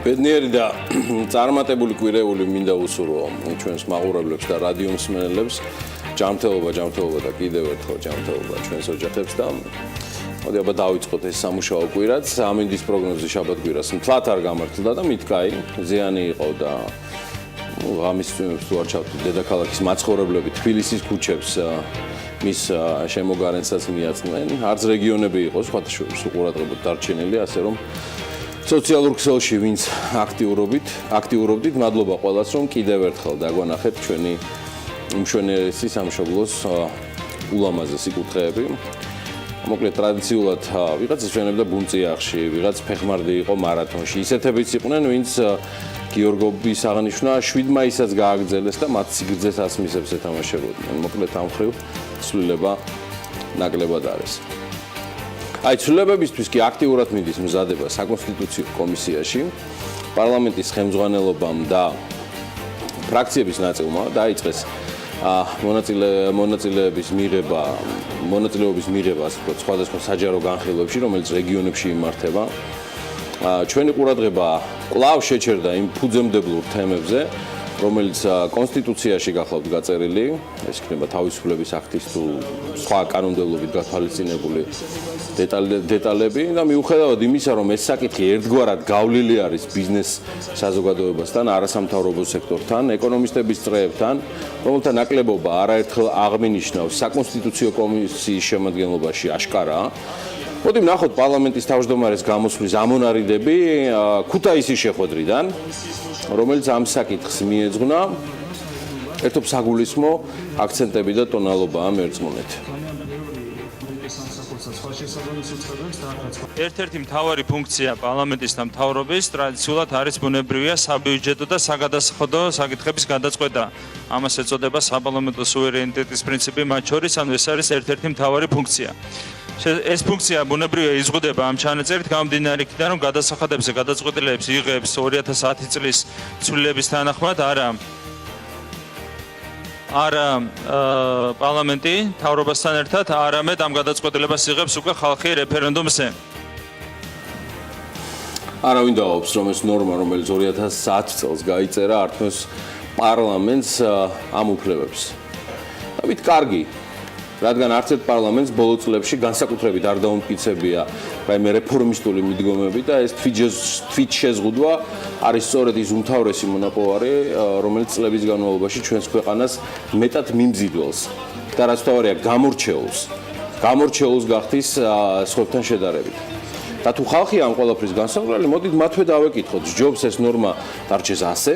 ბედნიერი და წარმატებული კვირეული მინდა უსურვო ჩვენს მაყურებლებს და რადიო მსმენელებს. ჯანმრთელობა და კიდევ ერთხელ ჯანმრთელობა ჩვენს ოჯახებს და მოდი აბა დავიწყოთ ეს სამუშაო კვირაც. ამინდის პროგნოზი შაბათ-კვირას მთლად არ გამართლდა და მითქაი, ზიანი იყო და ღამის წვიმებს თუ არ ჩავთვლით დედაქალაქის მაცხოვრებლები თბილისის ქუჩებს მის შემოგარენცას მიაწდნენ. არც რეგიონები იყო სხვათა შორის უყურადღებოდ დარჩენილი, ასე რომ სოციალურ ქსელში ვინც აქტიურობდით, მადლობა ყველას, რომ კიდევ ერთხელ დაგვანახეთ ჩვენი უმშვენიერესი სამშობლოს ულამაზესი კუთხეები. მოკლედ ტრადიციულად ვიღაც ჩვენებდა ბუნწიახში, ვიღაც ფეხმარდი იყო მარათონში. ისეთებიც იყვნენ, ვინც გიორგობის აღნიშვნა 7 მაისსაც გააგრძელეს და მათ სიგრძეს ასმისებს ეთამაშებოდნენ. მოკლედ ამ ხრივ ცვლილება ნაკლებად არის. აი, ცვლილებებისთვის კი აქტიურად მიდის მზადება საკონსტიტუციო კომისიაში. პარლამენტის ხელმძღვანელობამ და ფრაქციების ნაწილმა დაიწყეს მონაწილეობის მიღება, ასე ვთქვათ, სხვადასხვა საჯარო განხილვებში, რომელიც რეგიონებში იმართება. ჩვენი ყურადღება კვლავ შეჩერდა იმ ფუძემდებლურ თემებზე, რომელიც კონსტიტუციაში გახლავთ გაწერილი, ეს იქნება თავისუფლების აქტის თუ სხვა კანონმდებლობით გათვალისწინებული დეტალები და მიუხედავად იმისა, რომ ეს საკითხი ერთგვარად გავლილი არის ბიზნეს საზოგადოებასთან, არასამთავრობო სექტორთან, ეკონომისტების წრეებთან, რომელთა ნაკლებობა არაერთხელ აღმინიშნავს საკონსტიტუციო კომისიის შემადგენლობაში აშკარაა. მოდი ვნახოთ პარლამენტის თავმჯდომარის გამოსვლის ამონარიდები ქუთაისის შეხვედრიდან, რომელიც ამ საკითხს მიეძღვნა. ერთობ საგულისხმო აქცენტები და ტონალობაა მერწმუნეთ. ერთ-ერთი მთავარი ფუნქცია პარლამენტის და მთავრობის ტრადიციულად არის ბუნებრივია საბიუჯეტო და საგადასახადო საკითხების გადაწყვეტა. ამას ეწოდება საპარლამენტო სუვერენიტეტის პრინციპი მათ შორის, ანუ ეს არის ერთ-ერთი მთავარი ფუნქცია. ეს ფუნქცია ბუნებრივია იზღუდება ამ ჩანაწერით გამომდინარე იქიდან, რომ გადასახადებზე გადაწყვეტილებს იღებს 2010 წლის ცვლილების თანახმად არა პარლამენტი მთავრობასთან ერთად, არამედ ამ გადაწყვეტილებას იღებს უკვე ხალხი რეფერენდუმზე. არავინ დააობს, რომ ეს ნორმა, რომელიც 2010 წელს გაიწერა, ართმევს პარლამენტს ამ უფლებებს. დავით კარგი, რადგან არც ერთ პარლამენტს ბოლო წლებში განსაკუთრებით არ დაუმტკიცებია რაიმე რეფორმისტული მიდგომები და ეს თვით შეზღუდვა არის სწორედ ის უმთავრესი მონაპოვარი, რომელიც წლების განმავლობაში ჩვენს ქვეყანას მეტად მიმზიდველს და რაც თავარია გამორჩეულს გახდის სხვებთან შედარებით. და თუ ხალხი ამ ყველაფრის განსაზღვრელი, მოდით მათვე დავეკითხოთ, ჯობს ეს ნორმა დარჩეს ასე,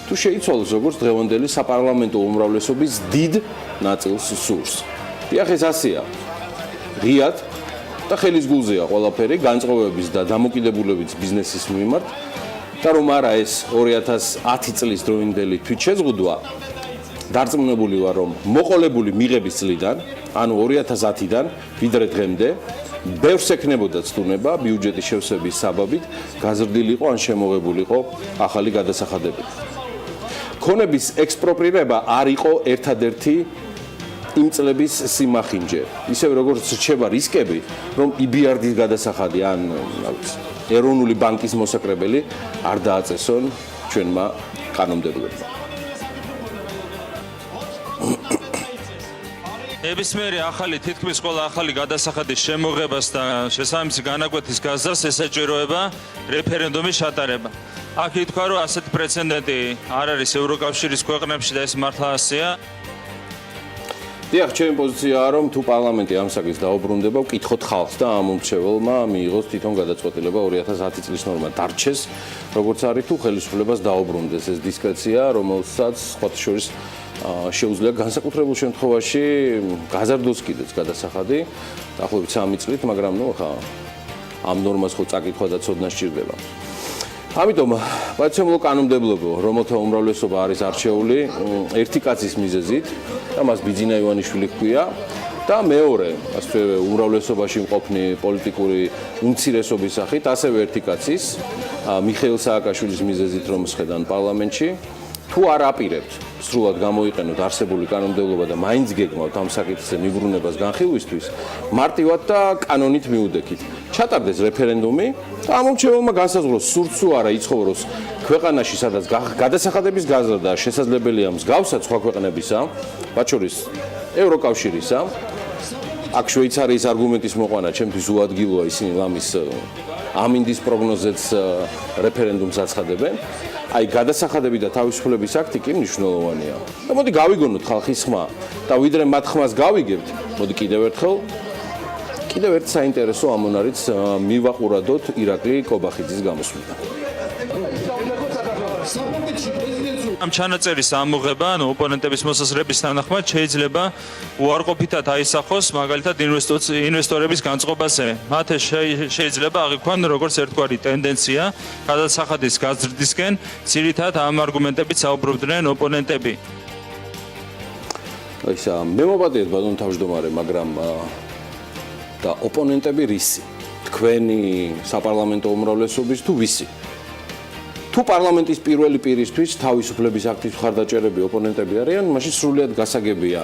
თუ შეიცვალოს როგორც დღევანდელი საპარლამენტო უმრავლესობის დიდ ნაწილს სურს. დიახ, ეს ასეა. ღიად და ხელის გულზეა ყველაფერი განწყობების და დამოკიდებულების ბიზნესის მიმართ და რომ არა ეს 2010 წლის დროინდელი თვითშეზღუდვა, დარწმუნებული ვარ, რომ მოყოლებული მიღების წლიდან, ანუ 2010-დან ვიდრე დღემდე, ბევრს ექნებოდა ცდუნება ბიუჯეტის შევსების საბაბით გაზრდილიყო ან შემოღებულიყო ახალი გადასახადები. ქონების ექსპროპრირება არ იყო ერთადერთი იმ წლების სიმახინჯე. ისევე როგორც რჩება რისკები, რომ EBRD-ის გადასახადი ან ეროვნული ბანკის მოსაკრებელი არ დააწესონ ჩვენმა კანონმდებლებმა. ნებისმიერი ახალი თითქმის ყველა ახალი გადასახადის შემოღებას და შესაბამისი განაკვეთის გაზრდას ესაჭიროება რეფერენდუმის ჩატარება. აქ ითქვა, რომ ასეთი პრეცედენტი არ არის ევროკავშირის ქვეყნებში და ეს მართლა ასეა. დიახ, ჩემი პოზიციაა, რომ თუ პარლამენტი ამ საკითხს დაუბრუნდება, ვკითხოთ ხალხს და ამ უმრჩეველმა მიიღოს თვითონ გადაწყვეტილება 2010 წლის ნორმა დარჩეს, როგორც არის თუ ხელისუფლებას დაუბრუნდეს. ეს დისკრეცია, რომელსაც სხვათა შორის შეუძლია განსაკუთრებულ შემთხვევაში გაზარდოს კიდეც გადასახადი, დაახლოებით 3 წლით, მაგრამ ხა ამ ნორმას ხო წაკითხვა და ცოდნა სჭირდება. ამიტომ პატიმრობო კანონმდებლობო, რომელთა უმრავლესობა არის არჩეული ერთი კაცის მიზეზით და მას ბიძინა ივანიშვილი ჰქვია და მეორე, ასევე უმრავლესობაში მყოფნი პოლიტიკური უმცირესობის სახით, ასევე ერთი კაცის, მიხეილ სააკაშვილის მიზეზით, რომ შეხედან პარლამენტში, თუ არ აპირებთ სრულად გამოიყენოთ არსებული კანონმდებლობა და მაინც გეგმავთ ამ საკითხზე მიბრუნებას განხილვისთვის, მარტივად და კანონით მიუდექით. ჩატარდეს რეფერენდუმი და ამ მრჩეველმა განსაზღვროს სურთ თუ არა იცხოვროს ქვეყანაში, სადაც გადასახადების გაზრდა შესაძლებელია მსგავსად სხვა ქვეყნებისა, მათ შორის ევროკავშირისა. აქ შვეიცარიის არგუმენტის მოყვანა ჩემთვის უადგილოა, ისინი ლამის ამინდის პროგნოზებს რეფერენდუმს აცხადებენ. აი გადასახადები და თავისუფლების აქტი კი მნიშვნელოვანია. და მოდი გავიგონოთ ხალხის ხმა და ვიდრე მათ ხმას გავიგებთ, მოდი კიდევ ერთ საინტერესო ამონარიც მივაყურადოთ ირაკლი კობახიძის გამოსვლიდან. ამ ჩანაწერის ამოღება, ოპონენტების მოსაზრების თანახმად შეიძლება უარყოფითად აისახოს მაგალითად ინვესტორების განწყობაზე. მათ შეიძლება აღიქვან როგორც ერთგვარი ტენდენცია გადასახადის გაზრდისკენ, ძირითადად ამ არგუმენტებით საუბრობდნენ ოპონენტები. ისა მე მოვადეთ ბატონ თავმჯდომარე, მაგრამ და ოპონენტები რისი? თქვენი საპარლამენტო უმრავლესობის თუ ვისი? თუ პარლამენტის პირველი პირისთვის თავისუფლების აქტის მხარდაჭერები ოპონენტები არიან, მაშინ სრულად გასაგებია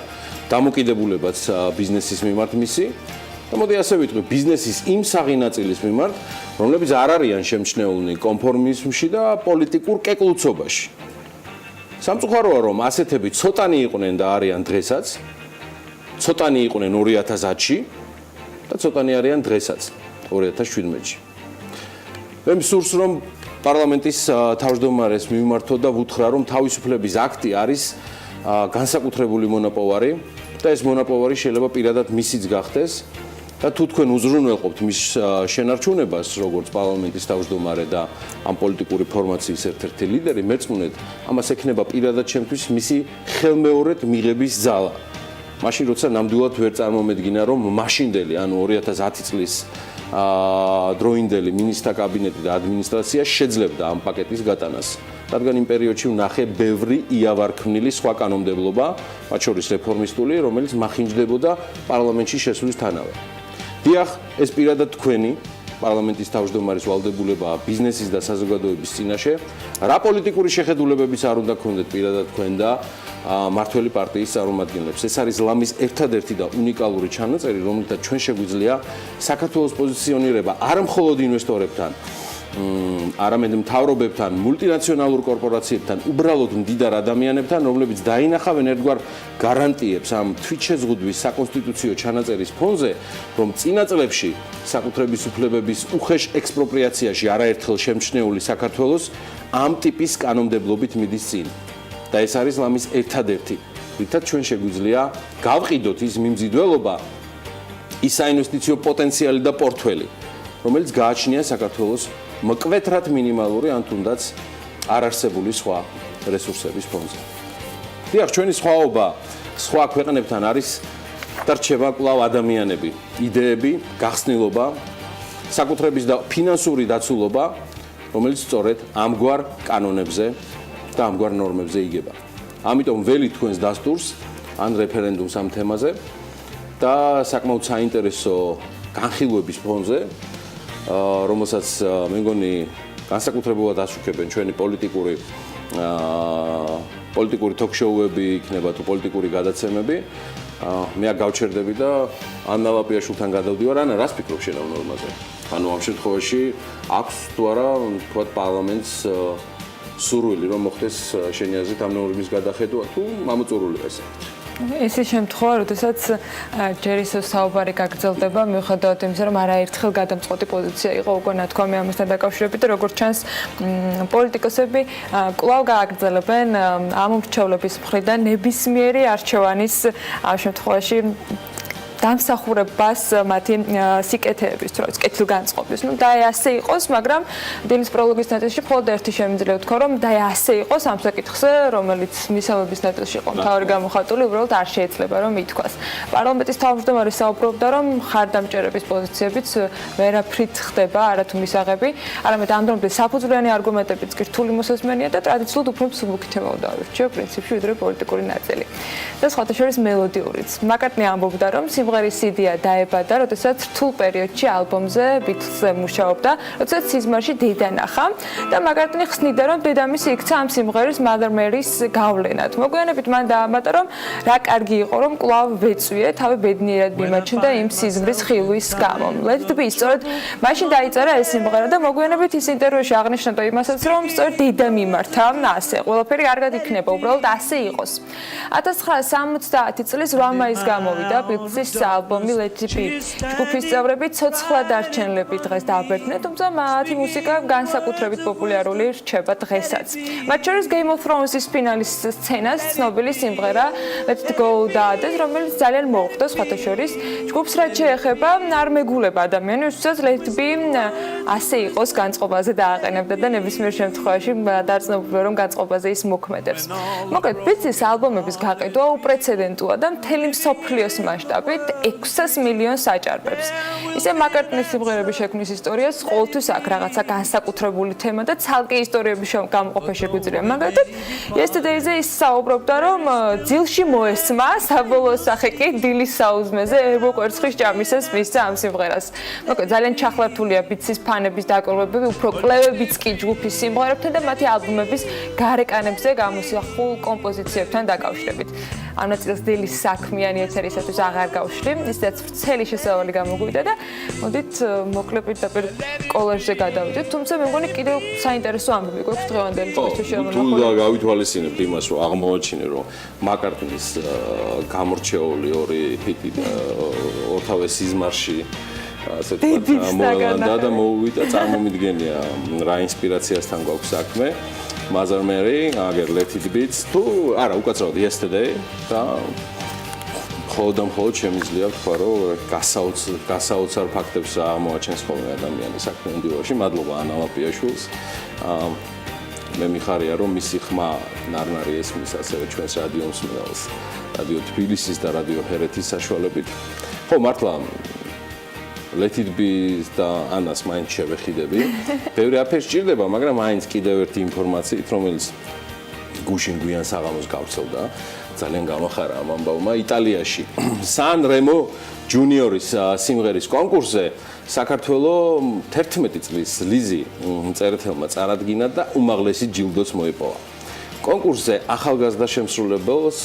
დამოკიდებულებაც ბიზნესის მიმართ მისი და მოდი ასე ვიტყვი, ბიზნესის იმ საღი ნაწილის მიმართ, რომლებიც არ არიან შემჩნეულნი კონფორმიზმში და პოლიტიკურ კეკლუცობაში. სამწუხაროა, რომ ასეთები ცოტანი იყვნენ და არიან დღესაც, ცოტანი იყვნენ 2010-ში და ცოტანი არიან დღესაც 2017-ში. მე მსურს რომ პარლამენტის თავმჯდომარეს მიმართო და ვუთხრა, რომ თავისუფლების აქტი არის განსაკუთრებული მონაპოვარი და ეს მონაპოვარი შეიძლება პირადად მისიც გახდეს და თუ თქვენ უზრუნველყოფთ მის შენარჩუნებას, როგორც პარლამენტის თავმჯდომარე და ამ პოლიტიკური ფორმაციის ერთ-ერთი ლიდერი, მეწმუნეთ, ამას ექნება პირადად ჩემთვის მისი ხელმეორედ მიღების ძალა. მაშინ როცა ნამდვილად ვერ წარმომედგინა, რომ მაშინდელი, ანუ 2010 წლის დროინდელი მინისტრთა კაბინეტი და ადმინისტრაცია შეძლებდა ამ პაკეტის გატანას. რადგან იმ პერიოდში ვნახე ბევრი იავარქმნილი სხვა კანონმდებლობა, მათ შორის რეფორმისტული, რომელიც მახინჯდებოდა პარლამენტში შესვლისთანავე. დიახ, ეს პირადად თქვენი პარლამენტის თავმჯდომარის ვალდებულებაა ბიზნესის და საზოგადოების წინაშე. რა პოლიტიკური შეხედულებებიც არ უნდა გქონდეთ პირადად თქვენ და მართველი პარტიის წარმომადგენლებს. ეს არის ლამის ერთადერთი და უნიკალური ჩანაწერი, რომელთაც ჩვენ შეგვიძლია საქართველოს პოზიციონირება არა მხოლოდ ინვესტორებთან, არამედ მთავრობებთან, მულტინაციონალურ კორპორაციებთან, უბრალოდ მდიდარ ადამიანებთან, რომლებიც დაინახავენ ერთგვარ გარანტიებს ამ თვითშეზღუდვის საკონსტიტუციო ჩანაწერის ფონზე, რომ წინა წლებში საკუთრების უფლებების უხეშ ექსპროპრიაციაში არაერთხელ შემჩნეული საქართველოს ამ ტიპის კანონმდებლობით მიდის წინ. და ეს არის ლამის ერთადერთი, რითაც ჩვენ შეგვიძლია გავყიდოთ ის მიმზიდველობა, ის საინვესტიციო პოტენციალი და პორტფელი, რომელიც გააჩნია საქართველოს მკვეთრად მინიმალური ან თუნდაც არარსებული სხვა რესურსების ფონზე. დიახ, ჩვენი სხვაობა სხვა ქვეყნებთან არის და რჩება კვლავ ადამიანები, იდეები, გახსნილობა, საკუთრების და ფინანსური დაცულობა, რომელიც სწორედ ამგვარ კანონებზე და ამგვარ ნორმებზე იგება. ამიტომ ველი თქვენს დასტურს ან რეფერენდუმს ამ თემაზე და საკმაოდ საინტერესო განხილვების ფონზე, რომელსაც მე მგონი განსაკუთრებულად აშუქებენ ჩვენი პოლიტიკური ток-შოუები იქნება თუ პოლიტიკური გადაცემები. მე აქ გავჩერდები და ანა ლაპიაშვილთან გადავდივარ. ანა, რას ფიქრობ შენ ამ ნორმაზე? ანუ ამ შემთხვევაში აქვს თუ არა თქვათ პარლამენტს სურვილი რომ მოხდეს შენი აზრით ამ ნორმის გადახედვა თუ ამოწურულია ეს? ეს ის შემთხვევა, როდესაც ჯერ ისევ საუბარი გაგრძელდება, მიუხედავად იმისა, რომ არაერთხელ გადამწყვეტი პოზიცია იყო უკვე ნათქვამი ამასთან დაკავშირებით და როგორც ჩანს, პოლიტიკოსები კვლავ გააგრძელებენ ამ მრჩევლების მხრიდან ნებისმიერი არჩევანის ამ შემთხვევაში დამსახურებას მათი სიკეთეების, თუ რა ვიცი, განწყობის. ნუ და ასე იყოს, მაგრამ დილის პროლოგის ნაწილში მხოლოდ ერთი შემიძლია ვთქვა, რომ და ასე იყოს ამ საკითხზე, რომელიც მისამების ნაწილში იყო მთავარი გამოხატული, უბრალოდ არ შეიძლება რომ ითქვას. პარლამენტის თავმჯდომარე საუბრობდა, რომ მხარდამჭერების პოზიციებიც ვერაფრით ხდება, არათუ მისაღები, არამედ ამ დრომდე საფუძვლიანი არგუმენტებიც კი რთული მოსაზმენია და ტრადიციულად უფრო მსუბუქი თემა უნდა ავირჩიო პრინციპში, ვიდრე პოლიტიკური ნაწილი. და სხვათა შორის მელოდიურიც. მაკარტნი ამბობდა, რომ სიმღერის იდეა დაებადა, როდესაც რთულ პერიოდში ალბომზე ბიტლზე მუშაობდა, როდესაც სიზმარში დედა ნახა და მაგარტნი ხსნიდა, რომ დედამისი იქცა ამ სიმღერის Mother Mary-ს გავლენად. მოგვიანებით მან დაამატა, რომ რა კარგი იყო, რომ კვლავ ვეწვიე, თავი ბედნიერად მიმაჩნდა იმ სიზმრის ხილვის გამო. Let it be, სწორედ მაშინ დაიწერა ეს სიმღერა და მოგვიანებით ის ინტერვიუში აღნიშნავდა იმასაც, რომ სწორედ დედა მიმართა ასე. ყველაფერი კარგად იქნება, უბრალოდ ასე იყოს. 1970 წლის 8 მაისს გამოვიდა ბიტლზის ალბომი Let It Be. ჯგუფის წევრები ცოცხლად არჩენლები დღეს დააბეჭდნენ, თუმცა მათი მუსიკა განსაკუთრებით პოპულარული რჩება დღესაც. მათ შორის Game of Thrones-ის ფინალის სცენას ცნობილი სიმღერა Let It Go დაადეს, რომელიც ძალიან მოუხდა სხვათა შორის. ჯგუფს რაც შეეხება, არ მეგულება ადამიანი, ვისაც Let It Be ასე იყოს განწყობაზე დააყენებდა და ნებისმიერ შემთხვევაში დარწმუნებული რომ განწყობაზე ის მოქმედებს. მოკლედ, ბიტლზის ალბომების გაყიდვა უპრეცედენტოა და მთელი მსოფლიოს მასშტაბით 600 მილიონს აჭარბებს. ისე მაკარტნის სიმღერების შექმნის ისტორიას ყოველთვის აქვს რაღაცა განსაკუთრებული თემა და ცალკე ისტორიების გამოყოფა შეგვიძლია. მაგალითად, Yesterday-ზე ის საუბრობდა, რომ ძილში მოესმა საბოლოო სახე კი დილის საუზმეზე ერბო კვერცხის ჭამისას მისცა ამ სიმღერას. მოკლედ, ძალიან ჩახლართულია ბიტლზის ფანების დაკვირვებები, უფრო კვლევებიც კი ჯგუფის სიმღერებთან და მათი ალბომების გარეკანებზე გამოსახულ კომპოზიციებთან დაკავშირებით. ამ ნაწილს დილის საქმიანი ეთერისათვის აღარ გავშლი, ისედაც ვრცელი შესავალი გამოგვიდა და მოდით მოკლებით და კოლაჟზე გადავიდეთ, თუმცა მე მგონი კიდევ საინტერესო ამბები გვაქვს დღევანდელი დღისთვის შემონახული. თუ გავითვალისწინებთ იმას, რომ აღმოაჩინე, რომ მაკარტნის გამორჩეული ორი ჰიტი ორთავე სიზმარში ასე თქვა მოელანდა და მოუვიდა, წარმომიდგენია რა ინსპირაციასთან გვაქვს საქმე. Mother Mary, აგერ Let It Be, თუ არა, უკაცრავად Yesterday და მხოლოდ შემიძლია ვთქვა, რომ გასაოცარ ფაქტებს აღმოაჩენს ხოლმე ადამიანი საქმიან დიოში. მადლობა ანა ლაპიაშვილს. მე მიხარია, რომ მისი ხმა ნარნარი ესმის ასევე ჩვენს რადიო მსმენელს, რადიო თბილისის და რადიო ჰერეთის საშუალებით. ხო, მართლა Let It Be და ანას მაინც შევეხიდები. ბევრი აფერი სჭირდება, მაგრამ მაინც კიდევ ერთი ინფორმაციით, რომელიც გუშინ გვიან საღამოს გავცელდა, ძალიან გამახარა ამ ამბავმა. იტალიაში San Remo ჯუნიორის სიმღერის კონკურსზე საქართველოს 11 წლის ლიზი წერეთელმა წარადგინა და უმაღლესი ჯილდოც მოიპოვა. კონკურსზე ახალგაზრდა შემსრულებელს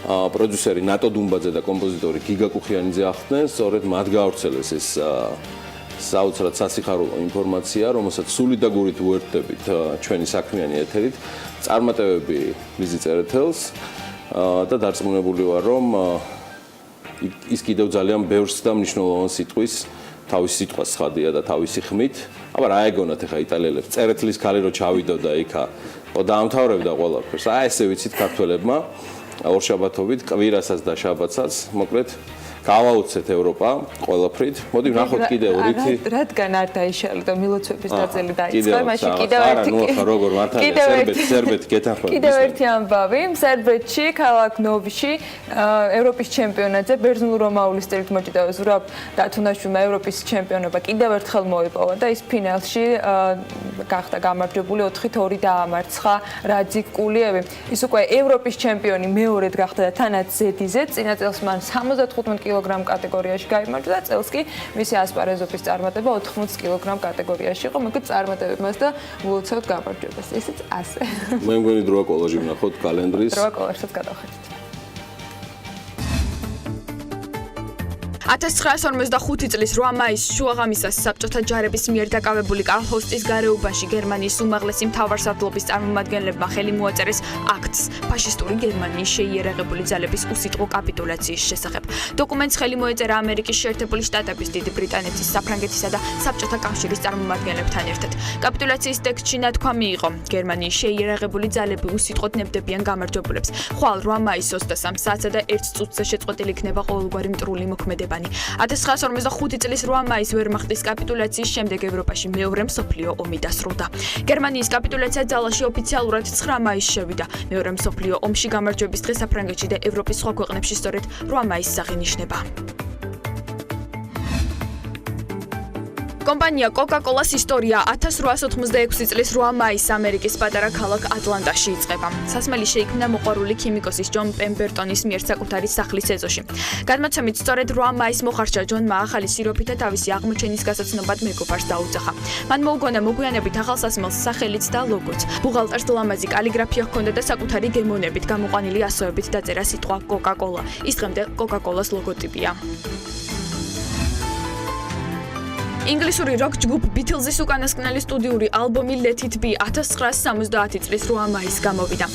პროდიუსერი ნატო დუმბაძე და კომპოზიტორი გიგა კუხიანიძე ახდნენ, სწორედ მათ გაავრცელეს ეს საოცრად სასიხარულო ინფორმაცია, რომელსაც სული და გურით უერთდებით ჩვენი საქმიანი ეთერით, წარმატებები ლიზი წერეთელს და დარწმუნებული ვარ, რომ ის კიდევ ძალიან ბევრს და მნიშვნელოვან სიტყვის თავის სიტყვას ცხადია და თავისი ხმით. აბა რა ეგონათ ახლა იტალიელებს, წერეთლის ქალი რო ჩავიდოდა იქა, დაამთავრებდა ყველაფერს. ესე ვიცით ქართველებმა ორშაბათობით, კვირასაც და შაბათსაც, მოკლედ გავაუცეთ ევროპა ყველაფრით. მოდი ვნახოთ კიდევ რითი. რადგან არ დაიშალა მილოცვების დაძელი დაიწყო, მაშინ კიდევ ერთი. როგორ მართალია სერბეთი გეთანხმებით. კიდევ ერთი ამბავი, სერბეთში, ქალაქ ნოვში, ევროპის ჩემპიონატზე ბერძნულ-რომაული სტილით მოჭიდა ზურაბ დათუნაშვილმა ევროპის ჩემპიონობა კიდევ ერთხელ მოიპოვა და ის ფინალში გახდა გამარჯვებული 4-2 დაამარცხა რაძიკ კულიევი. ის უკვე ევროპის ჩემპიონი მეორედ გახდა და თანაც ზედიზე, წინა წელს მან 75 კილოგრამ კატეგორიაში გაიმარჯვა და წელს კი მისი ასპარეზობის წარმატება 80 კილოგრამ კატეგორიაში იყო, მოკლედ წარმატებებს და მოუწევთ გამარჯვებას. ესეც ასე. მე მგონი დროა კოლაჟი ვნახოთ კალენდრის. დროა კოლაჟსაც გადავხედეთ. 1945 წლის 8 მაისს შუაღამისას საბჭოთა ჯარების მიერ დაკავებული კალჰოსტის გარეუბანში გერმანიის უმაღლესი მთავარსარდლობის წარმომადგენლებმა ხელი მოაწერეს აქტს ფაშისტური გერმანიის შეიარაღებული ძალების უსიტყვო კაპიტულაციის შესახებ. დოკუმენტს ხელი მოეწერა ამერიკის შეერთებული შტატების, დიდი ბრიტანეთის, საფრანგეთისა და საბჭოთა კავშირის წარმომადგენლებთან ერთად. კაპიტულაციის ტექსტში ნათქვამი იყო: გერმანიის შეიარაღებული ძალები უსიტყვოდ ნებდებიან გამარჯვებულებს. ხვალ 8 მაისს 23 საათსა და 1 წუთზე შეწყვეტილი იქნება ყოველგვარი მტრული მოქმედება. 1945 წლის 8 მაისს ვერმახტის კაპიტულაციის შემდეგ ევროპაში მეორე მსოფლიო ომი დასრულდა. გერმანიის კაპიტულაცია ძალაში ოფიციალურად 9 მაისს შევიდა. მეორე მსოფლიო ომში გამარჯვების დღე საფრანგეთში და ევროპის სხვა ქვეყნებში სწორედ 8 მაისს აღინიშნება. კომპანია Coca-Cola-ს ისტორია 1886 წლის 8 მაისს ამერიკის პატარა ქალაქ ატლანტაში იწყება. სასმელი შეიქმნა მოყვარული ქიმიკოსის ჯონ პემბერტონის მიერ საკუთარი სახლის ეზოში. გადმოცემით, სწორედ 8 მაისს მოხარშა ჯონმა ახალი სიროფი და თავისი აღმოჩენის გასაცნობად მეგობარს დაუძახა. მან მოუგონა მოგვიანებით ახალსასმელს სახელიც და ლოგოც. ბუღალტერს ლამაზი კალიგრაფია ჰქონდა და საკუთარი გემოვნებით გამოყვანილი ასოებით დაწერა სიტყვა Coca-Cola. ის დღემდე Coca-Cola-ს ლოგოტიპია. ინგლისური როკ ჯგუფ Beatles-ის უკანასკნელი სტუდიური ალბომი Let It Be 1970 წლის 8 მაისს გამოვიდა.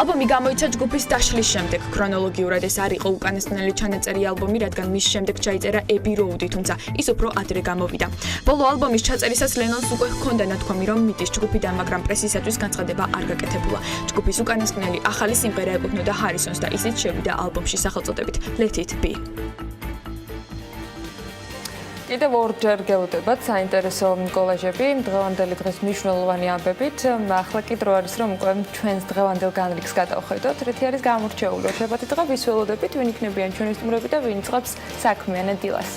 ალბომი გამოიცა ჯგუფის დაშლის შემდეგ. ქრონოლოგიურად ეს არ იყო უკანასკნელი ჩანაწერი ალბომი, რადგან მის შემდეგ ჩაიწერა Abbey Road, თუმცა ის უფრო ადრე გამოვიდა. ბოლო ალბომის ჩაწერისას ლენონს უკვე ჰქონდა ნათქვამი, რომ მიდის ჯგუფიდან, მაგრამ პრესისათვის განცხადება არ გაკეთებულა. ჯგუფის უკანასკნელი ახალი სიმღერა ეკუთვნოდა ჰარისონს და ისიც შევიდა ალბომში სახელწოდებით Let It Be. კიდევ ორჯერ გეუდებათ საინტერესო კოლაჟები დღევანდელი დღის მნიშვნელოვანი ამბებით. ახლა კი დრო არის, რომ უკვე ჩვენს დღევანდელ განრიგს გადავხედოთ. რითი არის გამორჩეული შებათი დღე ვისველოდებით, ვინ იქნებიან ჩვენი სტუმრები და ვინ იწყებს საქმიანი დილას.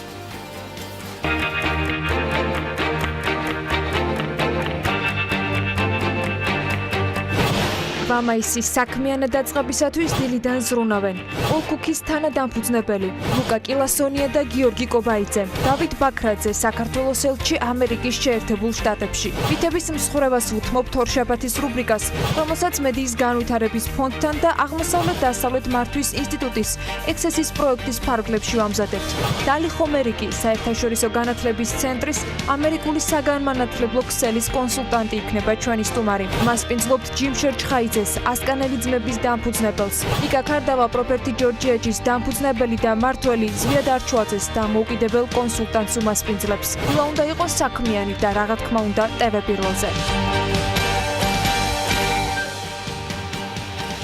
მაისის საქმიანი დაწყებისათვის დილიდან ზრუნავენ. ოლქუქის თანადამფუძნებელი ლუკა კილასონია და გიორგი კობაიძე. დავით ბაქრაძე საქართველოს ელჩი ამერიკის შეერთებულ შტატებში. ვითების მსხურებას უთმობთ ორშაბათის რუბრიკას, რომელსაც მედიის განვითარების ფონდთან და აღმოსავლეთ-დასავლეთ მართვის ინსტიტუტის ექსესის პროექტის ფარგლებში ვამზადებთ. დალი ხომერიკი საერთაშორისო განათლების ცენტრის ამერიკული საგანმანათლებლო ქსელის კონსულტანტი იქნება ჩვენი სტუმარი. მას პინძლობთ ჯიმ შერჩხაიძე ასკანელი ძმების დამფუძნებელს, ნიკა ქარდავა პროფერტი ჯორჯიაჯის დამფუძნებელი და მმართველი ზვიად არჩვაძეს და მოუკიდებელ კონსულტანტს უმასპინძლებს. დილა უნდა იყოს საქმიანი და რა თქმა უნდა TV პირველზე.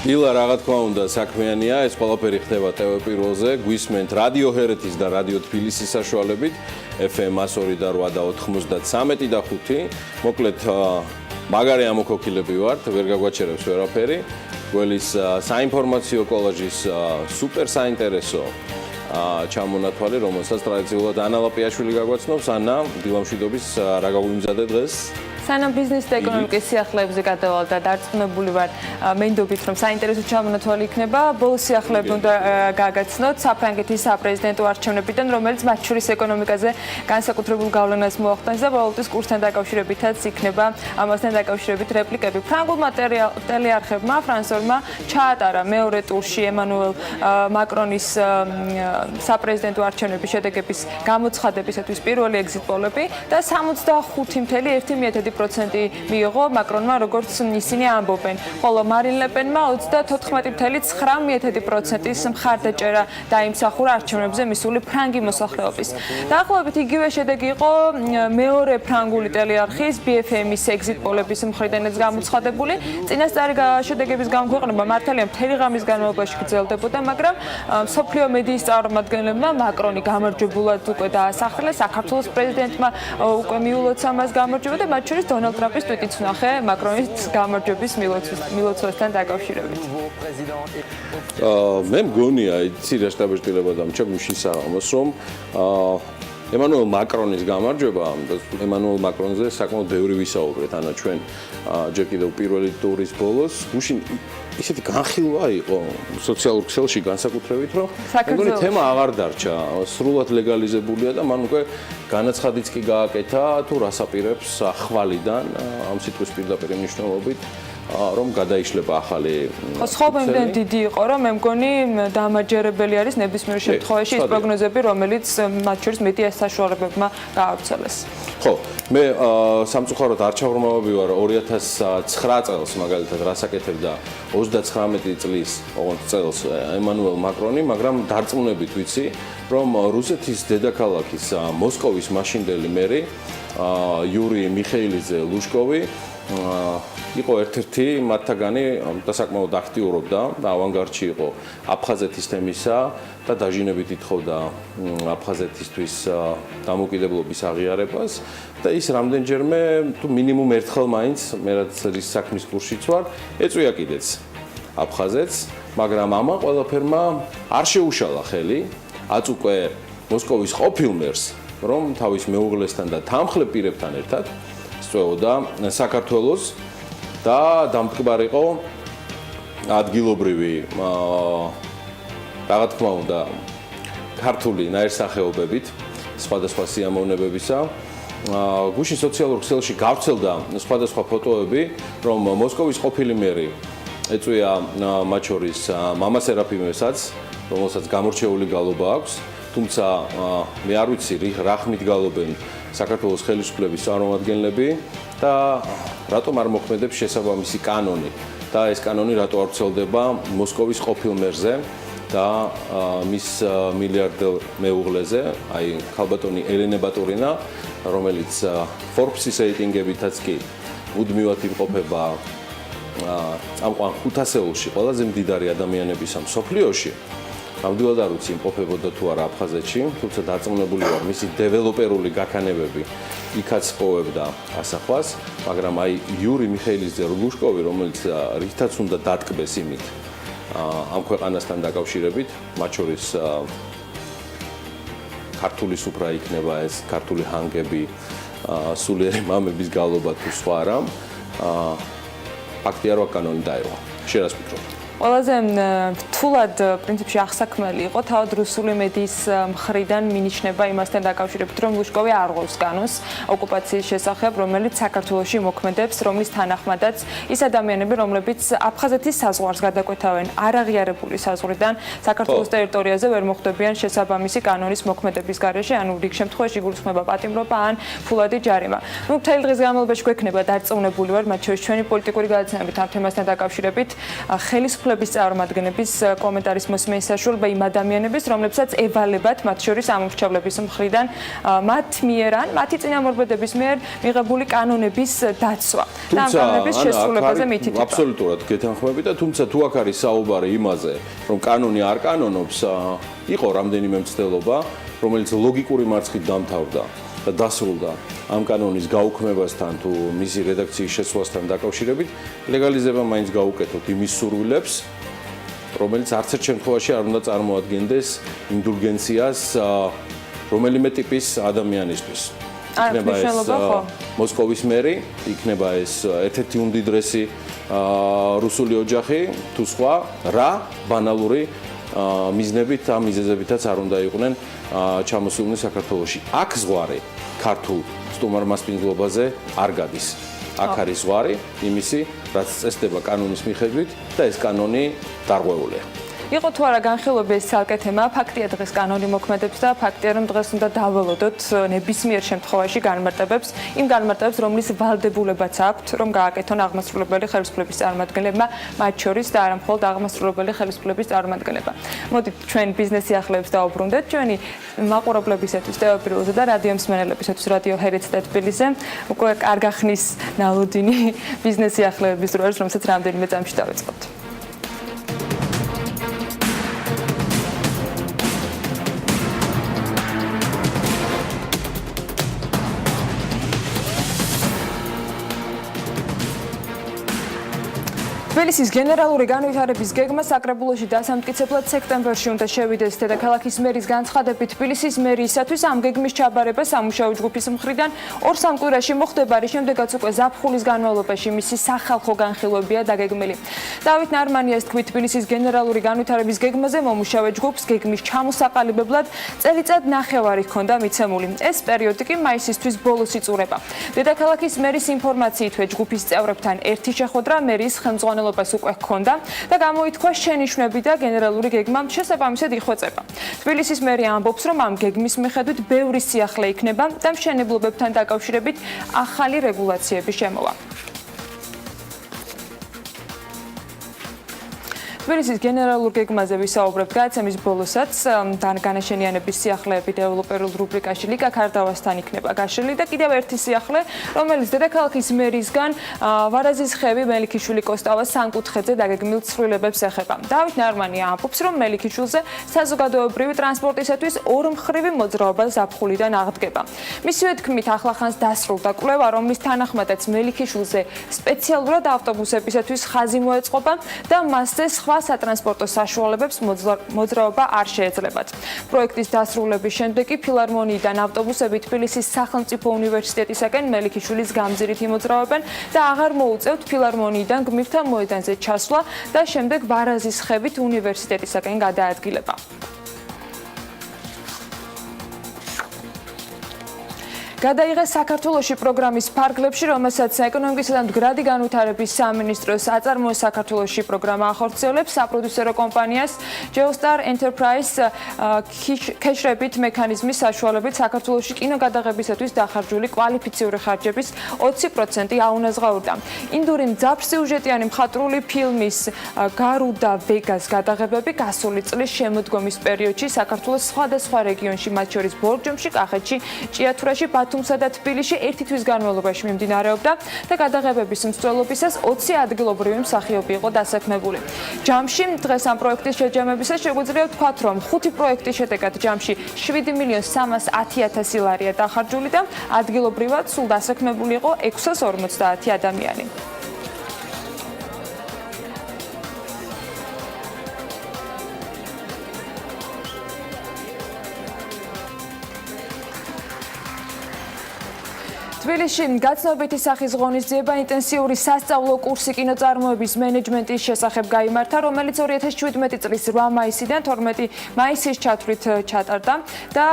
დილა რა თქმა უნდა საქმიანია, ეს ყველაფერი ხდება TV პირველზე, გვისმენთ რადიო ჰერეთის და რადიო თბილისის საშუალებით, FM 102 და 8 და 93 და 5. მოკლედ მაგარი ამოქოქილები ვართ, ვერ გაგვაჩერებს ვერაფერი. გველის საინფორმაციო კოლაჟის სუპერ საინტერესო ჩამონათვალი, რომელსაც ტრადიციულად ანა ლაპიაშვილი გაგვაცნობს. ანა, დილამშვიდობის რა გაგვიმზადე დღეს? სანამ ბიზნეს და ეკონომიკის სიახლეებზე გადავალ და დარწმუნებული ვარ, მენდობით რომ საინტერესო ჩამონათვალი იქნება, ბოლო სიახლეები უნდა გაგაცნოთ საფრანგეთის საპრეზიდენტო არჩევნებიდან, რომელიც მათ შორის ეკონომიკაზე განსაკუთრებულ გავლენას მოახდენს და ვალუტის კურსთან დაკავშირებითაც იქნება ამასთან დაკავშირებით რეპლიკები. ფრანგულმა ტელეარხებმა ფრანსორმა ჩაატარა მეორე ტურში ემანუელ მაკრონის საპრეზიდენტო არჩევნების შედეგების გამოცხადებისათვის პირველი ეგზიტ პოლები და 65.1% მიიღო მაკრონმა, როგორც ისინი ამბობენ. ხოლო მარინ ლეპენმა 34.9%-ის მხარდაჭერა დაიმსახურა არჩევნებზე მისული ფრანგი მოსახლეობის. დაახლოებით იგივე შედეგი იყო მეორე ფრანგული ტელეარხის BFM-ის ეგზიტ პოლების მხრიდანაც გამოცხადებული. წინასწარი შედეგების გამოქვეყნება მართალია მთელი ღამის განმავლობაში გრძელდებოდა, მაგრამ მსოფლიო მედიის წარმომადგენლებმა მაკრონი გამარჯვებულად უკვე დაასახელეს, საქართველოს პრეზიდენტმა უკვე მიულოცა მას გამარჯვება და მათ შორის დონალდ ტრამპის ტვიტიც ვნახე მაკრონის გამარჯვების მილოცვასთან დაკავშირებით. მე მგონია, იცი რა შტაბ-შტილება დამჭა გუშინ საღამოს, რომ ემანუელ მაკრონის გამარჯვება, ემანუელ მაკრონზე საკმაოდ ბევრი ვისაუბრეთ, ანა ჩვენ ჯერ კიდევ პირველი ტურის ბოლოს, გუშინ ისეთი განხილვა იყო სოციალურ ქსელში განსაკუთრებით, რომ მეგონი თემა აღარ დარჩა, სრულად ლეგალიზებულია და მან უკვე განაცხადიც კი გააკეთა თუ რას აპირებს ახვალიდან ამ სიტყვის პირდაპირ მნიშვნელობით რომ გადაიშლება ახალი სხვაობამდე დიდი იყო, რომ მე მგონი დამაჯერებელი არის ნებისმიერ შემთხვევაში ის პროგნოზები, რომელიც მათ შორის მედიას საშუალებებმა გაავრცელეს. ხო, მე სამწუხაროდ არ ჩავრმავები ვარ 2009 წელს მაგალითად რას აკეთებდა 39 წლის წელს ემანუელ მაკრონი, მაგრამ დარწმუნებით ვიცი, რომ რუსეთის დედაქალაქის მოსკოვის მაშინდელი მერი იური მიხეილიძე ლუშკოვი იყო ერთ-ერთი მათთაგანი და საკმაოდ აქტიურობდა და ავანგარდში იყო აფხაზეთის თემისა და დაჟინებით ითხოვდა აფხაზეთისთვის დამოუკიდებლობის აღიარებას და ის რამდენჯერმე თუ მინიმუმ ერთხელ მაინც მე რაც ის საქმის კურსშიც ვარ ეწვია კიდეც აფხაზეთს მაგრამ ამა ყველაფერმა არ შეუშალა ხელი აწუყვე მოსკოვის ყოფილ მერს რომ თავის მეუღლესთან და თანმხლებ პირებთან ერთად სწვეოდა საქართველოს და დამტკბარიყო ადგილობრივი რა თქმა უნდა ქართული ნაირსახეობებით სხვადასხვა სიამოვნებებისა გუშინ სოციალურ ქსელში გავრცელდა სხვადასხვა ფოტოები რომ მოსკოვის ყოფილი მერი ეწვია მათ შორის მამა სერაფიმესაც რომელსაც გამორჩეული გალობა აქვს თუმცა მე არ ვიცი რა ხმით გალობენ საქართველოს ხელისუფლების წარმომადგენლები და რატომ არ მოქმედებს შესაბამისი კანონი და ეს კანონი რატო არ ვრცელდება მოსკოვის ყოფილ მერზე და მის მილიარდელ მეუღლეზე, აი ქალბატონი ელენე ბატურინა, რომელიც Forbes-ის რეიტინგებითაც კი მუდმივად იმყოფება წამყვან 500-ში ყველაზე მდიდარი ადამიანებისა მსოფლიოში. ნამდვილად არ ვიცი იმყოფებოდა თუ არა აფხაზეთში, თუმცა დარწმუნებული ვარ მისი დეველოპერული გაქანებები იქაც პოვებდა ასახვას, მაგრამ აი იური მიხეილისძე რგუშკოვი, რომელიც რითაც უნდა დატკბეს იმით ამ ქვეყანასთან დაკავშირებით, მათ შორის ქართული სუფრა იქნება ეს, ქართული ჰანგები, სულიერი მამების გალობა თუ სხვა რამ, ფაქტია რომ კანონი დაევა. შენ რას ფიქრობ? ყველაზე რთულად პრინციპში აღსაქმელი იყო თავად რუსული მედიის მხრიდან მინიშნება იმასთან დაკავშირებით, რომ ლუშკოვი არ ღვევს კანონს ოკუპაციის შესახებ, რომელიც საქართველოში მოქმედებს, რომლის თანახმადაც ის ადამიანები, რომლებიც აფხაზეთის საზღვარს გადაკვეთავენ არაღიარებული საზღვრიდან საქართველოს ტერიტორიაზე ვერ მოხვდებიან შესაბამისი კანონის მოქმედების გარეშე, ანუ რიგ შემთხვევაში გულისხმობა პატიმრობა ან ფულადი ჯარიმა. ნუ მთელი დღის განმავლობაში გვექნება დარწმუნებული ვარ, მათ შორის ჩვენი პოლიტიკური გადაცემებით ამ თემასთან დაკავშირებით ხელისუფლების წარმომადგენლების კომენტარის მოსმენის საშუალება იმ ადამიანების, რომლებსაც ევალებათ მათ შორის ამომრჩევლების მხრიდან მათ მიერ ან მათი წინამორბედების მიერ მიღებული კანონების დაცვა და ამ კანონების შესრულებაზე მითითება. აბსოლუტურად გეთანხმები და თუმცა თუ აქ არის საუბარი იმაზე, რომ კანონი არ კანონობს, იყო რამდენიმე მცდელობა, რომელიც ლოგიკური მარცხით დამთავრდა და დასრულდა ამ კანონის გაუქმებასთან თუ მისი რედაქციის შესვლასთან დაკავშირებით, ლეგალიზება მაინც გაუკეთოთ იმის სურვილებს, რომელიც არც ერთ შემთხვევაში არ უნდა წარმოადგენდეს ინდულგენციას რომელიმე ტიპის ადამიანისთვის. იქნება ეს მოსკოვის მერი, იქნება ეს ერთ-ერთი უმდიდრესი რუსული ოჯახი, თუ სხვა რა ბანალური მიზნებით და მიზეზებითაც არ უნდა იყვნენ ჩამოსულნი საქართველოში. აქ ზღვარი ქართულ სტუმარ მასპინძლობაზე არ გადის. აქ არის ზღვარი იმისი, რაც წესდება კანონის მიხედვით და ეს კანონი დარღვეულია. იყო თუ არა განხილვები ეს ცალკე თემა, ფაქტია დღეს კანონი მოქმედებს და ფაქტია რომ დღეს უნდა დაველოდოთ ნებისმიერ შემთხვევაში განმარტებებს, იმ განმარტებებს, რომლის ვალდებულებაც აქვთ, რომ გააკეთონ აღმასრულებელი ხელისუფლების წარმომადგენლებმა, მათ შორის და არა მხოლოდ აღმასრულებელი ხელისუფლების წარმომადგენლებმა. მოდით ჩვენ ბიზნეს სიახლეებს დავუბრუნდეთ, ჩვენი მაყურებლებისათვის, ტელევიზორზე და რადიო მსმენელებისათვის რადიო ჰერეთს და თბილისზე უკვე კარგა ხნის ნალოდინი ბიზნეს სიახლეების დროს, რომელსაც რამდენიმე წამში დავიწყოთ. თბილისის გენერალური განვითარების გეგმა საკრებულოში დასამტკიცებლად სექტემბერში უნდა შევიდეს. დედაქალაქის მერის განცხადებით, თბილისის მერიისათვის ამ გეგმის ჩაბარება სამუშაო ჯგუფის მხრიდან 2-3 კვირაში მოხდება, რის შემდეგაც უკვე ზაფხულის განმავლობაში მისი სახალხო განხილვებია დაგეგმილი. დავით ნარმანიას თქმით, თბილისის გენერალური განვითარების გეგმაზე მომუშავე ჯგუფს გეგმის ჩამოსაყალიბებლად წელიწად ნახევარი ჰქონდა მიცემული. ეს პერიოდი კი მაისისთვის ბოლოს იწურება. დედაქალაქის მერის ინფორმაციითვე ჯგუფის წევრებთან ერთი შეხვედრა მერის ხელმძღვანელობაში უკვე ჰქონდა და გამოითქვა შენიშვნები და გენერალური გეგმა შესაბამისად იხვეწება. თბილისის მერი ამბობს, რომ ამ გეგმის მიხედვით ბევრი სიახლე იქნება და მშენებლობებთან დაკავშირებით ახალი რეგულაციები შემოვა. თბილისის გენერალურ გეგმაზე ვისაუბრებთ გადაცემის ბოლოსაც განაშენიანების სიახლეები დეველოპერულ რუბრიკაში ლიკა ქარდავასთან იქნება გაშლილი და კიდევ ერთი სიახლე, რომელიც დედაქალაქის მერისგან ვარაზის ხევი მელიქიშვილი კოსტავას სამკუთხედზე დაგეგმილ ცვლილებებს ეხება. დავით ნარმანია ამბობს, რომ მელიქიშვილზე საზოგადოებრივი ტრანსპორტისათვის ორმხრივი მოძრაობა ზაფხულიდან აღდგება. მისივე თქმით, ახლახანს დასრულდა კვლევა, რომლის თანახმადაც მელიქიშვილზე სპეციალურად ავტობუსებისათვის ხაზი მოეწყობა და მასზე სხვა სატრანსპორტო საშუალებებს მოძრაობა არ შეეძლებათ. პროექტის დასრულების შემდეგ კი ფილარმონიიდან ავტობუსები თბილისის სახელმწიფო უნივერსიტეტისაკენ მელიქიშვილის გამზირით იმოძრავებენ და აღარ მოუწევთ ფილარმონიიდან გმირთა მოედანზე ჩასვლა და შემდეგ ვარაზის ხევით უნივერსიტეტისაკენ გადაადგილება. გადაიღეს საქართველოში პროგრამის ფარგლებში, რომელსაც ეკონომიკისა და მდგრადი განვითარების სამინისტროს აწარმოეს საქართველოში პროგრამა ახორციელებს საპროდიუსერო კომპანიას Geostar Enterprise ქეშრებით მექანიზმის საშუალებით საქართველოში კინოგადაღებისათვის დახარჯული კვალიფიციური ხარჯების 20% აუნაზღაურდა. ინდური მძაფრსიუჟეტიანი მხატვრული ფილმის გარუდა ვეგას გადაღებები გასული წლის შემოდგომის პერიოდში საქართველოს სხვადასხვა რეგიონში, მათ შორის ბორჯომში, კახეთში, ჭიათურაში, თუმცა და თბილისში ერთი თვის განმავლობაში მიმდინარეობდა და გადაღებების მსვლელობისას 20 ადგილობრივი მსახიობი იყო დასაქმებული. ჯამში დღეს ამ პროექტის შეჯამებისას შეგვიძლია ვთქვათ, რომ 5 პროექტის შედეგად ჯამში 7.310.000 ლარია დახარჯული და ადგილობრივად სულ დასაქმებული იყო 650 ადამიანი. თბილისში გაცნობითი სახის ღონისძიება ინტენსიური სასწავლო კურსი კინოწარმოების მენეჯმენტის შესახებ გაიმართა, რომელიც 2017 წლის 8 მაისიდან 12 მაისის ჩათვლით ჩატარდა და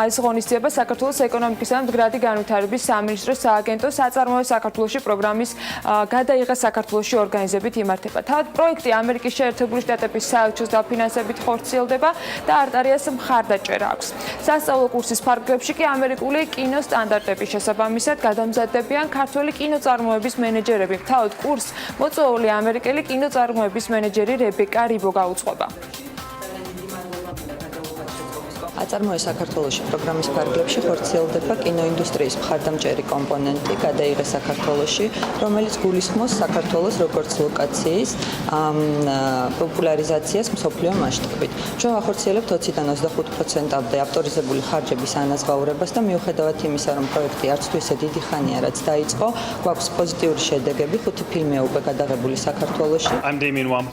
ეს ღონისძიება საქართველოს ეკონომიკისა და მდგრადი განვითარების სამინისტროს სააგენტო საწარმოო საქართველოში პროგრამის გადაიღეს საქართველოში ორგანიზებით იმართება. თავად პროექტი ამერიკის შეერთებული შტატების საელჩოს დაფინანსებით ხორციელდება და არტარიას მხარდაჭერა აქვს. სასწავლო კურსის ფარგლებში კი ამერიკული კინოსტანდარტების შესაბამისად გადამზადდებიან ქართველი კინოწარმოების მენეჯერები. თავად კურსს მოწვეული ამერიკელი კინოწარმოების მენეჯერი რებეკა რიბო გაუძღვება. აწარმოე საქართველოში პროგრამის ფარგლებში ხორციელდება კინოინდუსტრიის მხარდამჭერი კომპონენტი გადაიღეს საქართველოში, რომელიც გულისხმობს საქართველოს როგორც ლოკაციის პოპულარიზაციას მსოფლიო მასშტაბით. ჩვენ ვახორციელებთ 20-დან 25%-მდე ავტორიზებული ხარჯების ანაზღაურებას და მიუხედავად იმისა, რომ პროექტი არც თუ ისე დიდი ხანია, რაც დაიწყო, გვაქვს პოზიტიური შედეგები, 5 ფილმია უკვე გადაღებული საქართველოში.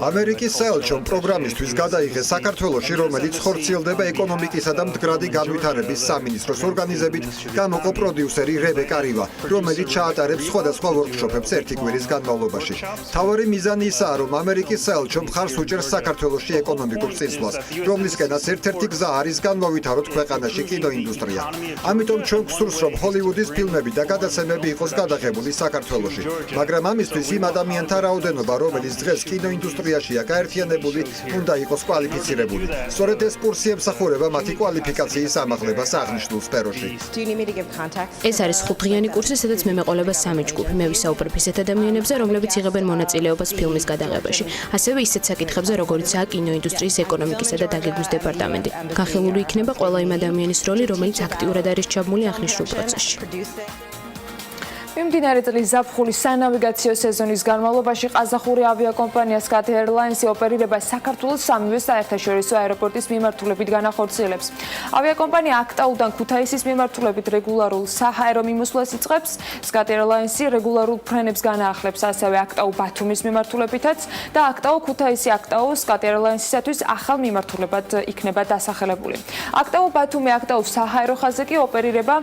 ამერიკის საელჩომ პროგრამისთვის გადაიღეს საქართველოში, რომელიც ხორციელდება ეკონომიკის და მდგრადი განვითარების სამინისტროს ორგანიზებით გამოყო პროდიუსერი რებეკა რივა, რომელიც ჩაატარებს სხვადასხვა ვორქშოპებს ერთი კვირის განმავლობაში. მთავარი მიზანი ისაა, რომ ამერიკის საელჩო მხარს უჭერს საქართველოში ეკონომიკურ წინსვლას, რომლისკენაც ერთ-ერთი გზა არის განმოვითაროთ ქვეყანაში კინოინდუსტრია. ამიტომ ჩვენ გვსურს, რომ ჰოლივუდის ფილმები და გადაცემები იყოს გადაღებული საქართველოში, მაგრამ ამისთვის იმ ადამიანთა რაოდენობა, რომელიც დღეს კინოინდუსტრიაშია გაერთიანებული, უნდა იყოს კვალიფიცირებული. სწორედ ეს კურსი ემსახურება მათი კვალიფიკაციის ამაღლებას აღნიშნულ სფეროში. ეს არის 5-დღიანი კურსი, სადაც მე მეყოლება 3 ჯგუფი. მე ვისაუბრებ ისეთ ადამიანებზე, რომლებიც იღებენ მონაწილეობას ფილმის გადაღებაში. ასევე ისეთ საკითხებზე, როგორიცაა კინოინდუსტრიის ეკონომიკისა და დაგეგმვის დეპარტამენტი. განხილული იქნება ყველა იმ ადამიანის როლი, რომელიც აქტიურად არის ჩაბმული აღნიშნულ პროცესში. მიმდინარე წლის ზაფხულის სანავიგაციო სეზონის განმავლობაში ყაზახური ავიაკომპანია Scat Airlines ოპერირება საქართველოს სამივე საერთაშორისო აეროპორტის მიმართულებით განახორციელებს. ავიაკომპანია აქტაუდან ქუთაისის მიმართულებით რეგულარულ საჰაერო მიმოსვლას იწყებს. Scat Airlines რეგულარულ ფრენებს განაახლებს ასევე აქტაუ ბათუმის მიმართულებითაც და აქტაუ ქუთაისი აქტაუ Scat Airlines-ისათვის ახალ მიმართულებად იქნება დასახელებული. აქტაუ ბათუმი აქტაუ საჰაერო ხაზზე კი ოპერირება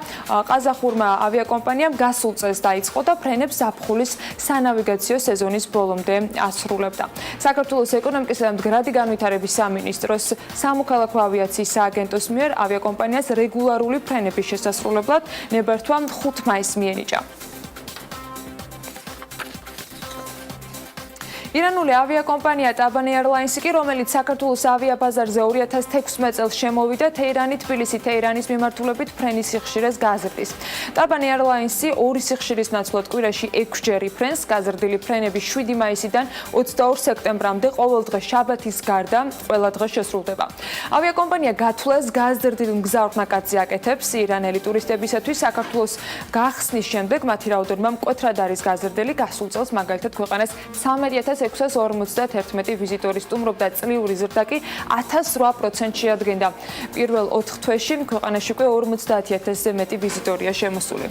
ყაზახურმა ავიაკომპანიამ გასულ წელს დაიწყო და ფრენებს ზაფხულის სანავიგაციო სეზონის ბოლომდე ასრულებდა. საქართველოს ეკონომიკისა და მდგრადი განვითარების სამინისტროს სამოქალაქო ავიაციის სააგენტოს მიერ ავიაკომპანიას რეგულარული ფრენების შესასრულებლად ნებართვა 5 მაისს მიენიჭა. ირანული ავიაკომპანია Taban Airlines კი, რომელიც საქართველოს ავიაბაზარზე 2016 წელს შემოვიდა, თეირანი-თბილისი თეირანის მიმართულებით ფრენის სიხშირეს გაზრდის. Taban Airlines 2 სიხშირის ნაცვლად კვირაში 6 ჯერ იფრენს, გაზრდილი ფრენები 7 მაისიდან 22 სექტემბრამდე ყოველდღე შაბათის გარდა ყველა დღე შესრულდება. ავიაკომპანია გათვლას გაზრდილ მგზავრთნაკადზე აკეთებს ირანელი ტურისტებისათვის საქართველოს გახსნის შემდეგ მათი რაოდენობა მკვეთრად არის გაზრდილი. გასულ წელს მაგალითად ქვეყანას 13,651 ვიზიტორი სტუმრობდა, წლიური ზრდა კი 1008% შეადგენდა. პირველ 4 თვეში ქვეყანაში უკვე 50,000-ზე მეტი ვიზიტორია შემოსული.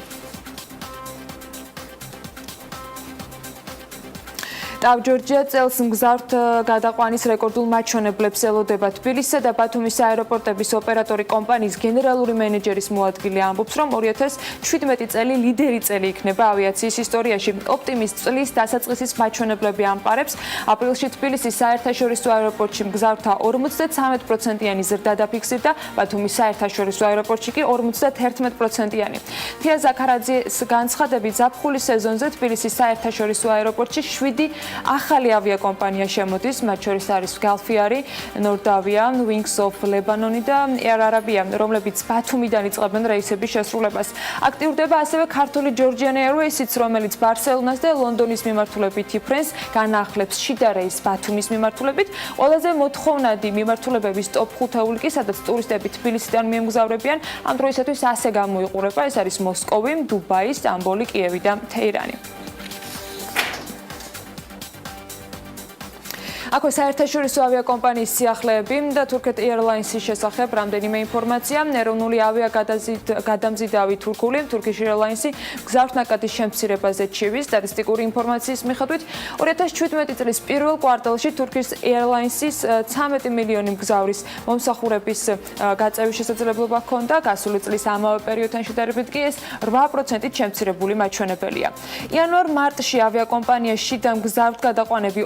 TAV Georgia წელს მგზავრთ გადაყვანის რეკორდულ მაჩვენებლებს ელოდება თბილისსა და ბათუმის აეროპორტების ოპერატორი კომპანიის გენერალური მენეჯერის მოადგილე ამბობს, რომ 2017 წელი ლიდერი წელი იქნება ავიაციის ისტორიაში. ოპტიმის წლის დასაწყისის მაჩვენებლები ამყარებს. აპრილში თბილისის საერთაშორისო აეროპორტში მგზავრთა 53%-იანი ზრდა დაფიქსირდა, ბათუმის საერთაშორისო აეროპორტში კი 51%-იანი. თია ზაქარაძის განცხადებით, ზაფხულის სეზონზე თბილისის საერთაშორისო აეროპორტში 7 ახალი ავიაკომპანია შემოდის, მათ შორის არის Galfiari, Nordavia, Wings of Lebanon და Air Arabia, რომლებიც ბათუმიდან იწყებენ რეისების შესრულებას. აქტიურდება ასევე ქართული Georgian Airways-იც, რომელიც ბარსელონას და ლონდონის მიმართულებით იფრენს, განაახლებს შიდა რეისს ბათუმის მიმართულებით. ყველაზე მოთხოვნადი მიმართულებების ტოპ 5-ეული კი, სადაც ტურისტები თბილისიდან მიემგზავრებიან, ამ დროისათვის ასე გამოიყურება. ეს არის მოსკოვი, დუბაი, სტამბოლი, კიევი და თეირანი. აქვე საერთაშორისო ავიაკომპანიის სიახლეები და Turkish Airlines-ის შესახებ რამდენიმე ინფორმაცია. ეროვნული ავიაგადამზიდავი თურქული Turkish Airlines-ი მგზავრთნაკადის შემცირებაზე ჩივის. სტატისტიკური ინფორმაციის მიხედვით 2017 წლის პირველ კვარტალში Turkish Airlines-ის 13 მილიონი მგზავრის მომსახურების გაწევის შესაძლებლობა ჰქონდა. გასული წლის ამავე პერიოდთან შედარებით კი ეს 8%-ით შემცირებული მაჩვენებელია. იანვარ-მარტში ავიაკომპანიაში შიდა მგზავრთ გადაყვანები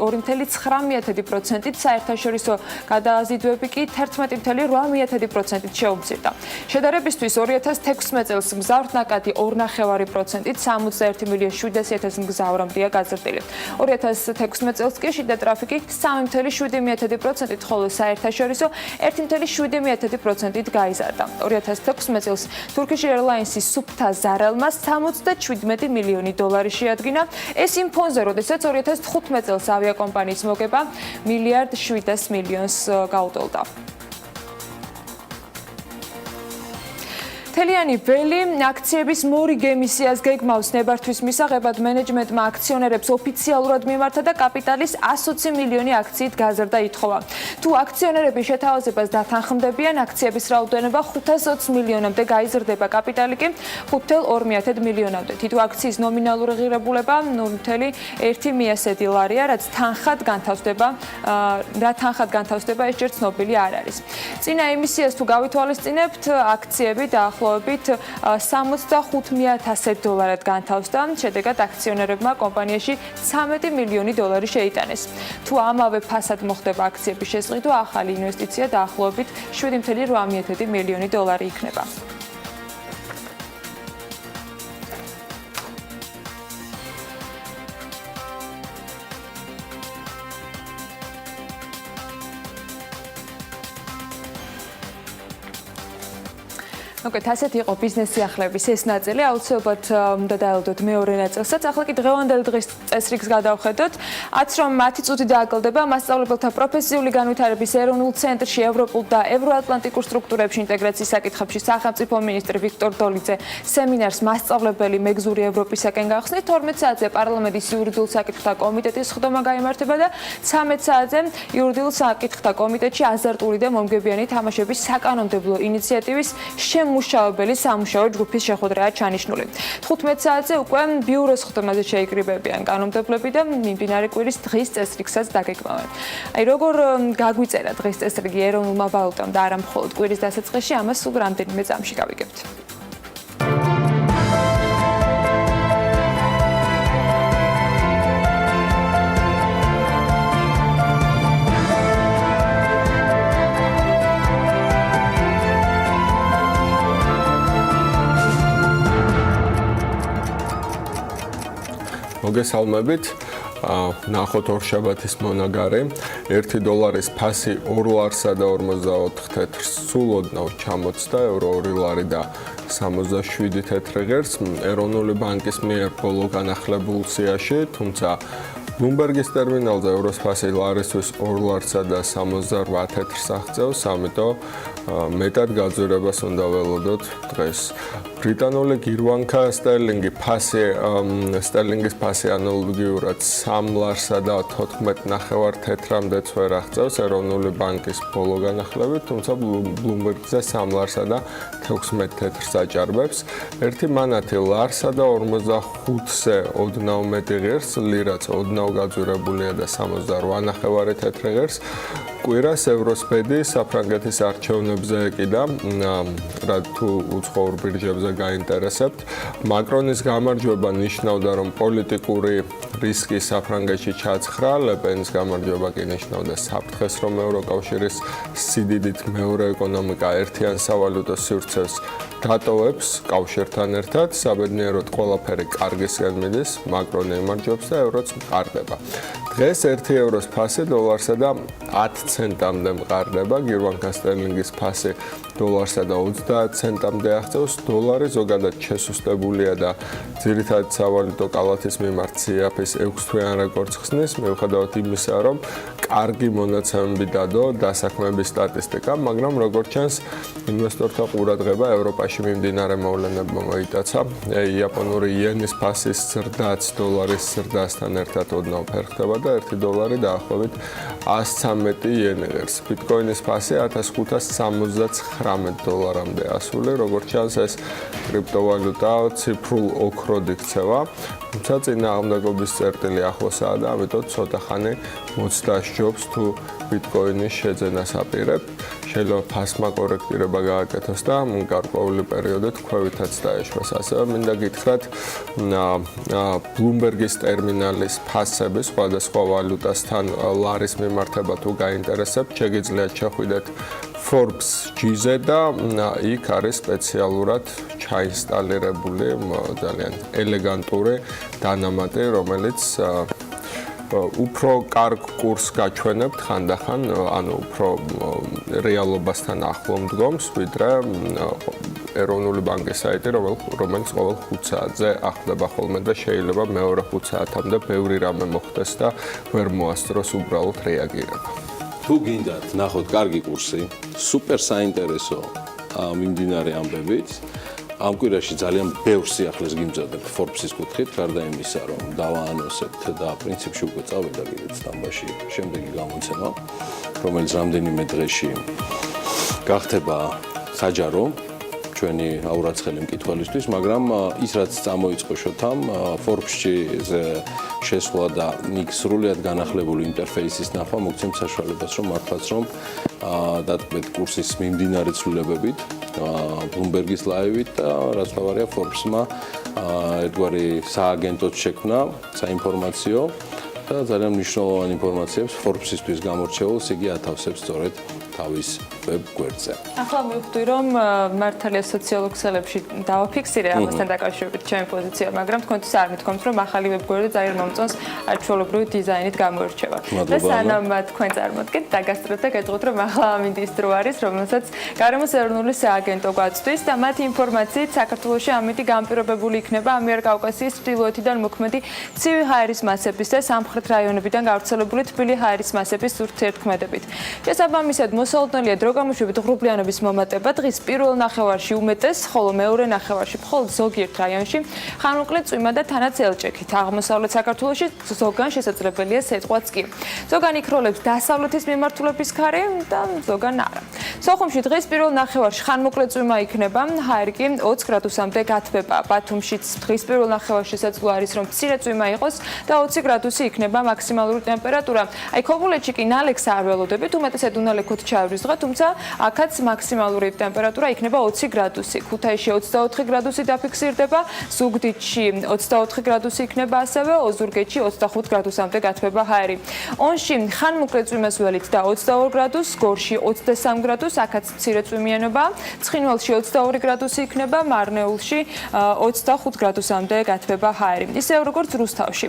2.9%-ით, საერთაშორისო გადაზიდვები კი 11.8%-ით შეუმცირდა. შედარებისთვის 2016 წელს მგზავრთნაკადი 2.5%-ით 61.700.000 მგზავრამდეა გაზრდილი. 2016 წელს კი შიდა ტრაფიკი 3.7%-ით, ხოლო საერთაშორისო 1.7%-ით გაიზარდა. 2016 წელს Turkish Airlines-ის სუფთა ზარალმა 77 მილიონი დოლარი შეადგინა. ეს იმ ფონზე, როდესაც 2015 წელს ავიაკომპანიის მოგება 1.7 მილიონს გაუტოლდა. თელიანი ველი აქციების მორიგე ემისიას გეგმავს ნებართვის მისაღებად მენეჯმენტმა აქციონერებს ოფიციალურად მიმართა და კაპიტალის 120 მილიონი აქციით გაზრდა ითხოვა. თუ აქციონერები შეთავაზებას დათანხმდებიან, აქციების რაოდენობა 520 მილიონამდე გაიზრდება, კაპიტალი კი 5.2 მილიონამდე. თითო აქციის ნომინალური ღირებულება 0.1 ლარია, რაც თანხად განთავსდება, ეს ჯერ ცნობილი არ არის. წინა ემისიას თუ გავითვალისწინებთ, აქციები დაახლოებით 75,000 დოლარად განთავსდა, შედეგად აქციონერებმა კომპანიაში 13 მილიონი დოლარი შეიტანეს. თუ ამავე ფასად მოხდება აქციების შესყიდვა, ახალი ინვესტიცია დაახლოებით 7.8 მილიონი დოლარი იქნება. მოკეთ, ასეთი იყო ბიზნეს სიახლეების ეს ნაწილი, აუცილებლად უნდა დაელოდოთ მეორე ნაწილსაც. ახლა კი დღევანდელი დღის წესრიგს გადავხედოთ. 10 რომ 10 წუთი დააკლდება მასწავლებელთა პროფესიული განვითარების ეროვნულ ცენტრში ევროპულ და ევროატლანტიკურ სტრუქტურებში ინტეგრაციის საკითხებში სახელმწიფო მინისტრი ვიქტორ დოლიძე სემინარს მასწავლებელი მეგზური ევროპისაკენ გახსნით. 12 საათზე პარლამენტის იურიდიულ საკითხთა კომიტეტის სხდომა გაიმართება და 13 საათზე იურიდიულ საკითხთა კომიტეტში აზარტული და მომგებიანი თამაშების საკანონმდებლო ინიციატივის მუშაობელი სამუშაო ჯგუფის შეხვედრაა ჩანიშნული. 15 საათზე უკვე ბიუროს სხდომაზე შეიკრიბებიან კანონმდებლები და მიმდინარე კვირის დღის წესრიგსაც დაგეგმავენ. აი როგორ გაგვიწერა დღის წესრიგი ეროვნულმა ვალუტამ და არა მხოლოდ კვირის დასაწყისში, ამას სულ რამდენიმე წამში გავიგებთ. მოგესალმებით. ნახოთ ორშაბათის მონაგარი. 1 დოლარის ფასი 2 ლარსა და 44 თეთრს სულ ოდნავ ჩამოწდა, евро 2 ლარი და 67 თეთრი ღერს ეროვნული ბანკის მიერ ბოლო განახლებულ სიაში, თუმცა ბლუმბერგის ტერმინალზე ევროს ფასი ლარისთვის 2 ლარსა და 68 თეთრს აღწევს, ამიტომ მეტად გაძვირებას უნდა ველოდოთ დღეს. ბრიტანული გირვანქა სტერლინგის ფასი ანალოგიურად 3 ლარსა და 14.9 თეთრამდეც ვერ აღწევს ეროვნული ბანკის ბოლო განახლებით, თუმცა ბლუმბერგზე 3 ლარსა და 16 თეთრს აჭარბებს. ერთი მანათი ლარსა და 45-ზე ოდნავ მეტი ღირს, ლირაც ოდნავ გაძვირებულია და 68.9 თეთრი ღირს. კვირას ევროსპედი საფრანგეთის არჩევნებზე ეკიდა, რა თუ უცხოურ ბირჟებზე გაინტერესებთ. მაკრონის გამარჯვება ნიშნავდა, რომ პოლიტიკური რისკი საფრანგეთში ჩაცხრა, ლეპენის გამარჯვება კი ნიშნავდა საფრთხეს, რომ ევროკავშირის სიდიდით მეორე ეკონომიკა ერთიან სავალუტო სივრცეს დატოვებს კავშირთან ერთად. საბედნიეროდ ყველაფერი კარგისკენ მიდის, მაკრონი იმარჯვებს და ევროც მყარდება. დღეს 1 ევროს ფასი დოლარსა და 10 ცენტამდე მყარდება, გირვანქა სტერლინგის ფასი დოლარსა და 30 ცენტამდე აღწევს. დოლარი ზოგადად შესუსტებულია და ძირითადად სავალუტო კალათის მიმართ CAP-ის 6 თვიან რეკორდს ხსნის, მიუხედავად იმისა, რომ კარგი მონაცემები დადო დასაქმების სტატისტიკა, მაგრამ როგორც ჩანს, ინვესტორთა ყურადღება ევროპაში მიმდინარე მოვლენებმა მოიტაცა. იაპონური იენის ფასის ზრდაც დოლარის ზრდასთან ერთად ოდნავ ფერხდება და 1 დოლარი დაახლოებით 113 იენი ღირს. ბიტკოინის ფასი 1569 დოლარამდე ასული, როგორც ჩანს, ეს კრიპტოვალუტა ციფრულ ოქროდ იქცევა. თუმცა წინააღმდეგობის წერტილი ახლოსაა და ამიტომ ცოტა ხანი მოწდაშჯობს თუ ბიტკოინის შეძენას აპირებ. შეიძლება ფასმა კორექტირება გააკეთოს და გარკვეული პერიოდით ქვევითაც დაეშვას. ასევე მინდა გითხრათ, ბლუმბერგის ტერმინალის ფასები სხვადასხვა ვალუტასთან ლარის მიმართება თუ გაინტერესებთ, შეგიძლიათ შეხვიდეთ Forbes G-ზე და იქ არის სპეციალურად ჩაინსტალირებული ძალიან ელეგანტური დანამატი, რომელიც უფრო კარგ კურსს გაჩვენებთ ხანდახან, ანუ უფრო რეალობასთან ახლო მდგომს, ვიდრე ეროვნული ბანკის საიტი, რომელიც ყოველ 5 საათზე ახდება ხოლმე და შეიძლება მეორე 5 საათამდე ბევრი რამე მოხდეს და ვერ მოასწროს უბრალოდ რეაგირება. თუ გინდათ ნახოთ კარგი კურსი, სუპერ საინტერესო მიმდინარე ამბებით, ამ კვირაში ძალიან ბევრ სიახლეს გიმზადებ Forbes-ის კუთხით, გარდა იმისა, რომ დავაანონსებთ და პრინციპში უკვე წავიდა კიდეც თამბაში შემდეგი გამოცემა, რომელიც რამდენიმე დღეში გახდება საჯარო ჩვენი აურაცხელი მკითხველისთვის, მაგრამ ის რაც წამოიწყო შოთამ Forbes-ზე შესვლა და იქ სრულად განახლებული ინტერფეისის ნახვა მოგცემთ საშუალებას, რომ მართლაც რომ დატკბეთ კურსის მიმდინარე ცვლილებებით, ბლუმბერგის ლაივით და რაც თავარია Forbes-მა ერთგვარი სააგენტოც შექმნა, საინფორმაციო და ძალიან მნიშვნელოვანი ინფორმაციებს Forbes-ისთვის გამორჩეულს იგი ათავსებს სწორედ თავის ვებ გვერდზე. ახლა მივხვდი, რომ მართალია სოციოლოგ ქსელებში დავაფიქსირე ამასთან დაკავშირებით ჩემი პოზიცია, მაგრამ თქვენთვის არ მithkomთ, რომ ახალი ვებ გვერდი ძალიან მომწონს ჩვეულებრივი დიზაინით გამოირჩევა. და სანამ თქვენ წარმოდგენთ, დაგასწროთ და გეტყვით, რომ ახლა ამინდის დრო არის, რომელსაც გარემოს ეროვნული სააგენტო გვაწვდის და მათი ინფორმაციით საქართველოში ამიტი განპირობებული იქნება ამიერკავკასიის ჩრდილოეთიდან მოქმედი ცივი ჰაერის მასების და სამხრეთ რაიონებიდან გავრცელებული თბილი ჰაერის მასების ურთიერთქმედებით. შესაბამისად, მოსალოდნელია დრო გამოშვებით ღრუბლიანობის მომატება დღის პირველ ნახევარში უმეტეს, ხოლო მეორე ნახევარში მხოლოდ ზოგიერთ რაიონში ხანმოკლე წვიმა და თანაც ელჭექით. აღმოსავლეთ საქართველოში ზოგან შესაძლებელია სიტყვაც კი. ზოგან იქროლებს დასავლეთის მიმართულების ქარი და ზოგან არა. სოხუმში დღის პირველ ნახევარში ხანმოკლე წვიმა იქნება, ჰაერი კი 20 გრადუსამდე გათბება. ბათუმშიც დღის პირველ ნახევარში შესაძლოა არის, რომ მცირე წვიმა იყოს და 20 გრადუსი იქნება მაქსიმალური ტემპერატურა. აი ქობულეთში კი ნალექს არ ველოდებით, უმეტესად უნალექოთ ჩავრის დღე, თუმცა აქაც მაქსიმალური ტემპერატურა იქნება 20 გრადუსი. ქუთაისში 24 გრადუსი დაფიქსირდება, ზუგდიდში 24 გრადუსი იქნება ასევე, ოზურგეთში 25 გრადუსამდე გათბება ჰაერი. ონში ხანმოკლე წვიმას ველით და 22 გრადუსს, გორში 23 გრადუსს, აქაც მცირე წვიმიანობა, ცხინვალში 22 გრადუსი იქნება, მარნეულში 25 გრადუსამდე გათბება ჰაერი. ისევ როგორც რუსთავში.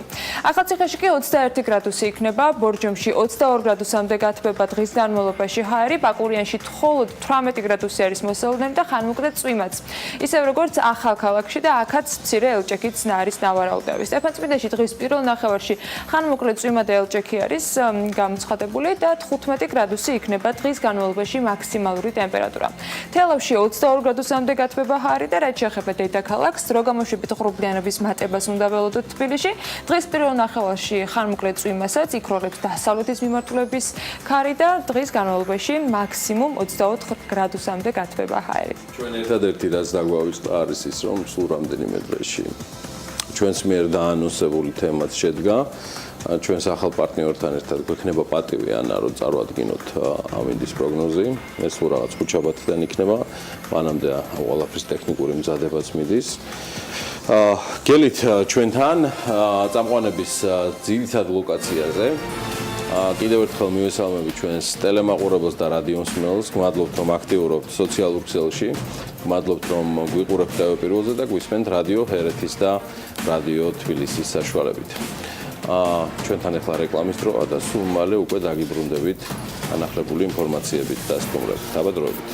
ახალციხეში კი 21 გრადუსი იქნება, ბორჯომში 22 გრადუსამდე გათბება დღის განმავლობაში ჰაერი. ჰაერი, ბაკურიანში მხოლოდ 18 გრადუსი არის მოსალოდნელი და ხანმოკლე წვიმაც. ისევ როგორც ახალ ქალაქში და აქაც მცირე ელჭექიც არის ნავარაუდევი. სტეფანწმინდაში დღის პირველ ნახევარში ხანმოკლე წვიმა და ელჭექი არის გამოცხადებული და 15 გრადუსი იქნება დღის განმავლობაში მაქსიმალური ტემპერატურა. თელავში 22 გრადუსამდე გათბება ჰაერი და რაც შეეხება დედაქალაქს, დრო გამოშვებით ღრუბლიანობის მატებას უნდა ველოდოთ თბილისში. დღის პირველ ნახევარში ხანმოკლე წვიმასაც იქროლებს დასავლეთის მიმართულების ქარი და დღის განმავლობაში მაქსიმუმ 24 გრადუსამდე გათბება ჰაერი. ჩვენ ერთადერთი რაც დაგვაუწყდა არის ის, რომ სულ რამდენიმე დღეში ჩვენს მიერ დაანონსებული თემაც შედგა. ჩვენს ახალ პარტნიორთან ერთად გვექნება პატივი ანა რომ წარვადგინოთ ამინდის პროგნოზი. ეს თუ რაღაც ხუთშაბათიდან იქნება, მანამდე ყველაფრის ტექნიკური მზადებაც მიდის. გელით ჩვენთან წამყვანების ძირითად ლოკაციაზე. კიდევ ერთხელ მივესალმებით ჩვენს ტელემაყურებელს და რადიო მსმენელს. გმადლობთ რომ აქტიურობთ სოციალურ ქსელში. გმადლობთ რომ გვიყურებთ ტელევიზორზე და გვისმენთ რადიო ჰერეთის და რადიო თბილისის საშუალებით. ჩვენთან ახლა რეკლამის დროა და სულ მალე უკვე დაგიბრუნდებით განახლებული ინფორმაციებით და სტუმრებით. დაბადროებით.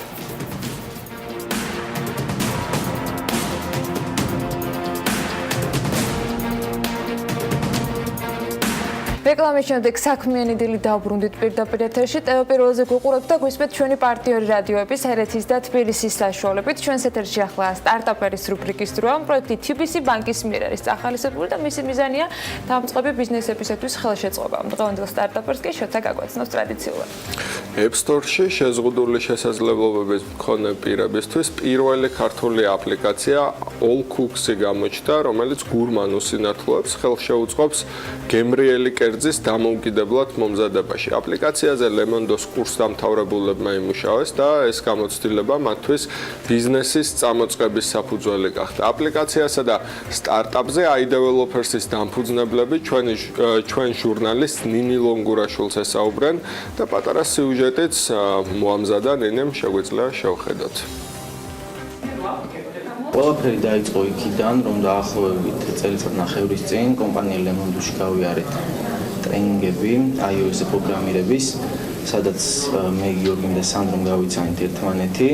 რეკლამის შემდეგ საქმიანი დილით დავბრუნდით პირდაპირ ეთერში. ტელეპირველზე გვიყურებთ და გვისმენთ ჩვენი პარტნიორი რადიოების ჰერეთის და თბილისის საშუალებით. ჩვენს ეთერში ახლა სტარტაპერის რუბრიკის დროა. პროექტი TBC ბანკის მიერ არის წახალისებული და მისი მიზანია დამწყები ბიზნესებისათვის ხელშეწყობა. დღევანდელ სტარტაპერს კი შოთა გაგვაცნობს ტრადიციულად. App Store-ში შეზღუდული შესაძლებლობების მქონე პირებისთვის პირველი ქართული აპლიკაცია All Cooks-ი გამოჩნდა, რომელიც გურმან უსინათლოებს ხელშეუწყობს გემრიელი კერძის დამოუკიდებლად მომზადებაში. აპლიკაციაზე ლემონდოს კურსდამთავრებულებმა იმუშავეს და ეს გამოცდილება მათთვის ბიზნესის წამოწყების საფუძველი გახდა. აპლიკაციასა და სტარტაპზე iDevelopersის დამფუძნებლები ჩვენ ჟურნალისტ ნინი ლონგურაშვილს ესაუბრენ და პატარა სიუჟეტიც მოამზადა ნინემ, შეგვიძლია შევხედოთ. ყველაფერი დაიწყო იქიდან, რომ დაახლოებით წელიწადნახევრის წინ კომპანია ლემონდუში გავიარეთ ტრენინგები iOS პროგრამირების, სადაც მე გიორგიმ და სანდრომ გავიცანით ერთმანეთი.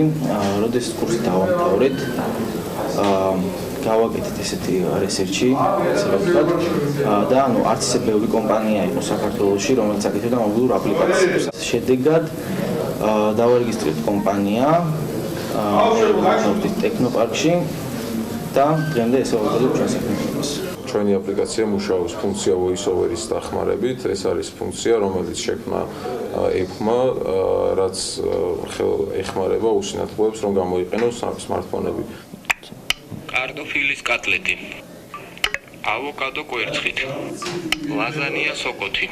როდესაც კურსი დავამთავრეთ, გავაკეთეთ ესეთი რესერჩი, ასე ვთქვათ, და არც ისე ბევრი კომპანია იყო საქართველოში, რომელიც აკეთებდა მობილურ აპლიკაციებს. შედეგად დავარეგისტრირეთ კომპანია ტექნოპარკში და დღემდე ესე ვაკეთებ ჩვენს საქმიანობას. ჩვენი აპლიკაცია მუშაობს ფუნქცია voice-over-ის დახმარებით. ეს არის ფუნქცია, რომელიც შექმნა Apple-მა, რაც ეხმარება უსინათლოებს, რომ გამოიყენოს სმარტფონები. კარტოფილის კატლეტი, ავოკადო კვერცხით, ლაზანია სოკოთი,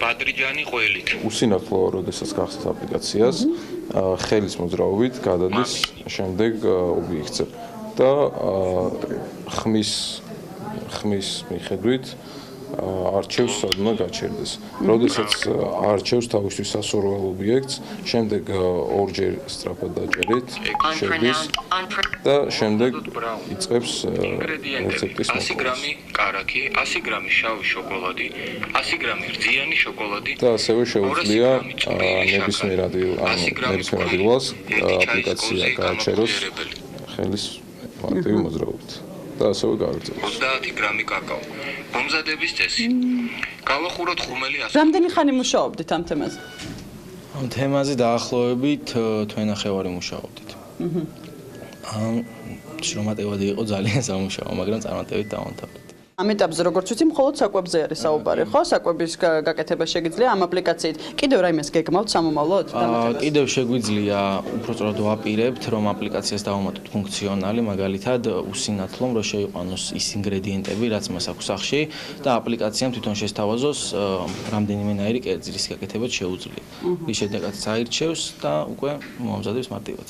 ბადრიჯანი ყველით. უსინათლოა, როდესაც გახსნით აპლიკაციას, ხელის მოძრაობით გადადის შემდეგ ობიექტზე და ხმის მიხედვით არჩევს სად უნდა გაჩერდეს. როდესაც არჩევს თავისთვის სასურველ ობიექტს, შემდეგ ორჯერ სწრაფად დაჭერით, შედის და შემდეგ იწყებს რეცეპტის 100 გრამი კარაქი, 100 გრამი შავი შოკოლადი, 100 გრამი რძიანი შოკოლადი და ასევე შეუძლია ნებისმიერ ადგილას აპლიკაცია გააჩეროს ხელის აქტივი მოძრაობით. და ასევე გააგრძელოს. 30 გრამი კაკაო. მომზადების წესი. გავახუროთ ხუმელი 100. რამდენი ხანი მუშაობდით ამ თემაზე? ამ თემაზე დაახლოებით თვენახევარი მუშაობდით. შრომატევადი იყო ძალიან სამუშაო, მაგრამ წარმატებით დავამთავრეთ. ამ ეტაპზე როგორც ვიცი, მხოლოდ საკვებზე არის საუბარი, ხო? საკვების გაკეთება შეგიძლია ამ აპლიკაციით. კიდევ რაიმეს გეგმავთ სამომავლოდ? კიდევ შეგვიძლია უпростоრად ვაპირებთ, რომ აპლიკაციას დავუმატოთ ფუნქციონალი, მაგალითად უსინათლო, რომ შეიყვანოს ის ინგრედიენტები, რაც მას აქვს სახში და აპლიკაციამ თვითონ შესთავაზოს რამდენიმენაირი კერძი, რის გაკეთებაც შეუძლია. ის შედეგადაც აირჩევს და უკვე მოამზადებს მარტივად.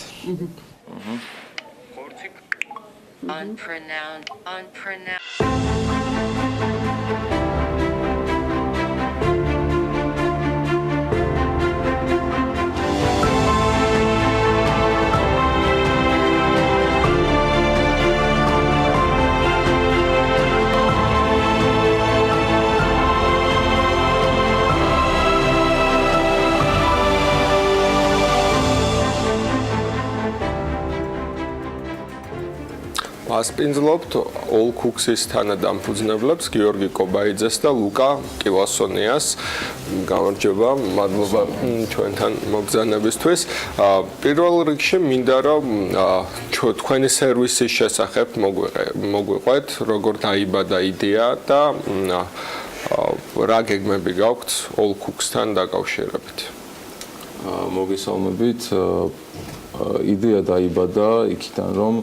მასპინძლობთ All Cooks-ის თანადამფუძნებლებს გიორგი კობაიძეს და ლუკა კილასონიას. გამარჯობა, მადლობა ჩვენთან მობრძანებისთვის. პირველ რიგში მინდა რომ თქვენი სერვისის შესახებ მოგვიყვეთ, როგორ დაიბადა იდეა და რა გეგმები გაქვთ All Cooks-თან დაკავშირებით. მოგესალმებით. იდეა დაიბადა იქიდან რომ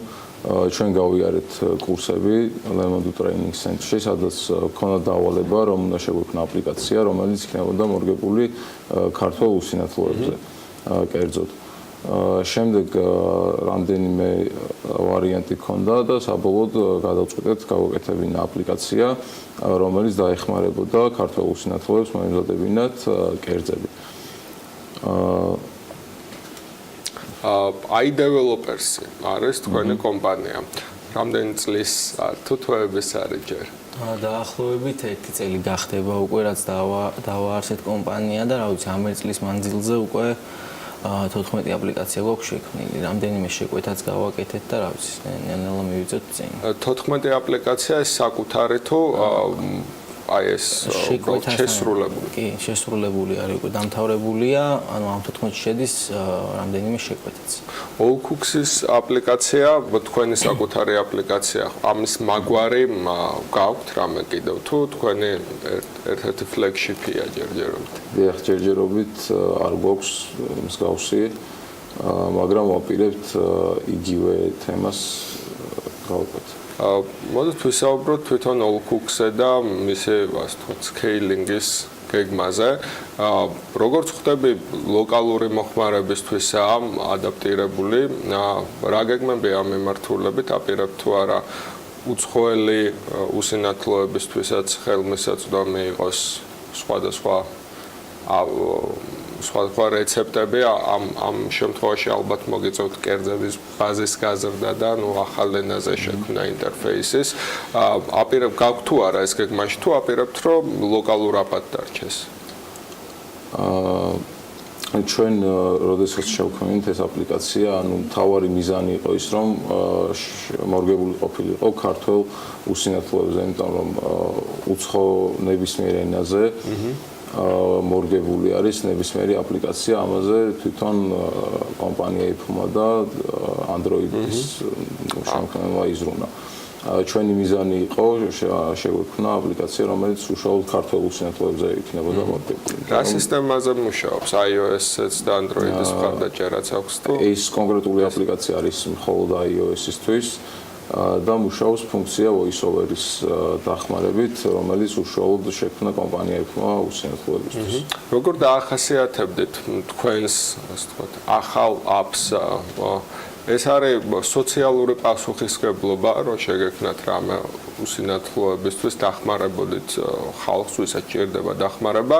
ჩვენ გავიარეთ კურსები ლემონდ ტრეინინგ ცენტრში, სადაც ქონდა დავალება, რომ უნდა შეგვექმნა აპლიკაცია, რომელიც იქნებოდა მორგებული ქართულ უსინათლოებზე, კერძოდ. შემდეგ რამდენიმე ვარიანტი ქონდა და საბოლოოდ გადავწყვიტეთ გავაკეთებინა აპლიკაცია, რომელიც დაეხმარებოდა ქართულ უსინათლოებს მოემზადებინათ კერძები. iDevelopers არის თქვენი კომპანია. რამდენი წლის თუთოების არის ჯერ? დაახლოებით 1 წელი გახდება უკვე რაც დავაარსეთ კომპანია და რა ვიცი, ამ 1 წლის მანძილზე უკვე 14 აპლიკაცია გვაქვს შექმნილი. რამდენიმე შეკვეთაც გავაკეთეთ და რა ვიცი, ნელა მივიწევთ წინ. 14 აპლიკაცია ეს საკუთარი თუ აი ეს შესრულებული. კი, შესრულებული არის უკვე დამთავრებულია, ანუ ამ 14-ში შედის რამდენიმე შეკვეთაც. All Cooks-ის აპლიკაცია, თქვენი საკუთარი აპლიკაცია, ამის მაგვარი გაქვთ რამე კიდევ თუ თქვენი ერთ-ერთი flagship-ია ჯერჯერობით? დიახ, ჯერჯერობით არ გვაქვს მსგავსი, მაგრამ ვაპირებთ იგივე თემას გავაკეთოთ. მოდით ვისაუბროთ თვითონ All Cooks-ზე და მისი, ასე ვთქვათ, scaling-ის გეგმაზე. როგორც ხვდები, ლოკალური მოხმარებისთვისაა ადაპტირებული. რა გეგმებია ამ მიმართულებით, აპირებთ თუ არა უცხოელი უსინათლოებისთვისაც ხელმისაწვდომი იყოს სხვადასხვა რეცეპტები, ამ შემთხვევაში ალბათ მოგიწევთ კერძების ბაზის გაზრდა და ახალ ენაზე შექმნა ინტერფეისის. აპირებთ გაქვთ თუ არა ეს გეგმაში, თუ აპირებთ რომ ლოკალურადაც დარჩეს? ჩვენ როდესაც შევქმნით ეს აპლიკაცია, მთავარი მიზანი იყო ის, რომ მორგებული ყოფილიყო ქართულ უსინათლოებზე, იმიტომ რომ უცხო ნებისმიერ ენაზე მორგებული არის ნებისმიერი აპლიკაცია, ამაზე თვითონ კომპანია იფრმა და Android-ის შემქმნელმა იზრუნა. ჩვენი მიზანი იყო შეგვექმნა აპლიკაცია, რომელიც უშუალოდ ქართულ უსინათლოებზე იქნებოდა მორგებული. რა სისტემაზე მუშაობს? iOS-ს და Android-ის მხარდაჭერაც აქვს თუ? ეს კონკრეტული აპლიკაცია არის მხოლოდ iOS-ისთვის. და მუშაობს ფუნქცია voice-over-ის დახმარებით, რომელიც უშუალოდ შექმნა კომპანია იფრმა უსინათლოებისთვის. როგორ დაახასიათებდით თქვენს, ასე ვთქვათ, ახალ apps? ეს არის სოციალური პასუხისმგებლობა, რომ შეგექმნათ რამე უსინათლოებისთვის დახმარებოდით ხალხს, ვისაც ჭირდება დახმარება,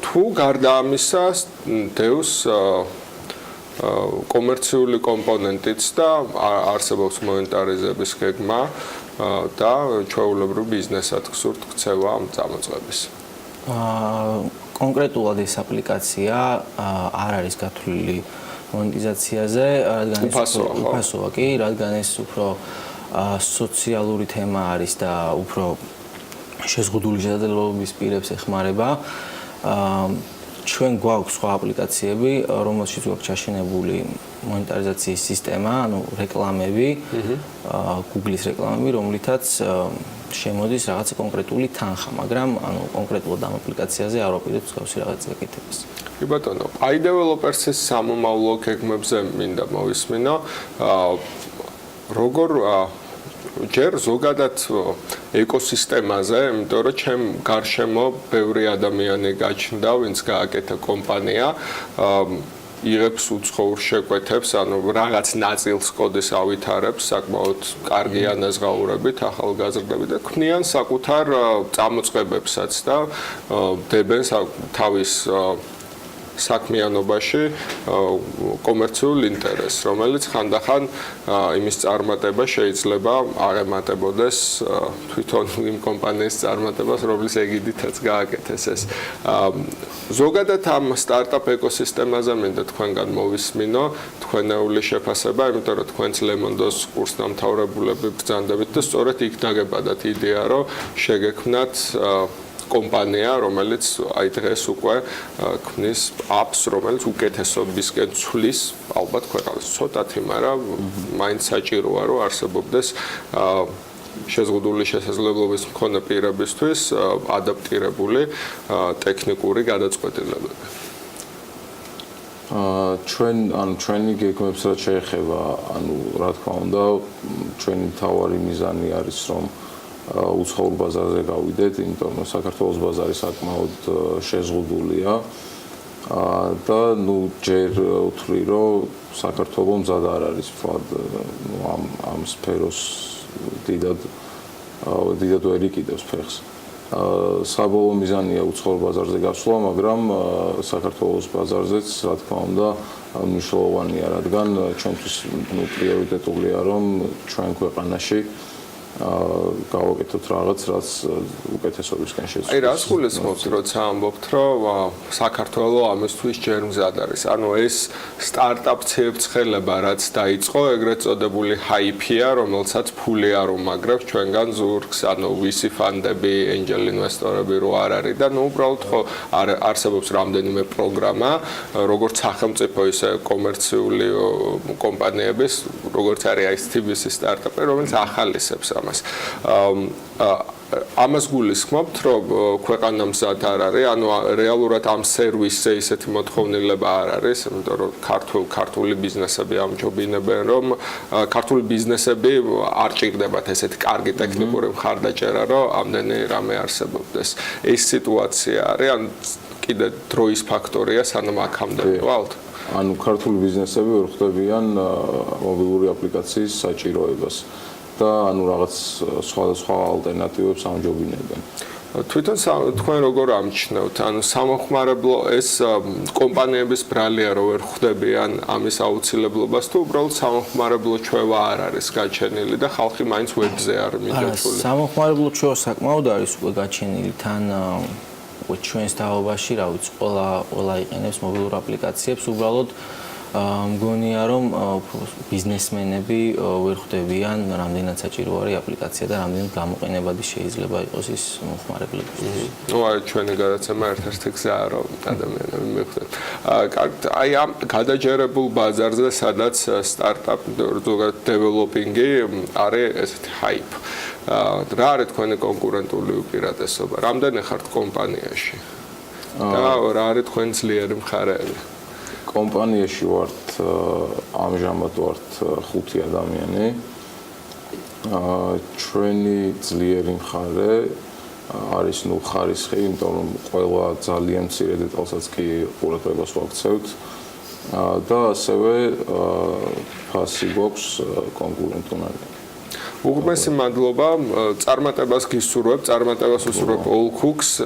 თუ გარდა ამისა დევს კომერციული კომპონენტიც და არსებობს მონეტარიზების გეგმა და ჩვეულებრივ ბიზნესად გსურთ ქცევა ამ წამოწყების. კონკრეტულად ეს აპლიკაცია არ არის გათვლილი მონეტიზაციაზე, რადგან უფასოა კი, რადგან ეს უფრო სოციალური თემა არის და უფრო შეზღუდული შესაძლებლობების პირებს ეხმარება. ჩვენ გვაქვს სხვა აპლიკაციები, რომელშიც გვაქვს ჩაშენებული მონეტარიზაციის სისტემა, ანუ რეკლამები, Google-ის რეკლამები, რომლითაც შემოდის რაღაცა კონკრეტული თანხა, მაგრამ ანუ კონკრეტულად ამ აპლიკაციაზე არ ვაპირებთ მსგავსი რაღაც გაკეთებას. კი ბატონო, iDevelopers-ის სამომავლო გეგმებზე მინდა მოვისმინო. როგორ ჯერ ზოგადად ეკოსისტემაზე, იმიტომ რომ ჩემ გარშემო ბევრი ადამიანი გაჩნდა, ვინც გააკეთა კომპანია, იღებს უცხოურ შეკვეთებს, ანუ რაღაც ნაწილს კოდის ავითარებს, საკმაოდ კარგი ანაზღაურებით, ახალგაზრდები და ქმნიან საკუთარ წამოწყებებსაც და დებენ თავის საქმიანობაში კომერციულ ინტერესს, რომელიც ხანდახან იმის წარმატება შეიძლება აღემატებოდეს თვითონ იმ კომპანიის წარმატებას, რომლის ეგიდითაც გააკეთეს ეს. ზოგადად ამ სტარტაპ ეკოსისტემაზე მინდა თქვენგან მოვისმინო თქვენეული შეფასება, იმიტომ რომ თქვენც ლემონდოს კურსდამთავრებულები ბრძანდებით და სწორედ იქ დაგებადათ იდეა, რომ შეგექმნათ კომპანია, რომელიც აი დღეს უკვე ქმნის apps, რომელიც უკეთესობისკენ ცვლის, ალბათ ქვეყანას ცოტათი, მაგრამ მაინც საჭიროა, რომ არსებობდეს შეზღუდული შესაძლებლობის მქონე პირებისთვის ადაპტირებული ტექნიკური გადაწყვეტილებები. ჩვენი გეგმებს რაც შეეხება, რა თქმა უნდა, ჩვენი მთავარი მიზანი არის, რომ უცხოურ ბაზარზე გავიდეთ, იმიტომ რომ საქართველოს ბაზარი საკმაოდ შეზღუდულია და ჯერ ვთვლი, რომ საქართველოს მზად არ არის ვთქვათ ამ სფეროს დიდად ვერ იყიდებს ფეხს. საბოლოო მიზანია უცხოურ ბაზარზე გასვლა, მაგრამ საქართველოს ბაზარზეც, რა თქმა უნდა, მნიშვნელოვანია, რადგან ჩვენთვის პრიორიტეტულია, რომ ჩვენ ქვეყანაში გავაკეთოთ რაღაც, რაც უკეთესობისკენ შეცვლის. აი რას გულისხმობთ, როცა ამბობთ, რომ საქართველოს ამისთვის ჯერ მზად არის. ანუ ეს სტარტაპ ცეცხლება, რაც დაიწყო, ეგრეთ წოდებული ჰაიფია, რომელსაც ფული არ უმაგრებს ჩვენგან ზურგს, ანუ VC ფანდები, ენჯელ ინვესტორები რო არ არის და უბრალოდ ხო არსებობს რამდენიმე პროგრამა, როგორც სახელმწიფო, ისე კომერციული კომპანიების, როგორც არის ეს TBC სტარტაპი, რომელიც ახალისებს ამას გულისხმობთ, რომ ქვეყანა მზად არ არის, ანუ რეალურად ამ სერვისზე ისეთი მოთხოვნილება არ არის, იმიტომ რომ ქართული ბიზნესები ამჯობინებენ, რომ ქართული ბიზნესები არ ჭირდებათ ესეთი კარგი ტექნიკური მხარდაჭერა, რომ ამდენი რამე არსებობდეს. ეს სიტუაცია არის, ან კიდე დროის ფაქტორია, სანამ აქამდე ვალთ. ანუ ქართული ბიზნესები ვერ ხვდებიან მობილური აპლიკაციის საჭიროებას. და ანუ რაღაც სხვადასხვა ალტერნატივებს ამჯობინებენ. თვითონ თქვენ როგორ ამჩნევთ? ანუ სამხმარებლო ეს კომპანიების ბრალია რო ვერ ხვდებიან ამის აუცილებლობას თუ უბრალოდ სამხმარებლო ჩვევა არ არის გაჩენილი და ხალხი მაინც ვებზე არ მიდეწული. სამხმარებლო ჩვევა საკმაოდ არის უკვე გაჩენილი, თან ჩვენს თაობაში, რა ვიცი, ყველა იყენებს მობილურ აპლიკაციებს, უბრალოდ მგონია რომ ბიზნესმენები ვერ ხვდებიან რამდენად საჭირო არის აპლიკაცია და რამდენად გამოყენებადი შეიძლება იყოს ის მომხმარებლებისთვის. აი ჩვენი გადაცემა ერთ-ერთი გზაა რომ ადამიანები მიხვდეთ. აი ამ გადაჯერებულ ბაზარზე სადაც სტარტაპ ზოგადად დეველოპინგი არის ესეთი ჰაიპ. რა არის თქვენი კონკურენტული უპირატესობა? რამდენი ხართ კომპანიაში? და რა არის თქვენი ძლიერი მხარეები? კომპანიაში ვართ ამჟამად ვართ 5 ადამიანი. ჩვენი ძლიერი მხარე არის ხარისხი, იმიტომ რომ ყველა ძალიან მცირე დეტალსაც კი ყურადღებას ვაქცევთ და ასევე ფასი გვაქვს კონკურენტუნარია. უღრმესი მადლობა, წარმატებას გისურვებ, წარმატებას უსურვებ All Cooks,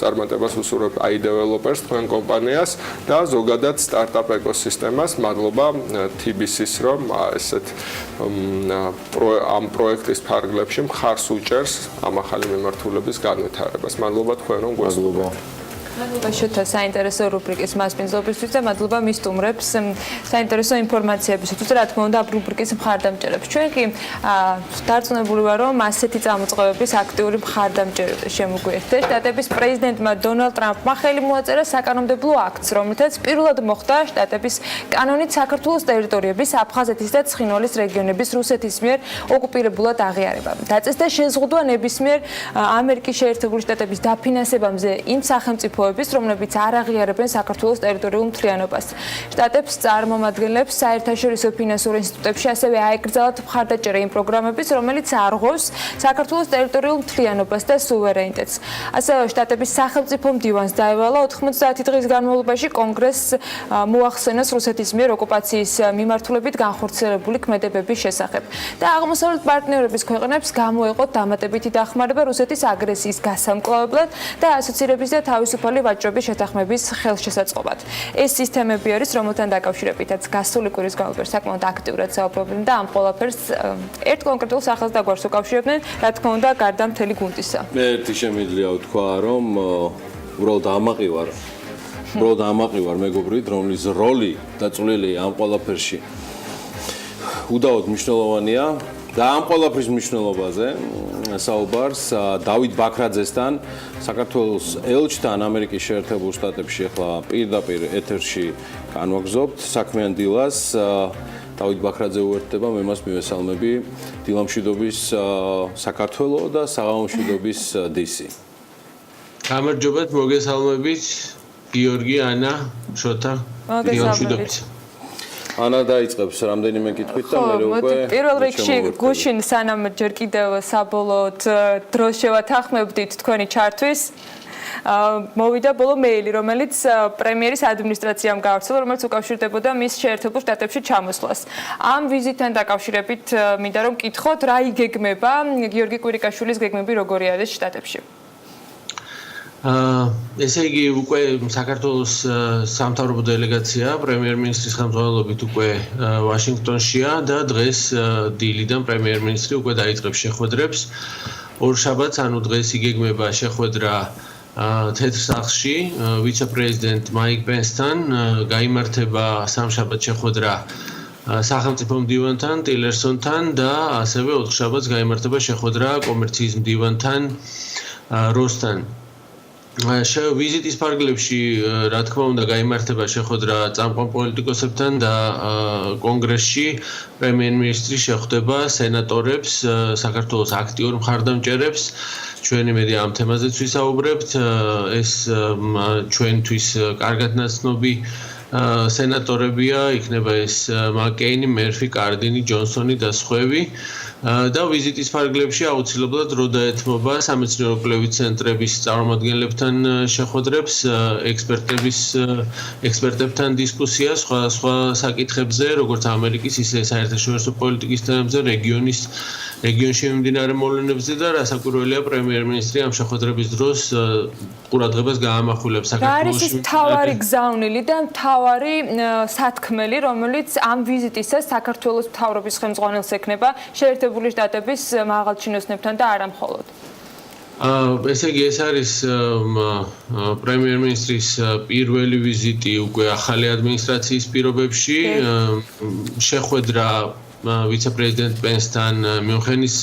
წარმატებას უსურვებ iDevelopers თქვენ კომპანიას და ზოგადად სტარტაპ ეკოსისტემას. მადლობა TBC-ს რომ ესეთ ამ პროექტის ფარგლებში მხარს უჭერს ამ ახალი მიმართულების განვითარებას. მადლობა თქვენ რომ გვესწრებთ. მადლობა შოთა საინტერესო რუბრიკის მასპინძლობისთვის და მადლობა მის სტუმრებს საინტერესო ინფორმაციებისთვის. რა თქმა უნდა, რუბრიკის მხარდამჭერებს. ჩვენ კი დარწმუნებული ვარ, რომ ასეთი წამოწყებების აქტიური მხარდამჭერებს შემოგვიერთეთ. შტატების პრეზიდენტმა დონალდ ტრამპმა ხელი მოაწერა საკანონმდებლო აქტს, რომლითაც პირველად მოხდა შტატების კანონით საქართველოს ტერიტორიების, აფხაზეთის და ცხინვალის რეგიონების რუსეთის მიერ ოკუპირებულად აღიარება. დაწესდა შეზღუდვა ნებისმიერ ამერიკის შეერთებული შტატების დაფინანსებამდე იმ სახელმწიფოების, რომლებიც არ აღიარებენ საქართველოს ტერიტორიულ მთლიანობას. შტატებს წარმომადგენლებს საერთაშორისო ფინანსურ ინსტიტუტებში ასევე აეკრძალათ მხარდაჭერა იმ პროგრამების, რომელიც არღოს საქართველოს ტერიტორიულ მთლიანობას და სუვერენიტეტს. ასევე შტატების სახელმწიფო მდივანს დაევალა 90 დღის განმავლობაში კონგრესს მოახსენოს რუსეთის მიერ ოკუპაციის მიმართულებით განხორციელებული ქმედებების შესახებ. და აღმოსავლეთ პარტნიორების ქვეყნებს გამოეყოთ დამატებითი დახმარება რუსეთის აგრესიის გასამკლავებლად და ასოცირების და თავისუფალი სრული ვაჭრობის შეთანხმების ხელშესაწყობად. ეს სისტემები არის, რომელთან დაკავშირებითაც გასული კვირის განმავლობაში საკმაოდ აქტიურად საუბრობდნენ და ამ ყველაფერს ერთ კონკრეტულ სახელს დაგვარს უკავშირებდნენ, რა თქმა უნდა, გარდა მთელი გუნდისა. მე ერთი შემიძლია ვთქვა, რომ უბრალოდ ამაყივარ მეგობრით, რომლის როლი დაწვრილი ამ ყველაფერში უდაოდ მნიშვნელოვანია და ამ ყველაფრის მნიშვნელობაზე საუბარს დავით ბაქრაძესთან, საქართველოს ელჩთან ამერიკის შეერთებულ შტატებში ახლა პირდაპირ ეთერში განვაგზობთ საქმიან დილას. დავით ბაქრაძე უერთდება, მე მას მივესალმები დილა მშვიდობის საქართველო და საღამო მშვიდობის DC. გამარჯობათ, მოგესალმებით, გიორგი, ანა, შოთა, დილა მშვიდობის. ანა დაიწყებს რამდენიმე კითხვით და მე უკვე პირველ რიგში გუშინ სანამ ჯერ კიდევ საბოლოოდ დროს შევათანხმებდით თქვენი ჩართვის მოვიდა ბოლო მეილი, რომელიც პრემიერის ადმინისტრაციამ გაავრცელა, რომელიც უკავშირდებოდა მის შეერთებულ შტატებში ჩამოსვლას. ამ ვიზიტთან დაკავშირებით მინდა რომ გკითხოთ, რა იგეგმება, გიორგი კვირიკაშვილის გეგმები როგორი არის შტატებში? ესე იგი უკვე საქართველოს სამთავრობო დელეგაცია პრემიერ-მინისტრის ხელმძღვანელობით უკვე ვაშინგტონშია და დღეს დილიდან პრემიერ-მინისტრი უკვე დაიწყებს შეხვედრებს. ორშაბათს, ანუ დღეს იგეგმება შეხვედრა თეთრ სახლში ვიცე-პრეზიდენტ მაიკ პენსთან, გაიმართება სამშაბათ შეხვედრა სახელმწიფო მდივანთან ტილერსონთან და ასევე ოთხშაბათს გაიმართება შეხვედრა კომერციის მდივანთან როსთან. ვიზიტის ფარგლებში, რა თქმა უნდა, გაიმართება შეხვედრა წამყვან პოლიტიკოსებთან და კონგრესში პრემიერ-მინისტრი შეხვდება სენატორებს, საქართველოს აქტიურ მხარდამჭერებს. ჩვენ იმედი ამ თემაზეც ვისაუბრებთ. ეს ჩვენთვის კარგად ნაცნობი სენატორებია, იქნება ეს მაკეინი, მერფი, კარდინი, ჯონსონი და სხვები. და ვიზიტის ფარგლებში აუცილებლად რო დაეთმობა სამეცნიერო კვლევით ცენტრების წარმომადგენლებთან შეხვედრებს, ექსპერტებთან დისკუსია სხვა საკითხებზე, როგორც ამერიკის, ისე საერთაშორისო პოლიტიკის თემებზე, რეგიონში მიმდინარე მოვლენებზე და რასაკვირველია პრემიერ-მინისტრი ამ შეხვედრების დროს ყურადღებას გაამახვილებს საქართველოს. რა არის მთავარი გზავნილი და მთავარი სათქმელი, რომელიც ამ ვიზიტისას საქართველოს მთავრობის ხელმძღვანელს ექნება შეერთებული შტატების მაღალჩინოსნებთან და არა მხოლოდ? ესე იგი, ეს არის პრემიერ-მინისტრის პირველი ვიზიტი უკვე ახალი ადმინისტრაციის პირობებში. შეხვედრა ვიცე-პრეზიდენტ პენსთან მიუნხენის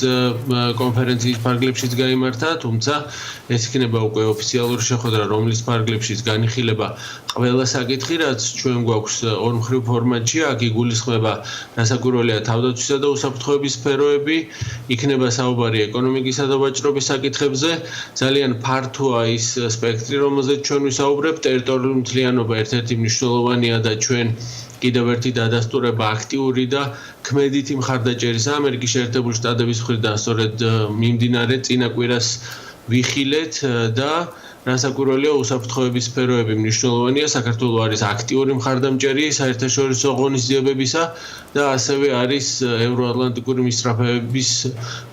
კონფერენციის ფარგლებშიც გაიმართა, თუმცა ეს იქნება უკვე ოფიციალური შეხვედრა, რომლის ფარგლებშიც განიხილება ყველა საკითხი, რაც ჩვენ გვაქვს ორმხრივ ფორმატში, აქ იგულისხმება რასაკვირველია თავდაცვისა და უსაფრთხოების სფეროები, იქნება საუბარი ეკონომიკისა და ვაჭრობის საკითხებზე, ძალიან ფართოა ის სპექტრი, რომელზეც ჩვენ ვისაუბრებთ, ტერიტორიული მთლიანობა ერთ-ერთი მნიშვნელოვანია და ჩვენ კიდევ ერთი დადასტურება აქტიური და ქმედითი მხარდაჭერის ამერიკის შეერთებული შტატების მხრიდან სწორედ მიმდინარე წინა კვირას ვიხილეთ და რასაკვირველია უსაფრთხოების სფეროები მნიშვნელოვანია. საქართველო არის აქტიური მხარდამჭერი საერთაშორისო ღონისძიებებისა და ასევე არის ევროატლანტიკური მისწრაფეების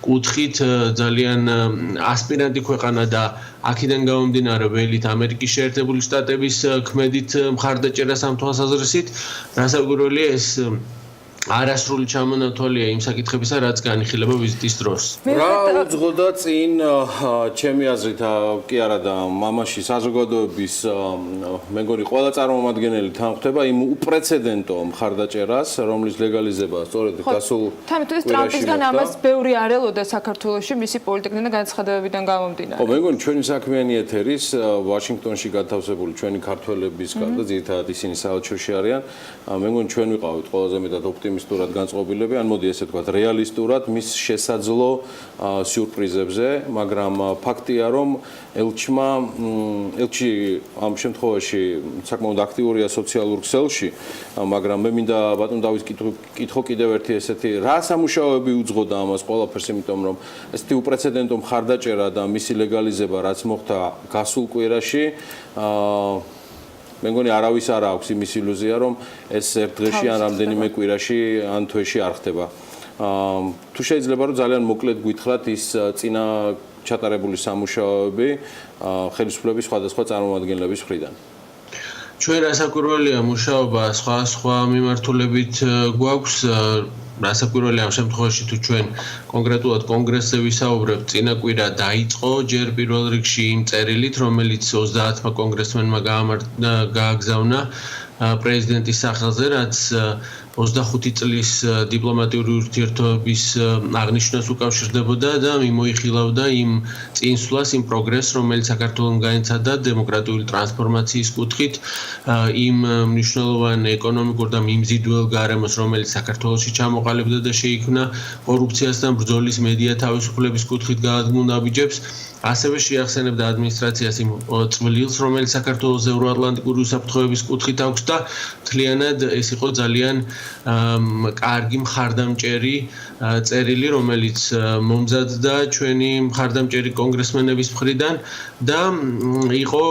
კუთხით ძალიან ასპირანტი ქვეყანა და აქედან გამომდინარე ველით ამერიკის შეერთებული შტატების ქმედით მხარდაჭერას ამ თვალსაზრისით რასაკვირველია ეს არასრული ჩამონათვალია იმ საკითხებისა, რაც განიხილება ვიზიტის დროს. რა უძღოდა წინ ჩემი აზრით კი არა და მამაში საზოგადოების მე მგონი ყველა წარმომადგენელი თანხმდება იმ უპრეცედენტო მხარდაჭერას, რომლის ლეგალიზება სწორედ გასულ თამითუის ტრამპისგან ამას ბევრი არ ელოდა საქართველოში მისი პოლიტიკიდან და განცხადებებიდან გამომდინარე. მე მგონი ჩვენი საქმიანი ეთერის ვაშინგტონში გათავსებული ჩვენი ქართველების გარდა ძირითადად ისინი საელჩოში არიან. მე მგონი ჩვენ ვიყავით ყველაზე მეტად ოპტიმისტურად განწყობილები, ან მოდი ესე ვთქვათ, რეალისტურად მის შესაძლო სიურპრიზებზე, მაგრამ ფაქტია, რომ ელჩი ამ შემთხვევაში საკმაოდ აქტიურია სოციალურ ქსელში, მაგრამ მე მინდა ბატონ დავით კითხო კიდევ ერთი ესეთი რა სამუშაოები უძღოდა ამას ყველაფერს, იმიტომ რომ ესეთი უპრეცედენტო მხარდაჭერა და მისი ლეგალიზება რაც მოხდა გასულ კვირაში მე მგონი არავის არ აქვს იმის ილუზია, რომ ეს ერთ დღეში ან რამდენიმე კვირაში ან თვეში არ ხდება. თუ შეიძლება რომ ძალიან მოკლედ გითხრათ ის წინა ჩატარებული სამუშაოები ხელისუფლების სხვადასხვა წარმომადგენლების მხრიდან. ჩვენ რასაკვირველია მუშაობა სხვა მიმართულებით გვაქვს რასაკვირველია ამ შემთხვევაში თუ ჩვენ კონკრეტულად კონგრესზე ვისაუბრებთ წინა კვირა დაიწყო ჯერ პირველ რიგში იმ წერილით რომელიც 30-მა კონგრესმენმა გააგზავნა პრეზიდენტის სახელზე რაც 25 წლის დიპლომატიური ურთიერთობების აღნიშვნას უკავშირდებოდა და მიმოიხილავდა იმ წინსვლას, იმ პროგრესს, რომელიც საქართველოს განიცადა დემოკრატიული ტრანსფორმაციის კუთხით, იმ მნიშვნელოვან ეკონომიკურ და მიმზიდველ გარემოს, რომელიც საქართველოში ჩამოყალიბდა და შეიქმნა კორუფციასთან ბრძოლის მედია თავისუფლების კუთხით გაადგმულ ნაბიჯებს. ასევე შეახსენებდა ადმინისტრაციას იმ წვლილს, რომელიც საქართველოს ევროატლანტიკური უსაფრთხოების კუთხით აქვს და მთლიანად ეს იყო ძალიან კარგი მხარდამჭერი წერილი, რომელიც მომზადდა ჩვენი მხარდამჭერი კონგრესმენების მხრიდან და იყო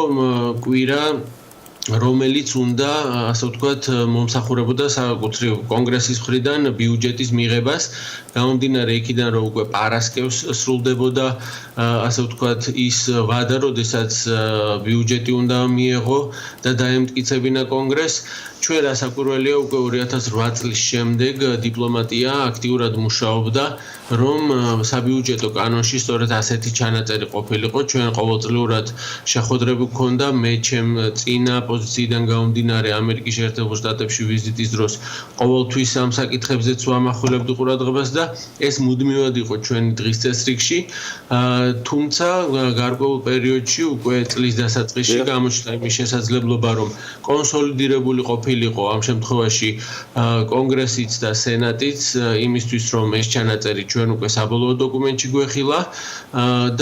კვირა რომელიც უნდა ასე ვთქვათ მომსახურებოდა საკუთრივ კონგრესის მხრიდან ბიუჯეტის მიღებას გამომდინარე იქიდან რომ უკვე პარასკევს სრულდებოდა ასე ვთქვათ ის ვადა როდესაც ბიუჯეტი უნდა მიეღო და დაემტკიცებინა კონგრესს ჩვენ რასაკვირველია უკვე 2008 წლის შემდეგ დიპლომატია აქტიურად მუშაობდა რომ საბიუჯეტო კანონში სწორედ ასეთი ჩანაწერი ყოფილიყო ჩვენ ყოველწლიურად შეხვედრები გქონდა მე ჩემ წინა პოზიციიდან გამომდინარე ამერიკის შეერთებულ შტატებში ვიზიტის დროს ყოველთვის ამ საკითხებზეც ვამახვილებდი ყურადღებას და ეს მუდმივად იყო ჩვენი დღის წესრიგში თუმცა გარკვეულ პერიოდში უკვე წლის დასაწყისში გამოჩნდა იმის შესაძლებლობა რომ კონსოლიდირებული ყოფილიყო ამ შემთხვევაში კონგრესიც და სენატიც იმისთვის რომ ეს ჩანაწერი ჩვენ უკვე საბოლოო დოკუმენტში გვეხილა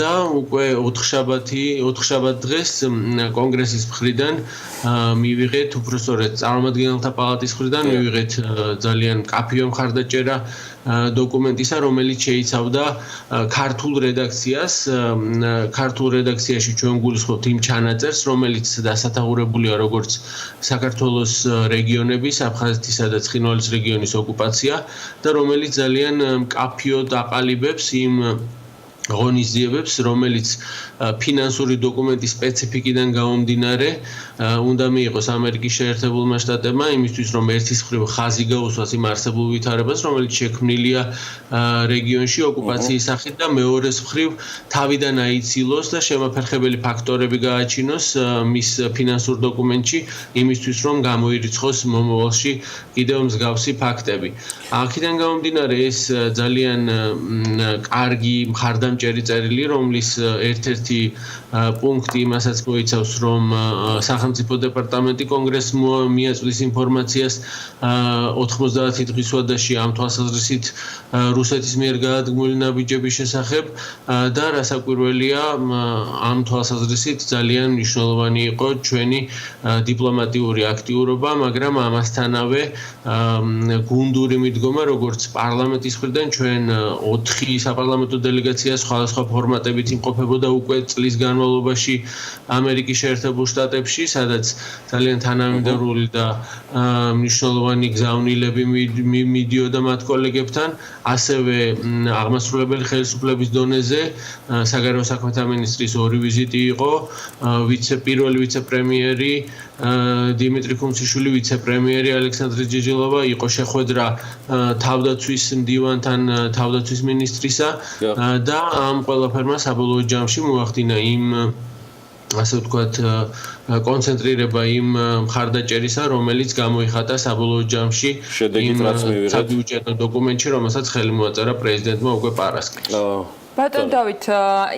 და უკვე 4 შაბათ დღეს კონგრესის მხრიდან მივიღეთ უბრალოდ წარმომადგენელთა პალატის მხრიდან მივიღეთ ძალიან მკაფიო მხარდაჭერა დოკუმენტისა რომელიც შეიცავდა ქართულ რედაქციაში ჩვენ გულისხმობთ იმ ჩანაწერს რომელიც დასათაურებულია როგორც საქართველოს რეგიონების აფხაზეთისა და ცხინვალის რეგიონის ოკუპაცია და რომელიც ძალიან მკაფიოდ აყალიბებს იმ ღონისძიებებს რომელიც ფინანსური დოკუმენტის სპეციფიკიდან გამომდინარე უნდა მიიღოს ამერიკის შეერთებულმა შტატებმა იმისთვის რომ ერთის მხრივ ხაზი გაუსვას იმ არსებულ ვითარებას რომელიც შექმნილია რეგიონში ოკუპაციის სახით და მეორეს მხრივ თავიდან აიცილოს და შემაფერხებელი ფაქტორები გააჩინოს მის ფინანსურ დოკუმენტში იმისთვის რომ გამოირიცხოს მომავალში კიდევ მსგავსი ფაქტები აქედან გამომდინარე ეს ძალიან კარგი მხარდამჭერი წერილი რომლის ერთ-ერთი პუნქტი იმასაც მოიცავს რომ სახელმწიფო დეპარტამენტი კონგრესს მიაწვდის ინფორმაციას 90 დღის ვადაში ამ თვალსაზრისით რუსეთის მიერ გაადგმული ნაბიჯების შესახებ და რასაკვირველია ამ თვალსაზრისით ძალიან მნიშვნელოვანი იყო ჩვენი დიპლომატიური აქტიურობა მაგრამ ამასთანავე გუნდური მიდგომა როგორც პარლამენტის მხრიდან ჩვენ 4 საპარლამენტო დელეგაცია სხვადასხვა ფორმატებით იმყოფებოდა უკვე წლის განმავლობაში ამერიკის შეერთებულ შტატებში, სადაც ძალიან თანამედროვე და მნიშვნელოვანი გზავნილები მიდიოდა მათ კოლეგებთან, ასევე აღმასრულებელი ხელისუფლების დონეზე საგარეო საქმეთა მინისტრის 2 ვიზიტი იყო, პირველი ვიცე-პრემიერი დიმიტრი ქუმციშვილი, ვიცე-პრემიერი ალექსანდრე ჯეჯელოვა, იყო შეხვედრა თავდაცვის მდივანთან, თავდაცვის მინისტრისა და ამ ყველაფერმა საბოლოო ჯამში მოახდინა იმ ასე ვთქვათ კონცენტრირება იმ მხარდაჭერისა, რომელიც გამოიხატა საბოლოო ჯამში იმ საბიუჯეტო დოკუმენტში, რომელსაც ხელი მოაწერა პრეზიდენტმა უკვე პარასკევს. ბატონ დავით,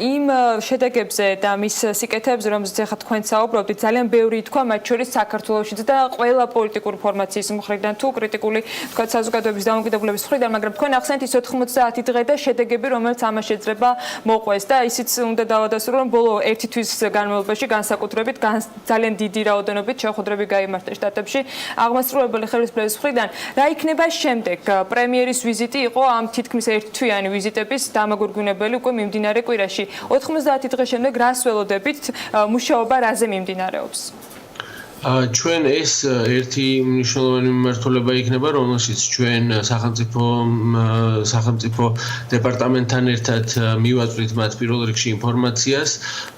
იმ შედეგებზე და მის სიკეთეებზე, რომელზეც ახლა თქვენ საუბრობთ, ძალიან ბევრი თქვა, მათ შორის საქართველოშიც და ყველა პოლიტიკური ფორმაციის მხრიდან თუ კრიტიკული, თქვა საზოგადოების დამოუკიდებლობის მხრიდან, მაგრამ თქვენ ახსენეთ ის 90 დღე და შედეგები, რომელიც ამას შეძრება მოყვეს და ისიც უნდა დავადასტურო, რომ ბოლო 1 თვის განმავლობაში განსაკუთრებით ძალიან დიდი რაოდენობით შეხვედრები გაიმართა შტატებში აღმასრულებელი ხელისუფლების მხრიდან. რა იქნება შემდეგ? პრემიერის ვიზიტი იყო ამ თითქმის 1 თვიანი ვიზიტების დამაგურგვინებელი უკვე მიმდინარე კვირაში 90 დღის შემდეგ რას ველოდებით მუშაობა რაზე მიმდინარეობს ჩვენ ეს ერთი მნიშვნელოვანი მიმართულება იქნება, რომელშიც ჩვენ სახელმწიფო დეპარტამენტთან ერთად მივაწვით მათ პირველ რიგში ინფორმაციას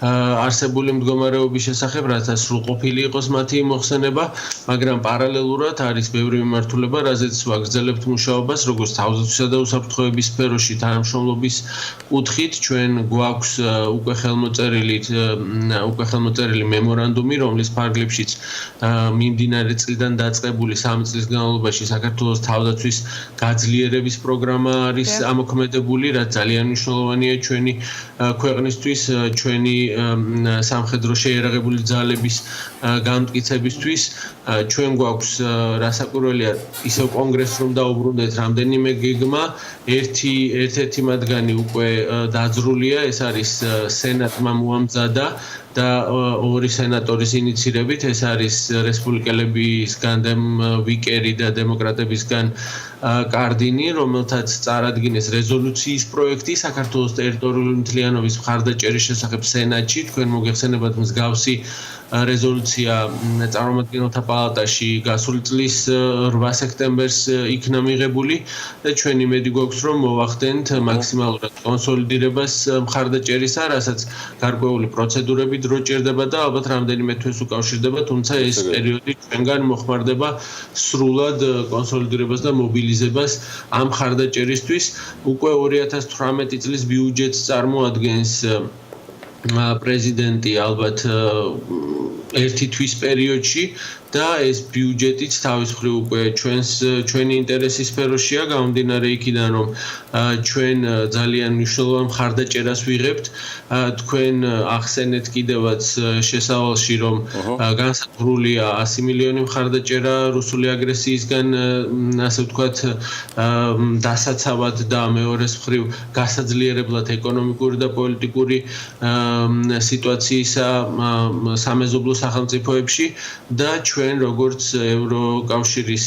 არსებული მდგომარეობის შესახებ, რათა სრულყოფილი იყოს მათი მოხსენება, მაგრამ პარალელურად არის ბევრი მიმართულება, რაზეც ვაგრძელებთ მუშაობას, როგორც თავდაცვისა და უსაფრთხოების სფეროში თანამშრომლობის კუთხით, ჩვენ გვაქვს უკვე ხელმოწერილი მემორანდუმი, რომლის ფარგლებშიც მიმდინარე წლიდან დაწყებული 3 წლის განმავლობაში საქართველოს თავდაცვის გაძლიერების პროგრამა არის ამოქმედებული, რაც ძალიან მნიშვნელოვანია ჩვენი ქვეყნისთვის, ჩვენი სამხედრო შეიარაღებული ძალების განმტკიცებისთვის. ჩვენ გვაქვს რასაკვირველია ისევ კონგრესს რომ დაუბრუნდეთ რამდენიმე გეგმა, ერთ-ერთი მათგანი უკვე დაძრულია, ეს არის სენატმა მოამზადა და ორი სენატორის ინიცირებით, ეს არის რესპუბლიკელებისგან ვიკერი და დემოკრატებისგან კარდინი, რომელთაც წარადგინეს რეზოლუციის პროექტი საქართველოს ტერიტორიული მთლიანობის მხარდაჭერის შესახებ სენატში. თქვენ მოგეხსენებათ მსგავსი რეზოლუცია წარმომადგენელთა პალატაში გასული წლის 8 სექტემბერს იქნა მიღებული და ჩვენ იმედი გვაქვს, რომ მოვახდენთ მაქსიმალურად კონსოლიდირებას მხარდაჭერისა, რასაც გარკვეული პროცედურები დრო ჭირდება და ალბათ რამდენიმე თვეს უკავშირდება, თუმცა ეს პერიოდი ჩვენგან მოხმარდება სრულად კონსოლიდირებას და მობილიზებას ამ მხარდაჭერისთვის. უკვე 2018 წლის ბიუჯეტს წარმოადგენს პრეზიდენტი ალბათ ერთი თვის პერიოდში და ეს ბიუჯეტიც თავის მხრივ უკვე ჩვენი ინტერესის სფეროშია, გამომდინარე იქიდან, რომ ჩვენ ძალიან მნიშვნელოვან მხარდაჭერას ვიღებთ. თქვენ ახსენეთ კიდევაც შესავალში, რომ განსაზღვრულია 100 მილიონი მხარდაჭერა რუსული აგრესიისგან, ასე ვთქვათ, დასაცავად და მეორეს მხრივ გასაძლიერებლად ეკონომიკური და პოლიტიკური სიტუაციისა სამეზობლო სახელმწიფოებში და ჩვენ როგორც ევროკავშირის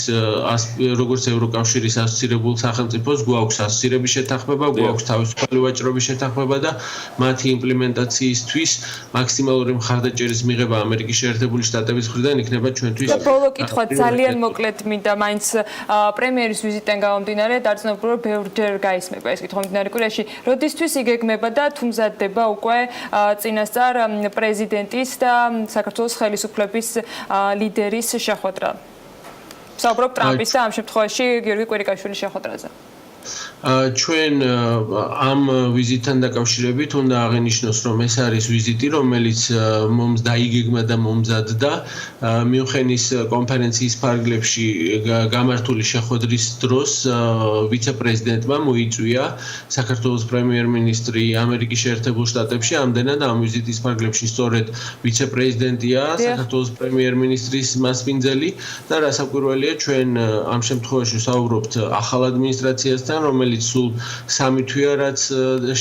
ასოცირებულ სახელმწიფოს გვაქვს ასოცირების შეთანხმება, გვაქვს თავისუფალი ვაჭრობის შეთანხმება და მათი იმპლემენტაციისთვის მაქსიმალური მხარდაჭერის მიღება ამერიკის შეერთებული შტატების მხრიდან იქნება ჩვენთვის. ბოლო კითხვა ძალიან მოკლედ მინდა, მაინც პრემიერის ვიზიტიდან გამომდინარე, დარწმუნებული რომ ბევრჯერ გაისმება ეს კითხვა მიმდინარე კვირაში, როდისთვის იგეგმება და თუ მზადდება უკვე წინასწარ პრეზიდენტის და საქართველოს ხელისუფლების ლიდერის შეხვედრა. საუბრობ ტრამპის და ამ შემთხვევაში გიორგი კვირიკაშვილის შეხვედრაზე. ჩვენ ამ ვიზიტთან დაკავშირებით უნდა აღინიშნოს, რომ ეს არის ვიზიტი, რომელიც დაიგეგმა და მომზადდა მიუნხენის კონფერენციის ფარგლებში გამართული შეხვედრის დროს ვიცე-პრეზიდენტმა მოიწვია საქართველოს პრემიერ-მინისტრი ამერიკის შეერთებულ შტატებში. ამდენად ამ ვიზიტის ფარგლებში სწორედ ვიცე-პრეზიდენტია საქართველოს პრემიერ-მინისტრის მასპინძელი და რასაკვირველია, ჩვენ ამ შემთხვევაში ვსაუბრობთ ახალ ადმინისტრაციასთან, რომელიც სულ 3 თვეა რაც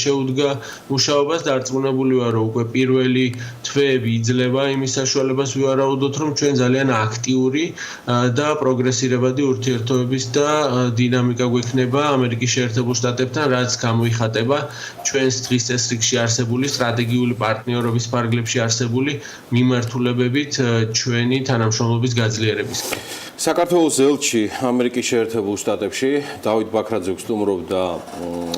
შეუდგა მუშაობას, დარწმუნებული ვარ, რომ უკვე პირველი თვეები იძლევა იმის საშუალებას ვივარაუდოთ, რომ ჩვენ ძალიან აქტიური და პროგრესირებადი ურთიერთობების და დინამიკა გვექნება ამერიკის შეერთებულ შტატებთან, რაც გამოიხატება ჩვენს დღის წესრიგში არსებული სტრატეგიული პარტნიორობის ფარგლებში არსებული მიმართულებებით ჩვენი თანამშრომლობის გაძლიერებისკენ. საქართველოს ელჩი ამერიკის შეერთებულ შტატებში დავით ბაქრაძე გსტუმრობდა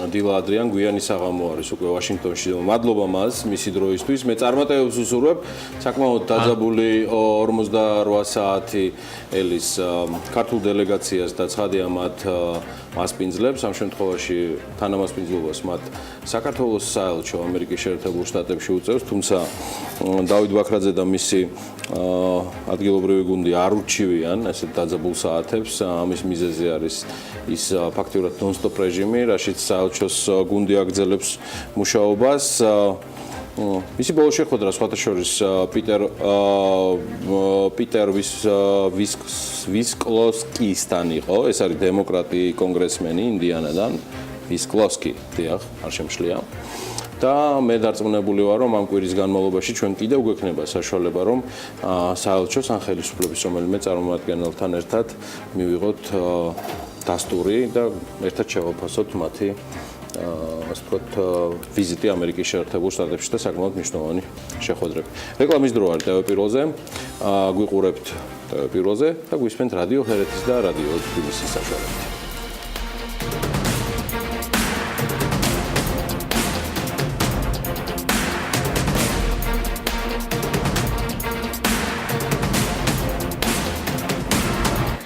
დილა ადრიან გვიანი საღამო არის უკვე ვაშინგტონში. მადლობა მას მისი დროისთვის. მე წარმატებებს ვუსურვებ საკმაოდ დაძაბული 48 საათი ელის ქართულ დელეგაციას და ცხადია მათ მასპინძლებს, ამ შემთხვევაში თანამასპინძლობას მათ საქართველოს საელჩო ამერიკის შეერთებულ შტატებში უწევს, თუმცა დავით ბაქრაძე და მისი ადგილობრივი გუნდი არ ურჩივიან ესეთ დაძაბულ საათებს. ამის მიზეზი არის ის ფაქტიურად ნონ-სტოპ რეჟიმი, რაშიც საელჩოს გუნდი აგრძელებს მუშაობას. მისი ბოლო შეხვედრა სხვათა შორის პიტერ ვისკლოსკისთან იყო. ეს არის დემოკრატი კონგრესმენი ინდიანადან. ვისკლოსკი, დიახ, არ შემშლია. და მე დარწმუნებული ვარ, რომ ამ კვირის განმავლობაში ჩვენ კიდევ გვექნება საშუალება, რომ საელჩოს ან ხელისუფლების რომელიმე წარმომადგენელთან ერთად მივიღოთ დასტური და ერთად შევაფასოთ მათი ასე ვთქვათ, ვიზიტი ამერიკის შეერთებულ შტატებში და საკმაოდ მნიშვნელოვანი შეხვედრები. რეკლამის დრო არის TV პირველზე, გვიყურებთ TV პირველზე და გვისმენთ რადიო ჰერეთის და რადიო თბილისის საშუალებით.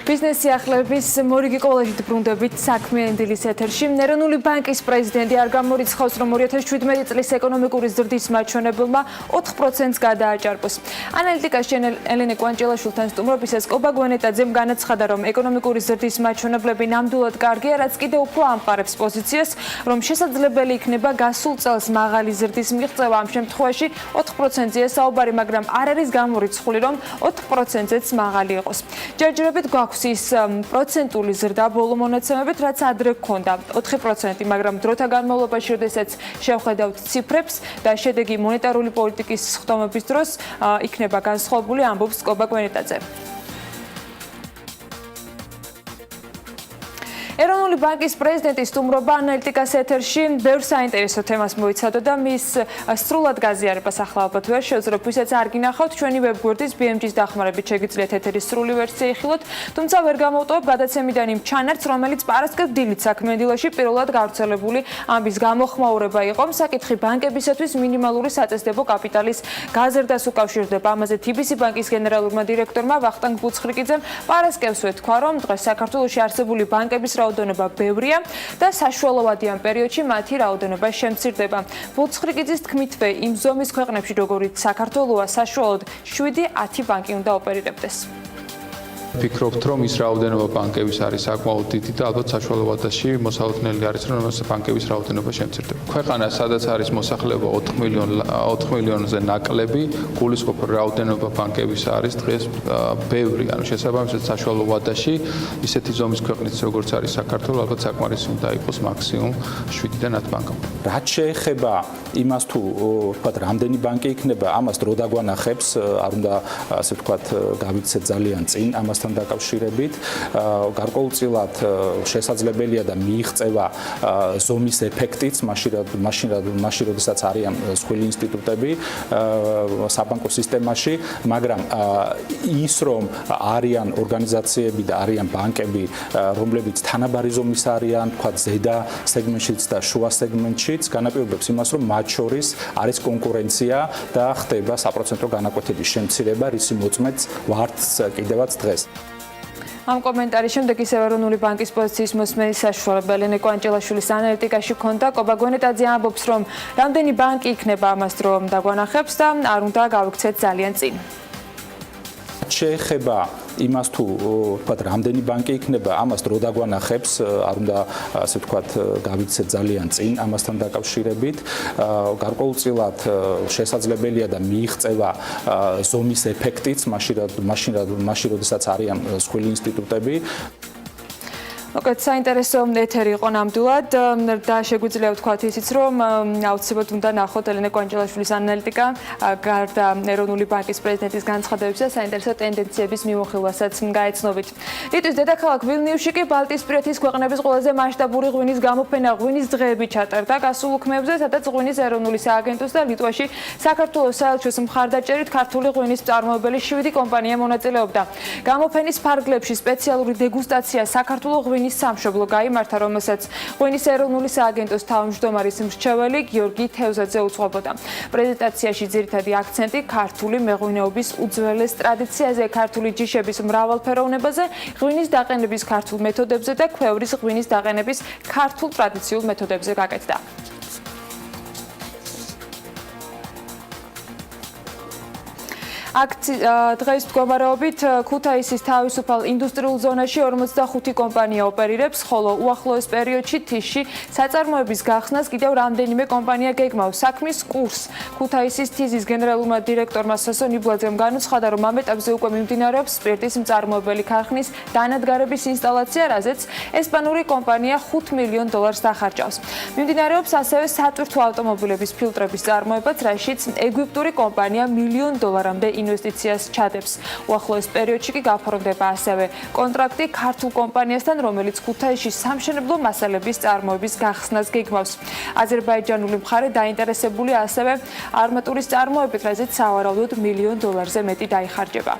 ბიზნეს სიახლეების მორიგი კოლეჯით ბრუნდებით საქმიანი დილის ეთერში. ეროვნული ბანკის პრეზიდენტი არ გამორიცხავს, რომ 2017 წლის ეკონომიკური ზრდის მაჩვენებელმა 4%-ს გადააჭარბოს. ანალიტიკაში ელენე კვანჭელაშვილთან სტუმრობისას კობა გვენეტაძემ განაცხადა, რომ ეკონომიკური ზრდის მაჩვენებლები ნამდვილად კარგია, რაც კიდევ უფრო ამყარებს პოზიციას, რომ შესაძლებელი იქნება გასულ წელს მაღალი ზრდის მიღწევა. ამ შემთხვევაში 4%-ია საუბარი, მაგრამ არ არის გამორიცხული, რომ 4%-ზეც მაღალი იყოს. ჯერჯერობით გვაქვს ის პროცენტული ზრდა ბოლო მონაცემებით, რაც ადრე გქონდა 4%, მაგრამ დროთა განმავლობაში, როდესაც შევხედავთ ციფრებს და შედეგი მონეტარული პოლიტიკის სხდომების დროს იქნება განსხვავებული, ამბობს კობა გვენეტაძე. ეროვნული ბანკის პრეზიდენტის სტუმრობა ანალიტიკას ეთერში ბევრ საინტერესო თემას მოიცადო და მის სრულად გაზიარებას ახლა ალბათ ვერ შევძლებთ, ვისაც არ გინახავთ, ჩვენი ვებგვერდის BMG-ს დახმარებით შეგიძლიათ ეთერის სრული ვერსია იხილოთ, თუმცა ვერ გამოვტოვებ გადაცემიდან იმ ჩანართს, რომელიც პარასკევ დილით საქმიანი დილაში პირველად გავრცელებული ამბის გამოხმაურება იყო. საკითხი ბანკებისათვის მინიმალური საწესდებო კაპიტალის გაზრდას უკავშირდება. ამაზე TBC ბანკის გენერალურმა დირექტორმა ვახტანგ ბუცხრიკიძემ პარასკევს ვეთქვა, რომ დღეს საქართველოში არსებული ბანკების რაოდენობა ბევრია და საშუალოვადიან პერიოდში მათი რაოდენობა შემცირდება. ბუცხრიკიძის თქმითვე, იმ ზომის ქვეყნებში, როგორიც საქართველოა, საშუალოდ 7-10 ბანკი უნდა ოპერირებდეს. ვფიქრობთ, რომ ის რაოდენობა ბანკების არის საკმაოდ დიდი და ალბათ საშუალოვადაში მოსალოდნელი არის, რომ ბანკების რაოდენობა შემცირდება. ქვეყანა, სადაც არის მოსახლეობა 4 მილიონზე ნაკლები, გულისხმობ რაოდენობა ბანკების არის დღეს ბევრი, ანუ შესაბამისად საშუალოვადაში ისეთი ზომის ქვეყნიც, როგორც არის საქართველო, ალბათ საკმარისი უნდა იყოს მაქსიმუმ 7-დან 10 ბანკი. რაც შეეხება იმას, თუ ვთქვათ, რამდენი ბანკი იქნება, ამას დრო დაგვანახებს, არ უნდა ასე ვთქვათ, გავიქცეთ ძალიან წინ ამას დაკავშირებით, გარკვეულწილად შესაძლებელია და მიიღწევა ზომის ეფექტიც, მაშინ როდესაც არიან სხვილი ინსტიტუტები საბანკო სისტემაში, მაგრამ ის რომ არიან ორგანიზაციები და არიან ბანკები, რომლებიც თანაბარი ზომის არიან, თქვათ ზედა სეგმენტშიც და შუა სეგმენტშიც, განაპირობებს იმას, რომ მათ შორის არის კონკურენცია და ხდება საპროცენტო განაკვეთების შემცირება, რისი მოწმეც ვართ კიდევაც დღეს. ამ კომენტარის შემდეგ ისევ ეროვნული ბანკის პოზიციის მოსმენის საშუალება ელენე კვანჭელაშვილის ანალიტიკაში ჰქონდა. კობა გვენეტაძე ამბობს, რომ რამდენი ბანკი იქნება ამას დრო დაგვანახებს და არ უნდა გავიქცეთ ძალიან წინ. შეეხება იმას, თუ ვთქვათ, რამდენი ბანკი იქნება, ამას დრო დაგვანახებს, არ უნდა ასე ვთქვათ, გავიქცეთ ძალიან წინ ამასთან დაკავშირებით. გარკვეულწილად შესაძლებელია და მიიღწევა ზომის ეფექტიც, მაშინ როდესაც არიან სხვილი ინსტიტუტები. მოკლედ საინტერესო ეთერი იყო ნამდვილად და შეგვიძლია ვთქვათ ისიც, რომ აუცილებლად უნდა ნახოთ ელენე კვანჭელაშვილის ანალიტიკა გარდა ეროვნული ბანკის პრეზიდენტის განცხადებებისა საინტერესო ტენდენციების მიმოხილვასაც გაეცნობით. ლიტვის დედაქალაქ ვილნიუსში კი ბალტიისპირეთის ქვეყნების ყველაზე მასშტაბური ღვინის გამოფენა ღვინის დღეები ჩატარდა გასულ უქმეებზე, სადაც ღვინის ეროვნული სააგენტოს და ლიტვაში საქართველოს საელჩოს მხარდაჭერით ქართული ღვინის მწარმოებელი 7 კომპანია მონაწილეობდა. გამოფენის ფარგლებში სპეციალური დეგუსტაცია საქართველოს სამშობლო გაიმართა, რომელსაც ღვინის ეროვნული სააგენტოს თავმჯდომარის მრჩეველი გიორგი თევზაძე უძღვებოდა. პრეზენტაციაში ძირითადი აქცენტი ქართული მეღვინეობის უძველეს ტრადიციაზე, ქართული ჯიშების მრავალფეროვნებაზე, ღვინის დაყენების ქართულ მეთოდებზე და ქვევრის ღვინის დაყენების ქართულ ტრადიციულ მეთოდებზე გაკეთდა. დღეს მდგომარეობით ქუთაისის თავისუფალ ინდუსტრიულ ზონაში 45 კომპანია ოპერირებს, ხოლო უახლოეს პერიოდში თიშში საწარმოების გახსნას კიდევ რამდენიმე კომპანია გეგმავს. საქმის კურსს ქუთაისის თიზის გენერალურმა დირექტორმა სასონ იბლაძემ განუცხადა, რომ ამ ეტაპზე უკვე მიმდინარეობს სპირტის მწარმოებელი ქარხნის დანადგარების ინსტალაცია, რაზეც ესპანური კომპანია $5 მილიონ დახარჯავს. მიმდინარეობს ასევე სატვირთო ავტომობილების ფილტრების წარმოებაც, რაშიც ეგვიპტური კომპანია $1 მილიონ ინვესტიციას ჩადებს. უახლოეს პერიოდში კი გაფორმდება ასევე კონტრაქტი ქართულ კომპანიასთან, რომელიც ქუთაისში სამშენებლო მასალების წარმოების გახსნას გეგმავს. აზერბაიჯანული მხარე დაინტერესებულია ასევე არმატურის წარმოებით, რაზეც სავარაუდოდ $1 მილიონ მეტი დაიხარჯება.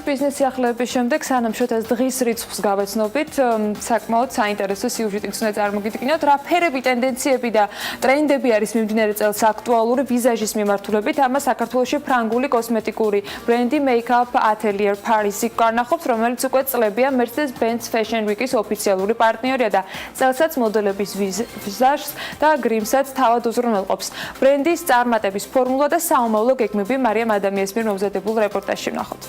ბიზნეს სიახლეების შემდეგ სანამ შოთას დღის რიცხვს გავეცნობით, საკმაოდ საინტერესო სიუჟეტიც უნდა წარმოგიდგინოთ, რა ფერები, ტენდენციები და ტრენდები არის მიმდინარე წელს აქტუალური ვიზაჟის მიმართულებით. ამას საქართველოში ფრანგული კოსმეტიკური ბრენდი Make-up Atelier Paris-ი განახობს, რომელიც უკვე წლებია Mercedes-Benz Fashion Week-ის ოფიციალური პარტნიორია და წელსაც მოდელების ვიზაჟს და გრიმსაც თავად უზრუნველყოფს. ბრენდის წარმატების ფორმულა და საომავლო გეგმები მარიამ ადამიანის მიერ მომზადებულ რეპორტაჟში ვნახოთ.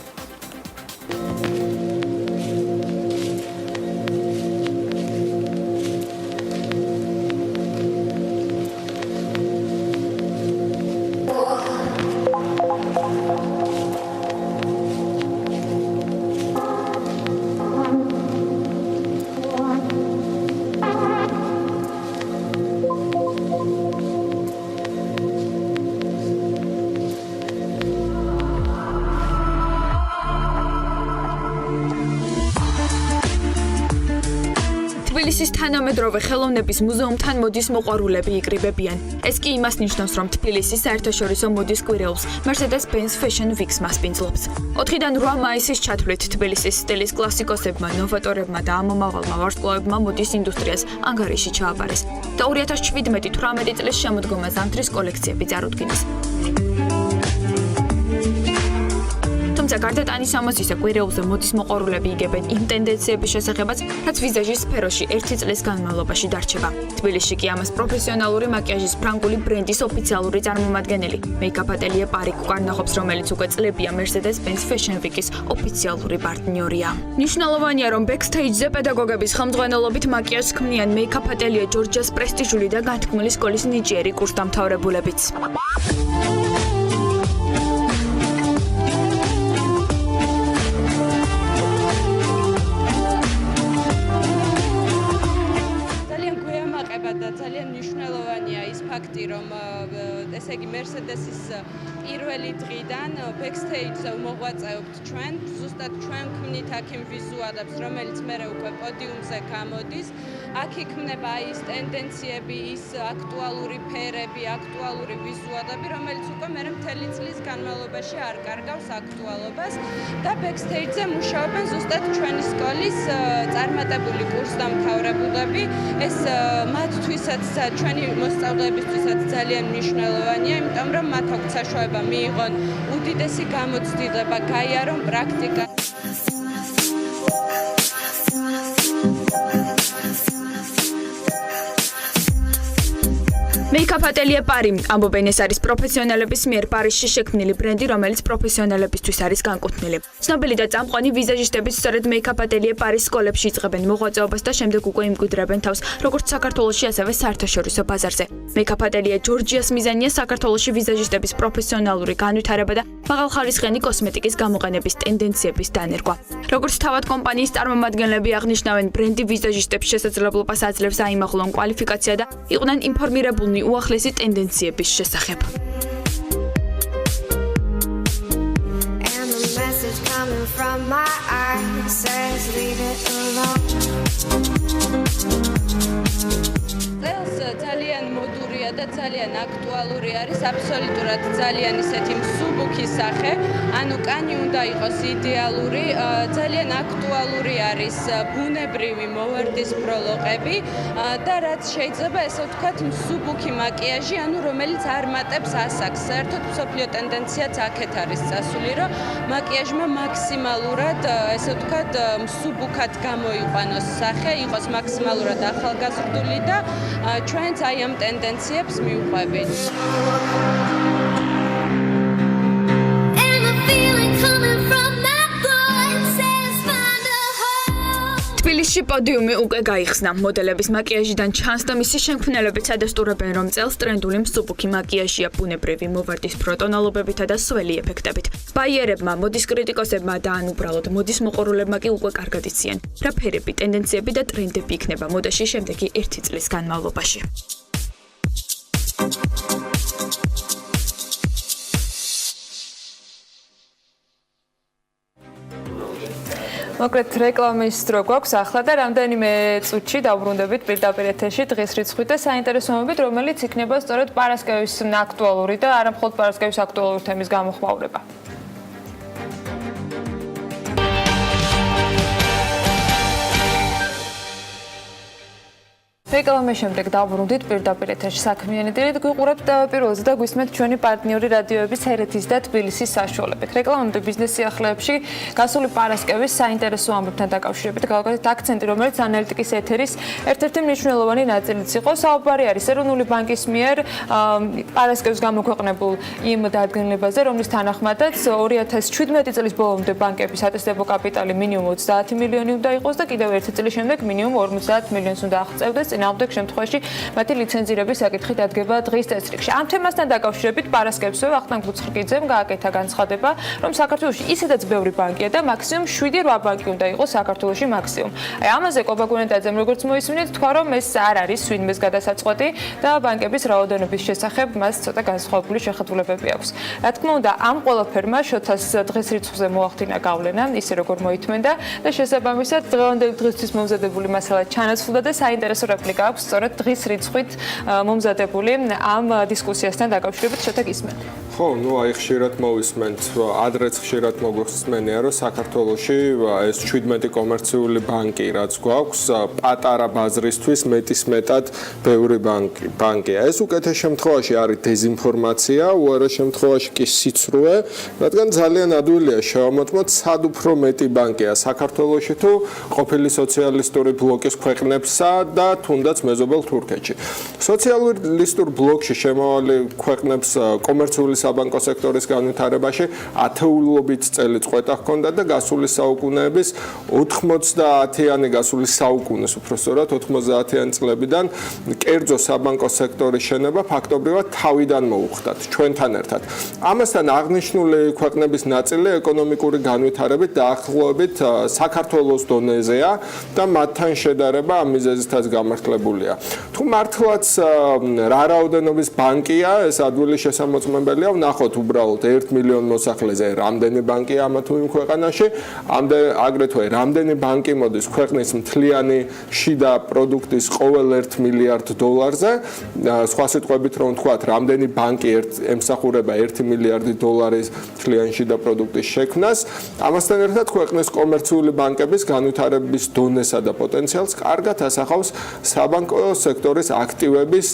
თბილისის თანამედროვე ხელოვნების მუზეუმთან მოდის მოყვარულები იკრიბებიან. ეს კი იმას ნიშნავს, რომ თბილისის საერთაშორისო მოდის კვირეულს Mercedes-Benz Fashion Week-ს მასპინძლობს. 4-დან 8 მაისის ჩათვლით თბილისის სტილის კლასიკოსებმა, ნოვატორებმა და ამომავალმა ვარსკვლავებმა მოდის ინდუსტრიას ანგარიში ჩააბარეს და 2017-18 წლის შემოდგომა ზამთრის კოლექციები წარუდგინეს. თუმცა გარდა ტანის ამოსისა კვირეულზე მოდის მოყვარულები იგებენ იმ ტენდენციების შესახებაც, რაც ვიზაჟის სფეროში 1 წლის განმავლობაში დარჩება. თბილისში კი ამას პროფესიონალური მაკიაჟის ფრანგული ბრენდის ოფიციალური წარმომადგენელი Make-up Atelier Paris განახობს, რომელიც უკვე წლებია Mercedes-Benz Fashion Week-ის ოფიციალური პარტნიორია. მნიშვნელოვანია, რომ ბექსტეიჯზე პედაგოგების ხელმძღვანელობით მაკიაჟს ქმნიან Make-up Atelier ჯორჯიას პრესტიჟული და განთქმული სკოლის ნიჭიერი კურსდამთავრებულებიც. და ძალიან მნიშვნელოვანია ის ფაქტი, რომ ესე იგი Mercedes-ის პირველი დღიდან backstage-ზე მოღვაწეობთ ჩვენ, ზუსტად ჩვენ ქმნით აქ იმ ვიზუალებს, რომელიც მერე უკვე პოდიუმზე გამოდის. აქ იქმნება ის ტენდენციები, ის აქტუალური ფერები, აქტუალური ვიზუალები, რომელიც უკვე მერე მთელი წლის განმავლობაში არ კარგავს აქტუალობას და backstage-ზე მუშაობენ ზუსტად ჩვენი სკოლის წარმატებული კურსდამთავრებულები. ეს მათთვისაც ჩვენი მოსწავლეებისთვისაც ძალიან მნიშვნელოვანია, იმიტომ რომ მათ აქვთ საშუალება მიიღონ უდიდესი გამოცდილება, გაიარონ პრაქტიკა. Make-up Atelier Paris ამბობენ, ეს არის პროფესიონალების მიერ პარიზში შექმნილი ბრენდი, რომელიც პროფესიონალებისთვის არის განკუთვნილი. ცნობილი და წამყვანი ვიზაჟისტები სწორედ Make-up Atelier Paris სკოლებში იწყებენ მოღვაწეობას და შემდეგ უკვე იმკვიდრებენ თავს, როგორც საქართველოში, ასევე საერთაშორისო ბაზარზე. Make-up Atelier ჯორჯიას მიზანია საქართველოში ვიზაჟისტების პროფესიონალური განვითარება და მაღალხარისხიანი კოსმეტიკის გამოყენების ტენდენციების დანერგვა. როგორც თავად კომპანიის წარმომადგენლები აღნიშნავენ, ბრენდი ვიზაჟისტებს შესაძლებლობას აძლევს აიმაღლონ კვალიფიკაცია და იყვნენ ინფორმირებულნი უახლესი ტენდენციების შესახებ. ძალიან მოდურია და ძალიან აქტუალური არის, აბსოლუტურად ძალიან ისეთი მსუბუქი სახე, ანუ კანი უნდა იყოს იდეალური, ძალიან აქტუალური არის ბუნებრივი მოვარდისფრო ლოყები და რაც შეიძლება ესე ვთქვათ მსუბუქი მაკიაჟი, ანუ რომელიც არ მატებს ასაკს. საერთოდ მსოფლიო ტენდენციაც აქეთ არის წასული, რომ მაკიაჟმა მაქსიმალურად ესე ვთქვათ მსუბუქად გამოიყვანოს სახე, იყოს მაქსიმალურად ახალგაზრდული და ჩვენც აი ამ ტენდენციებს მივყვებით. წელში პოდიუმი უკვე გაიხსნა. მოდელების მაკიაჟიდან ჩანს და მისი შემქმნელები წადასტურებენ, რომ წელს ტრენდული მსუბუქი მაკიაჟია ბუნებრივი მოვარდის ფროტონალობებითა და სველი ეფექტებით. ბაიერებმა, მოდის კრიტიკოსებმა და ან უბრალოდ მოდის მოყორულებმა კი უკვე კარგად იციან, რა ფერები, ტენდენციები და ტრენდები იქნება მოდაში შემდეგი 1 წლის განმავლობაში. მოკლედ რეკლამის დრო გვაქვს ახლა და რამდენიმე წუთში დავბრუნდებით პირდაპირ ეთერში დღის რიცხვით და საინტერესოებით, რომელიც იქნება სწორედ პარასკევის აქტუალური და არა მხოლოდ პარასკევის აქტუალური თემის გამოხმაურება. რეკლამის შემდეგ დავბრუნდით პირდაპირ ეთერში საქმიანი დილით გვიყურებთ პირველზე და გვისმენთ ჩვენი პარტნიორი რადიოების ერეთის და თბილისის საშუალებით. რეკლამამდე ბიზნეს სიახლეებში გასული პარასკევის საინტერესო ამბებთან დაკავშირებით გავაკეთეთ აქცენტი, რომელიც ანალიტიკის ეთერის ერთ-ერთი მნიშვნელოვანი ნაწილიც იყო. საუბარი არის ეროვნული ბანკის მიერ პარასკევის გამოქვეყნებულ იმ დადგენილებაზე, რომლის თანახმადაც 2017 წლის ბოლომდე ბანკების ატესტებო კაპიტალი მინიმუმ 30 მილიონი უნდა იყოს და კიდევ ერთი წლის შემდეგ მინიმუმ 50 მილიონს უნდა აღწევდეს. Წინააღმდეგ შემთხვევაში მათი ლიცენზირების საკითხი დადგება დღის წესრიგში. ამ თემასთან დაკავშირებით პარასკევსვე ვახტანგ ბუცხრიკიძემ გააკეთა განცხადება, რომ საქართველოში ისედაც ბევრი ბანკია და მაქსიმუმ 7-8 ბანკი უნდა იყოს საქართველოში მაქსიმუმ. აი ამაზე კობაგუნეტაძემ როგორც მოისმინეთ, თქვა რომ ეს არ არის ვინმეს გადასაწყვეტი და ბანკების რაოდენობის შესახებ მას ცოტა განსხვავებული შეხედულებები აქვს. რა თქმა უნდა, ამ ყველაფერმა შოთას დღეს რიცხვზე მოახდინა გავლენა, ისე როგორ მოითმენდა და შესაბამისად დღევანდელი დღისთვის მომზადებული მასალა ჩანაცვლდა და საინტერესო რეპლიკა აქვს სწორედ დღის რიცხვით მომზადებული ამ დისკუსიასთან დაკავშირებით შოთა გისმენთ. ხო, აი ხშირად მოვისმენთ, ადრეც ხშირად მოგვიხსენია, რომ საქართველოში ეს 17 კომერციული ბანკი რაც გვაქვს, პატარა ბაზრისთვის მეტისმეტად ბევრი ბანკია. ეს უკეთეს შემთხვევაში არის დეზინფორმაცია, უარა შემთხვევაში კი სიცრუე, რადგან ძალიან ადვილია შევამოწმოთ, სად უფრო მეტი ბანკია საქართველოში თუ ყოფილი სოციალისტური ბლოკის ქვეყნებსა და თუნდაც მეზობელ თურქეთში. სოციალისტურ ბლოკში შემავალი ქვეყნებს კომერციული საბანკო სექტორის განვითარებაში ათეულობით წელი წყვეტა ჰქონდა და გასული საუკუნეების 90-იანი გასული საუკუნის უпростоრად 90-იანი წლებიდან კერძო საბანკო სექტორის შენება ფაქტობრივად თავიდან მოუხდათ ჩვენთან ერთად. ამასთან აღნიშნული ქვეყნების ნაწილი ეკონომიკური განვითარებით დაახლოებით საქართველოს დონეზეა და მათთან შედარება ამ მიზეზითაც გამართლებულია. თუ მართლაც რა რაოდენობის ბანკია, ეს ადვილი შესამოწმებელია, ვნახოთ უბრალოდ 1 მილიონ მოსახლეზე რამდენი ბანკია ამა თუ იმ ქვეყანაში, აგრეთვე რამდენი ბანკი მოდის ქვეყნის მთლიანი შიდა პროდუქტის ყოველ 1 მილიარდ დოლარზე, სხვა სიტყვებით რომ ვთქვათ, რამდენი ბანკი ემსახურება 1 მილიარდი დოლარის მთლიანი შიდა პროდუქტის შექმნას, ამასთან ერთად ქვეყნის კომერციული ბანკების განვითარების დონესა და პოტენციალს კარგად ასახავს საბანკო სექტორის აქტივების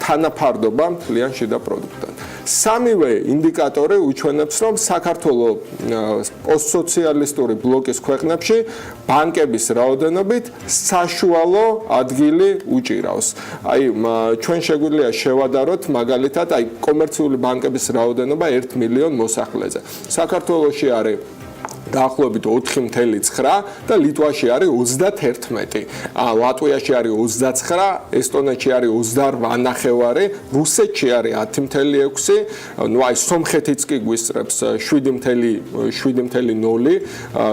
თანაფარდობა მთლიან შიდა პროდუქტთან. სამივე ინდიკატორი უჩვენებს, რომ საქართველოს პოსტსოციალისტური ბლოკის ქვეყნებში ბანკების რაოდენობით საშუალო ადგილი უჭირავს. აი, ჩვენ შეგვიძლია შევადაროთ მაგალითად, აი კომერციული ბანკების რაოდენობა 1 მილიონ მოსახლეზე. საქართველოში არის დაახლოებით 4.9 და ლიტვაში არის 31. ლატვიაში არის 29, ესტონეთში არის 28.5, რუსეთში არის 10.6, ну აი სომხეთიც კი გვისწრებს 7.0,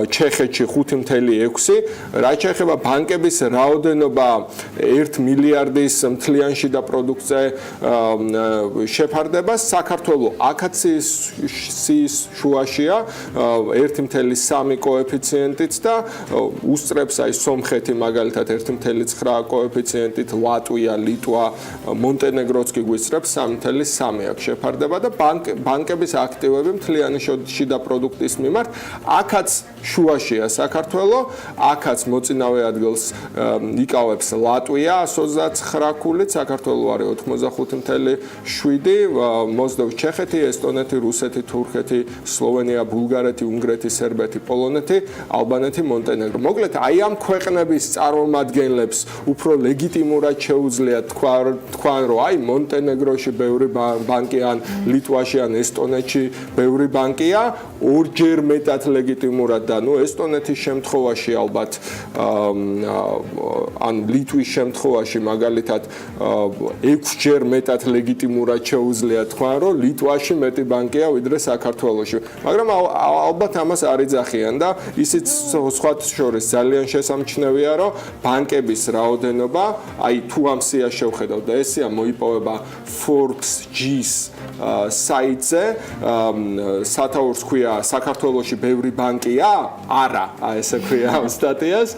ჩეხეთში 5.6. რაც შეეხება ბანკების რაოდენობა 1 მილიარდის მთლიან შიდა პროდუქტზე შეფარდება, საქართველოს აკაციის შუაშია 1.3 კოეფიციენტით და უსწრებს აი სომხეთი მაგალითად 1.9 კოეფიციენტით, ლატვია, ლიტვა, მონტენეგროც კი გვისწრებს 3.3 აქ შეფარდება და ბანკების აქტივები მთლიანი შიდა პროდუქტის მიმართ აქაც შუაშია საქართველო, აქაც მოწინავე ადგილს იკავებს ლატვია 129 ქულით, საქართველო არის 85.7, მოსდევს ჩეხეთი, ესტონეთი, რუსეთი, თურქეთი, სლოვენია, ბულგარეთი, უნგრეთი, სერბეთი თებეთი, პოლონეთი, ალბანეთი, მონტენეგრო. მოკლედ, აი ამ ქვეყნების წარმომადგენლებს უფრო ლეგიტიმურად შეუძლიათ თქვან, რომ აი მონტენეგროში ბევრი ბანკი ან ლიტვაში ან ესტონეთში ბევრი ბანკია, ორჯერ მეტად ლეგიტიმურად და ესტონეთის შემთხვევაში ალბათ ან ლიტვის შემთხვევაში მაგალითად 6ჯერ მეტად ლეგიტიმურად შეუძლია თქვა, რომ ლიტვაში მეტი ბანკია ვიდრე საქართველოში. მაგრამ ალბათ ამას არ იძახიან და ისიც სხვათა შორის ძალიან შესამჩნევია, რომ ბანკების რაოდენობა, აი თუ ამ სიას შევხედავთ და ეს სია მოიპოვება Forbes-G-ს საიტზე, სათაურს ქვია საქართველოში ბევრი ბანკია? არა, ესე ქვია ამ სტატიას.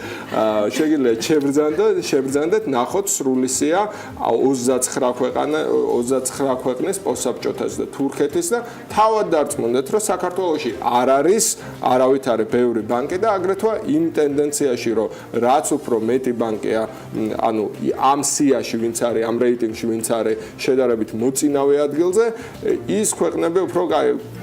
შეგიძლიათ შებრძანდეთ, ნახოთ სრული სია 29 ქვეყნის პოსტსაბჭოთაც და თურქეთის და თავად დარწმუნდეთ, რომ საქართველოში არ არის არავითარი ბევრი ბანკი და აგრეთვე იმ ტენდენციაში, რომ რაც უფრო მეტი ბანკია, ანუ ამ სიაში ვინც არის, ამ რეიტინგში ვინც არის შედარებით მოწინავე ადგილზე, ის ქვეყნები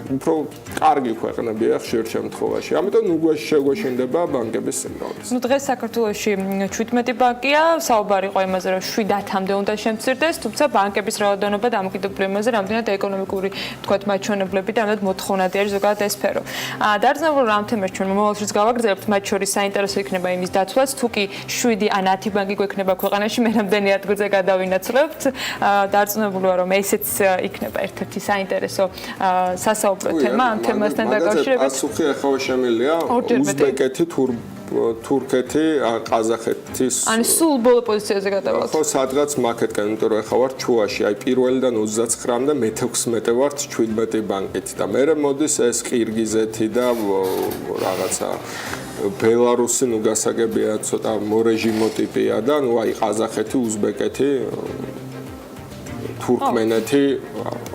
უფრო კარგი ქვეყნებია ხშირ შემთხვევაში. ამიტომ უგვეშ შეგვეშინდება ბანკების სიმრავლეს. დღეს საქართველოში 17 ბანკია, საუბარი იყო იმაზე, რომ 7-მდე უნდა შემცირდეს, თუმცა ბანკების რაოდენობა დამოკიდებული იმაზე, რამდენად ეკონომიკური, თქვათ, მაჩვენებლები და რამდენად მოთხოვნადი არის ზოგადად ეს სფერო. დარწმუნებული რომ ამ თემას ჩვენ მომავალშიც გავაგრძელებთ, მათ შორის საინტერესო იქნება იმის დაცვაც, თუ კი 7 ან 10 ბანკი გვექნება ქვეყანაში, მე რამდენი ადგილზე გადავინაცვლებთ. დარწმუნებული ვარ, რომ ესეც იქნება ერთ-ერთი საინტერესო სასაუბრო თემა ამ თემასთან დაკავშირებით. პასუხი ახლა შემილია უზბეკეთი, თურქეთი, ყაზახეთის. ან სულ ბოლო პოზიციაზე გადავალთ. ხო, სადღაც მაკეთკენ, იმიტომ რომ ახლა ვარ ჩუაში, აი პირველიდან 29-მდე მე-16 ვარ 17 ბანკით და მე მოდის ეს ყირგიზეთი და რაღაცა ბელარუსი ნუ გასაგებია, ცოტა მორეჟიმო ტიპია და ნუ აი ყაზახეთი, უზბეკეთი თურქმენეთი,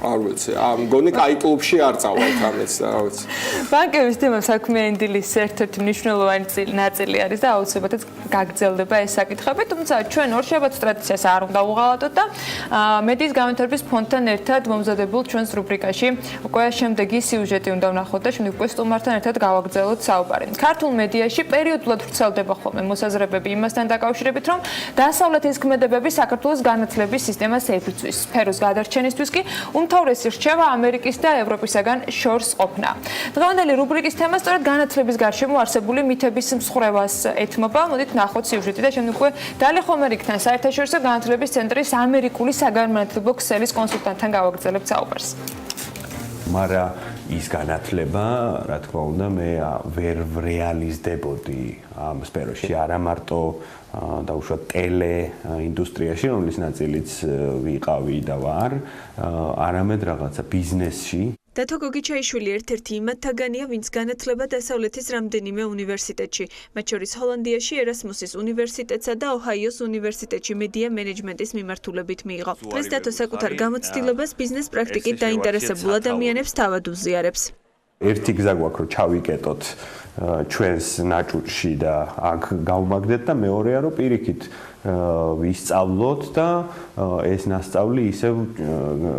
არ ვიცი, მგონი კაი კლუბში არ წავალთ ამის, რა ვიცი. ბანკების თემა საქმიანი დილის ერთ-ერთი მნიშვნელოვანი ნაწილი არის და აუცილებლად გაგრძელდება ეს საკითხები, თუმცა ჩვენ ორშაბათს ტრადიციას არ უნდა უღალატოთ და მედიის განვითარების ფონდთან ერთად მომზადებულ ჩვენს რუბრიკაში უკვე შემდეგი სიუჟეტი უნდა ვნახოთ და შემდეგ უკვე სტუმართან ერთად გავაგრძელოთ საუბარი. ქართულ მედიაში პერიოდულად ვრცელდება ხოლმე მოსაზრებები იმასთან დაკავშირებით, რომ დასავლეთის ქმედებები საქართველოს განათლების სისტემას ებრძვის. სფეროს გადარჩენისთვის კი უმთავრესი რჩევა ამერიკის და ევროპისაგან შორს ყოფნა. დღევანდელი რუბრიკის თემა სწორედ განათლების გარშემო არსებული მითების მსხვერპლს ეთმობა. მოდით ნახოთ სიუჟეტი და შემდეგ უკვე დალი ხომერიკთან საერთაშორისო განათლების ცენტრის ამერიკული საგანმანათლებლო ქსელის კონსულტანტთან გავაგრძელებთ საუბარს. მაგრამ ის განათლება, რა თქმა უნდა, მე ვერ რეალიზდებოდი ამ სფეროში, არა მარტო დაუშვათ ტელე ინდუსტრიაში, რომლის ნაწილიც ვიყავი და ვარ, არამედ რაღაცა ბიზნესში. დათო გოგიჩაიშვილი ერთ-ერთი იმათთაგანია, ვინც განათლება დასავლეთის რამდენიმე უნივერსიტეტში, მათ შორის ჰოლანდიაში ერასმუსის უნივერსიტეტსა და ოჰაიოს უნივერსიტეტში მედია მენეჯმენტის მიმართულებით მიიღო. დღეს დათო საკუთარ გამოცდილებას ბიზნეს პრაქტიკით დაინტერესებულ ადამიანებს თავად უზიარებს. ერთი გზა გვაქვს, რომ ჩავიკეტოთ ჩვენს ნაჭურში და აქ გავმაგდეთ და მეორეა, რომ პირიქით ვისწავლოთ და ეს ნასწავლი ისევ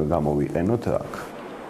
გამოვიყენოთ აქ.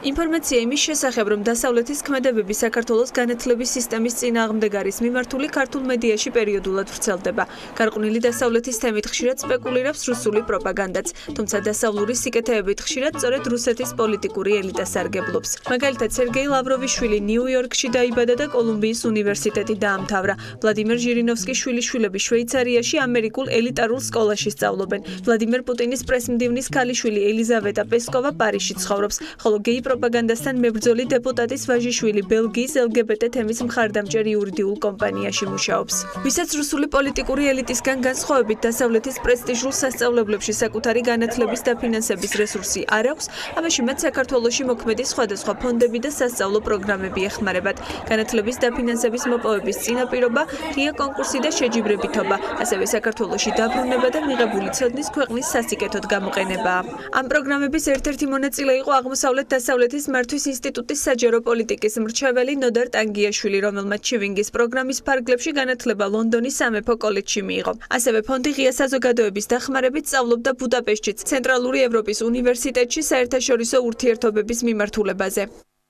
ინფორმაცია იმის შესახებ, რომ დასავლეთის ქმედებები საქართველოს განათლების სისტემის წინააღმდეგ არის მიმართული ქართულ მედიაში პერიოდულად ვრცელდება. გარყვნილი დასავლეთის თემით ხშირად სპეკულირებს რუსული პროპაგანდაც, თუმცა დასავლური სიკეთეებით ხშირად სწორედ რუსეთის პოლიტიკური ელიტა სარგებლობს. მაგალითად, სერგეი ლავროვიშვილი ნიუ-იორკში დაიბადა და კოლუმბიის უნივერსიტეტი დაამთავრა. ვლადიმერ ჟირინოვსკის შვილიშვილები შვეიცარიაში ამერიკულ ელიტარულ სკოლაში სწავლობენ. ვლადიმერ პუტინის პრესმდივნის ქალიშვილი ელიზავეტა პესკოვა პარიზში ცხოვრობს, ხოლო გეი პროპაგანდასთან მებრძოლი დეპუტატის ვაჟიშვილი ბელგიის LGBT თემის მხარდამჭერ იურიდიულ კომპანიაში მუშაობს. ვისაც რუსული პოლიტიკური ელიტისგან განსხვავებით დასავლეთის პრესტიჟულ სასწავლებლებში საკუთარი განათლების დაფინანსების რესურსი არ აქვს, ამაში მათ საქართველოში მოქმედი სხვადასხვა ფონდები და სასწავლო პროგრამები ეხმარებათ. განათლების დაფინანსების მოპოვების წინაპირობა ღია კონკურსი და შეჯიბრებითობა, ასევე საქართველოში დაბრუნება და მიღებული ცოდნის ქვეყნის სასიკეთოდ გამოყენებაა. ამ პროგრამების ერთ-ერთი მონაწილე იყო აღმოსავლეთ დასავლეთის მართვის ინსტიტუტის საჯარო პოლიტიკის მრჩეველი ნოდარ ტანგიაშვილი, რომელმაც ჩივინგის პროგრამის ფარგლებში განათლება ლონდონის სამეფო კოლეჯში მიიღო. ასევე ფონდი ღია საზოგადოების დახმარებით სწავლობდა ბუდაპეშტშიც, ცენტრალური ევროპის უნივერსიტეტში საერთაშორისო ურთიერთობების მიმართულებაზე.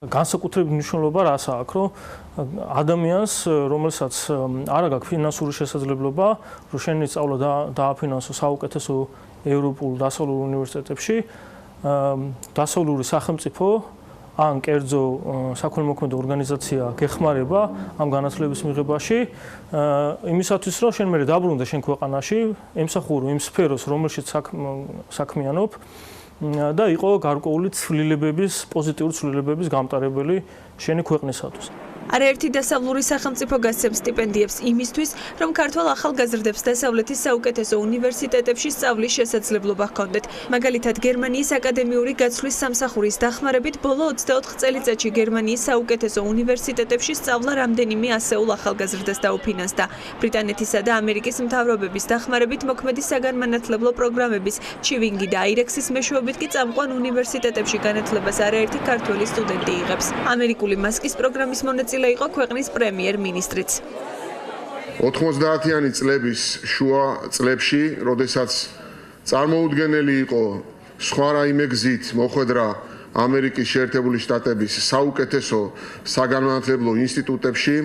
განსაკუთრებული მნიშვნელობა რას აქვს, რომ ადამიანს, რომელსაც არ აქვს ფინანსური შესაძლებლობა, რომ შენი სწავლა დააფინანსო საუკეთესო ევროპულ დასავლურ უნივერსიტეტებში, დასავლური სახელმწიფო ან კერძო საქველმოქმედო ორგანიზაცია გეხმარება ამ განათლების მიღებაში, იმისათვის, რომ შენ მერე დაბრუნდე შენ ქვეყანაში, ემსახურო იმ სფეროს, რომელშიც საქმიანობ და იყო გარკვეული ცვლილებების, პოზიტიური ცვლილებების გამტარებელი შენი ქვეყნისათვის. არაერთი დასავლური სახელმწიფო გასცემს სტიპენდიებს იმისთვის, რომ ქართველ ახალგაზრდებს დასავლეთის საუკეთესო უნივერსიტეტებში სწავლის შესაძლებლობა ჰქონდეთ. მაგალითად, გერმანიის აკადემიური გაცვლის სამსახურის დახმარებით ბოლო 24 წელიწადში გერმანიის საუკეთესო უნივერსიტეტებში სწავლა რამდენიმე ასეულ ახალგაზრდას დაუფინანსდა. ბრიტანეთისა და ამერიკის მთავრობების დახმარებით მოქმედი საგანმანათლებლო პროგრამების ჩივინგი და აირექსის მეშვეობით კი წამყვან უნივერსიტეტებში განათლებას არაერთი ქართველი სტუდენტი იღებს. ამერიკული მასკის პროგრამის მონაწილე იყო ქვეყნის პრემიერ-მინისტრიც. 90-იანი წლების შუა წლებში, როდესაც წარმოუდგენელი იყო სხვა რაიმე გზით მოხვედრა ამერიკის შეერთებული შტატების საუკეთესო საგანმანათლებლო ინსტიტუტებში,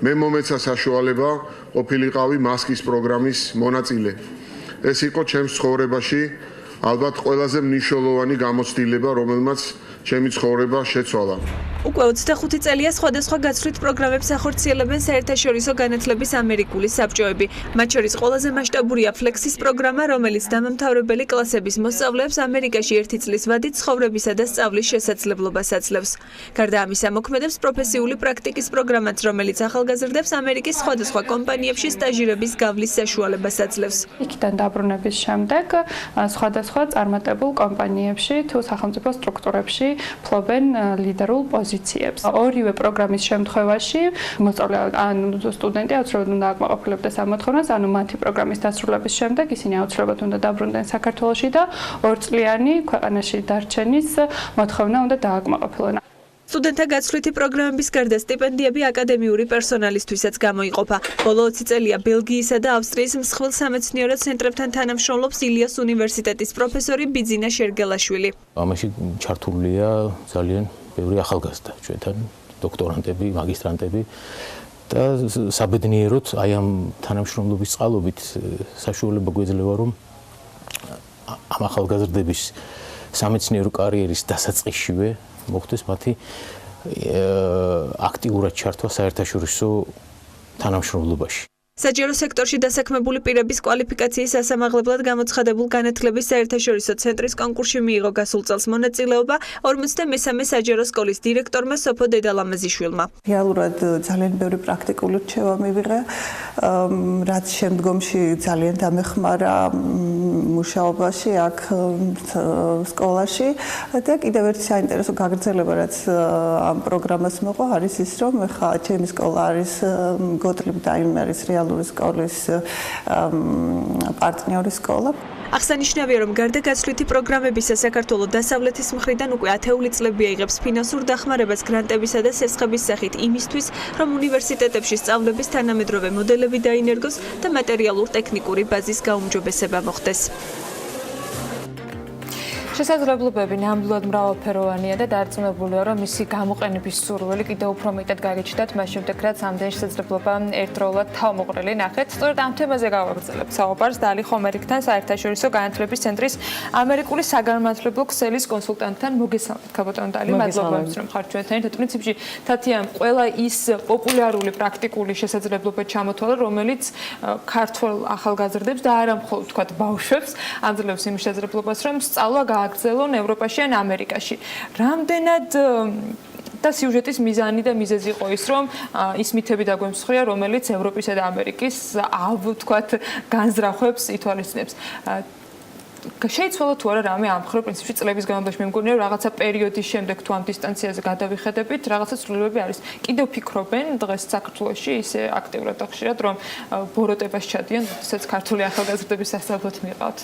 მე მომეცა საშუალება ყოფილიყავი მასკის პროგრამის მონაწილე. ეს იყო ჩემს ცხოვრებაში ალბათ ყველაზე მნიშვნელოვანი გამოცდილება, რომელმაც ჩემი ცხოვრება შეცვალა. უკვე 25 წელია სხვადასხვა გაცვლით პროგრამებს ახორციელებენ საერთაშორისო განათლების ამერიკული საბჭოები. მათ შორის ყველაზე მასშტაბურია ფლექსის პროგრამა, რომელიც დამამთავრებელი კლასების მოსწავლეებს ამერიკაში 1 წლის ვადით ცხოვრებისა და სწავლის შესაძლებლობას აძლევს. გარდა ამისა, მოქმედებს პროფესიული პრაქტიკის პროგრამაც, რომელიც ახალგაზრდებს ამერიკის სხვადასხვა კომპანიებში სტაჟირების გავლის საშუალებას აძლევს. იქიდან დაბრუნების შემდეგ სხვადასხვა წარმატებულ კომპანიებში თუ სახელმწიფო სტრუქტურებში ფლობენ ლიდერულ პოზიციებს. ორივე პროგრამის შემთხვევაში მოსწავლე ან სტუდენტი აუცილებლად უნდა აკმაყოფილებდეს ამ მოთხოვნას, ანუ მათი პროგრამის დასრულების შემდეგ ისინი აუცილებლად უნდა დაბრუნდნენ საქართველოში და 2 წლიანი ქვეყანაში დარჩენის მოთხოვნა უნდა დააკმაყოფილონ. სტუდენტთა გაცვლითი პროგრამების გარდა სტიპენდიები აკადემიური პერსონალისთვისაც გამოიყოფა. ბოლო 20 წელია ბელგიისა და ავსტრიის მსხვილ სამეცნიერო ცენტრებთან თანამშრომლობს ილიას უნივერსიტეტის პროფესორი ბიძინა შერგელაშვილი. ამაში ჩართულია ძალიან ბევრი ახალგაზრდა ჩვენთან, დოქტორანტები, მაგისტრანტები და საბედნიეროდ აი ამ თანამშრომლობის წყალობით საშუალება გვეძლევა, რომ ამ ახალგაზრდების სამეცნიერო კარიერის დასაწყისშივე მოხდეს მათი აქტიურად ჩართვა საერთაშორისო თანამშრომლობაში. საჯარო სექტორში დასაქმებული პირების კვალიფიკაციის ასამაღლებლად გამოცხადებულ განათლების საერთაშორისო ცენტრის კონკურსში მიიღო გასულ წელს მონაწილეობა 53-მე საჯარო სკოლის დირექტორმა სოფო დედალამაზიშვილმა. რეალურად ძალიან ბევრი პრაქტიკული რჩევა მივიღე, რაც შემდგომში ძალიან დამეხმარა მუშაობაში აქ სკოლაში და კიდევ ერთი საინტერესო გაგრძელება, რაც ამ პროგრამას მოყვა, არის ის, რომ ხა ჩემი სკოლა არის გოტრიბ დაიმერის სკოლის პარტნიორი სკოლა. აღსანიშნავია, რომ გარდა გაცვლითი პროგრამებისა, საქართველოს დასავლეთის მხრიდან უკვე 10 წლებია იღებს ფინანსურ დახმარებას გრანტებისა და სესხების სახით იმისთვის, რომ უნივერსიტეტებში სწავლების თანამედროვე მოდელები დაინერგოს და მატერიალურ-ტექნიკური ბაზის გაუმჯობესება მოხდეს. შესაძლებლობები ნამდვილად მრავალფეროვანია და დარწმუნებულია, რომ მისი გამოყენების სურვილი კიდევ უფრო მეტად გაგიჩნდათ მას შემდეგ, რაც ამდენი შესაძლებლობა ერთდროულად თავმოყრილი ნახეთ. სწორედ ამ თემაზე გავაგრძელებთ საუბარს დალი ხომერიკთან, საერთაშორისო განათლების ცენტრის ამერიკული საგანმანათლებლო ქსელის კონსულტანტთან. მოგესალმებით, ქაბატონო დალი, მადლობა, რომ ხართ ჩვენთან ერთად. პრინციპში, თათიან, ყველა ის პოპულარული პრაქტიკული შესაძლებლობა ჩამოთვალა, რომელიც ქართველ ახალგაზრდებს და არა მხოლოდ თქვათ ბავშვებს აძლევს იმ შესაძლებლობას, რომ სწავლა გააგრძელონ ევროპაში ან ამერიკაში. რამდენად და სიუჟეტის მიზანი და მიზეზი იყო ის, რომ ის მითები დაგვემსხვრია, რომელიც ევროპისა და ამერიკის თქვათ განზრახვებს ითვალისწინებს. შეიცვალა თუ არა რამე ამ მხრივ პრინციპში წლების განმავლობაში მე მგონია რომ რაღაცა პერიოდის შემდეგ თუ ამ დისტანციაზე გადავიხედებით, რაღაცა ცვლილებები არის. კიდევ ფიქრობენ დღეს საქართველოში ისე აქტიურად და ხშირად რომ ბოროტებას ჩადიან, როდესაც ქართული ახალგაზრდების სასწავლებლად მიყავთ.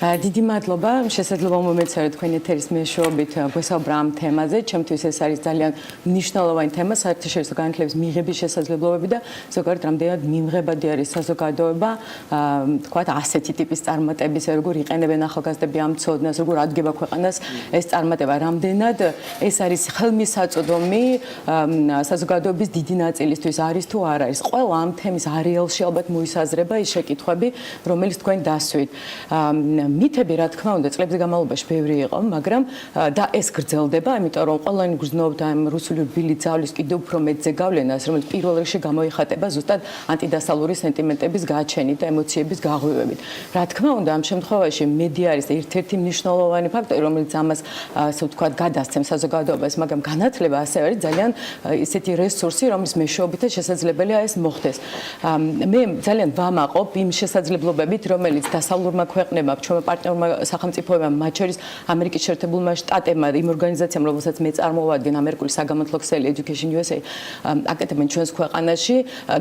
დიდი მადლობა, შესაძლოა მომეცადეთ თქვენი ეთერის მეშვეობით გვესაუბრა ამ თემაზე. ჩემთვის ეს არის ძალიან მნიშვნელოვანი თემა, საერთაშორისო განათლების მიღების შესაძლებლობები და ზოგადად რამდენად მიმღებადი არის საზოგადოება, თქვათ ასეთი ტიპის წარმატების, როგორ იყენებენ ახალგაზრდები ამ ცოდნას, როგორ ადგება ქვეყანას ეს წარმატება, რამდენად ეს არის ხელმისაწვდომი საზოგადოების დიდი ნაწილისთვის არის თუ არ არის. ყველა ამ თემის არეალში ალბათ მოისაზრება ის შეკითხვები, რომელიც თქვენ დასვით. მითები, რა თქმა უნდა, წლების განმავლობაში ბევრი იყო, მაგრამ და ეს გრძელდება, იმიტომ რომ ყველანი გრძნობდა ამ რუსული რბილი ძალის კიდევ უფრო მეტზე გავლენას, რომელიც პირველ რიგში გამოიხატება ზუსტად ანტიდასავლური სენტიმენტების გაჩენით და ემოციების გაღვივებით. რა თქმა უნდა, ამ შემთხვევაში მედია არის ერთ-ერთი მნიშვნელოვანი ფაქტორი, რომელიც ამას ასე ვთქვათ, გადასცემს საზოგადოებას, მაგრამ განათლება ასევე არის ძალიან ისეთი რესურსი, რომლის მეშვეობითაც შესაძლებელია ეს მოხდეს. მე ძალიან ვამაყობ იმ შესაძლებლობებით, რომელიც დასავლურმა ქვეყნებმა, ჩვენმა პარტნიორმა სახელმწიფოებმა, მათ შორის ამერიკის შეერთებულმა შტატებმა, იმ ორგანიზაციამ, რომელსაც მე წარმოვადგენ, ამერიკული საგამართლო ქსელი Education USA, აკეთებენ ჩვენს ქვეყანაში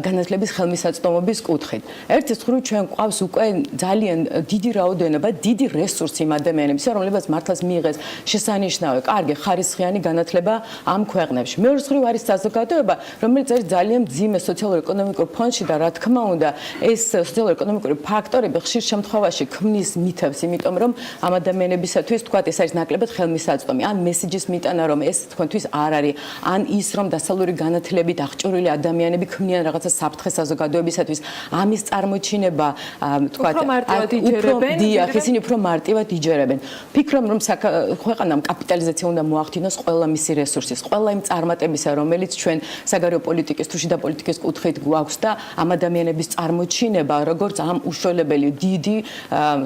განათლების ხელმისაწვდომობის კუთხით. ერთის მხრივ ჩვენ გვყავს უკვე ძალიან დიდი რაოდენობა, დიდი რესურსი იმ ადამიანებს, რომლებსაც მართლაც მიიღეს შესანიშნავი, კარგი, ხარისხიანი განათლება ამ ქვეყნებში. მეორის მხრივ არის საზოგადოება, რომელიც არის ძალიან მძიმე სოციალურ-ეკონომიკურ ფონში და რა თქმა უნდა, ეს სოციალურ-ეკონომიკური ფაქტორები ხშირ შემთხვევაში ქმნის მითებს, იმიტომ რომ ამ ადამიანებისათვის თქვათ ეს არის ნაკლებად ხელმისაწვდომი. ან მესიჯის მიტანა, რომ ეს თქვენთვის არ არის, ან ის რომ დასავლური განათლებით აღჭურვილი ადამიანები ქმნიან რაღაცა საფრთხეს საზოგადოებისათვის. ამის წარმოჩინება, თქვათ, დიახ, ისინი უფრო მარტივად იჯერებენ. ფიქრობ, რომ ქვეყანამ კაპიტალიზაცია უნდა მოახდინოს ყველა მისი რესურსის, ყველა იმ წარმატებისა, რომელიც ჩვენ საგარეო პოლიტიკის თუ შიდა პოლიტიკის კუთხით გვაქვს და ამ ადამიანების წარმოჩინება, როგორც ამ უშუალებელი დიდი,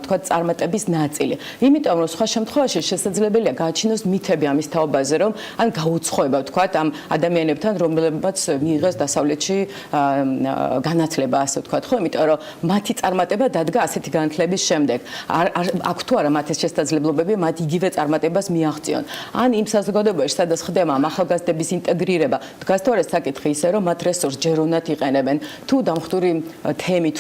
თქვათ, წარმატების ნაწილი. იმიტომ რომ სხვა შემთხვევაში შესაძლებელია გააჩინოს მითები ამის თაობაზე, რომ ან გაუცხოება, თქვათ, ამ ადამიანებთან, რომლებმაც მიიღეს დასავლეთში განათლება, ასე ვთქვათ, ხო, იმიტომ რომ მათი წარმატება დადგა ასეთი განათლების შემდეგ. აქ თუ არა მათ ეს შესაძლებლობები, მათ იგივე წარმატებას მიაღწიონ. ან იმ საზოგადოებაში, სადაც ხდება ამ ახალგაზრდების ინტეგრირება, დგას თუ არა საკითხი ისე, რომ მათ რესურს ჯეროვნად იყენებენ, თუ დამხტური თემით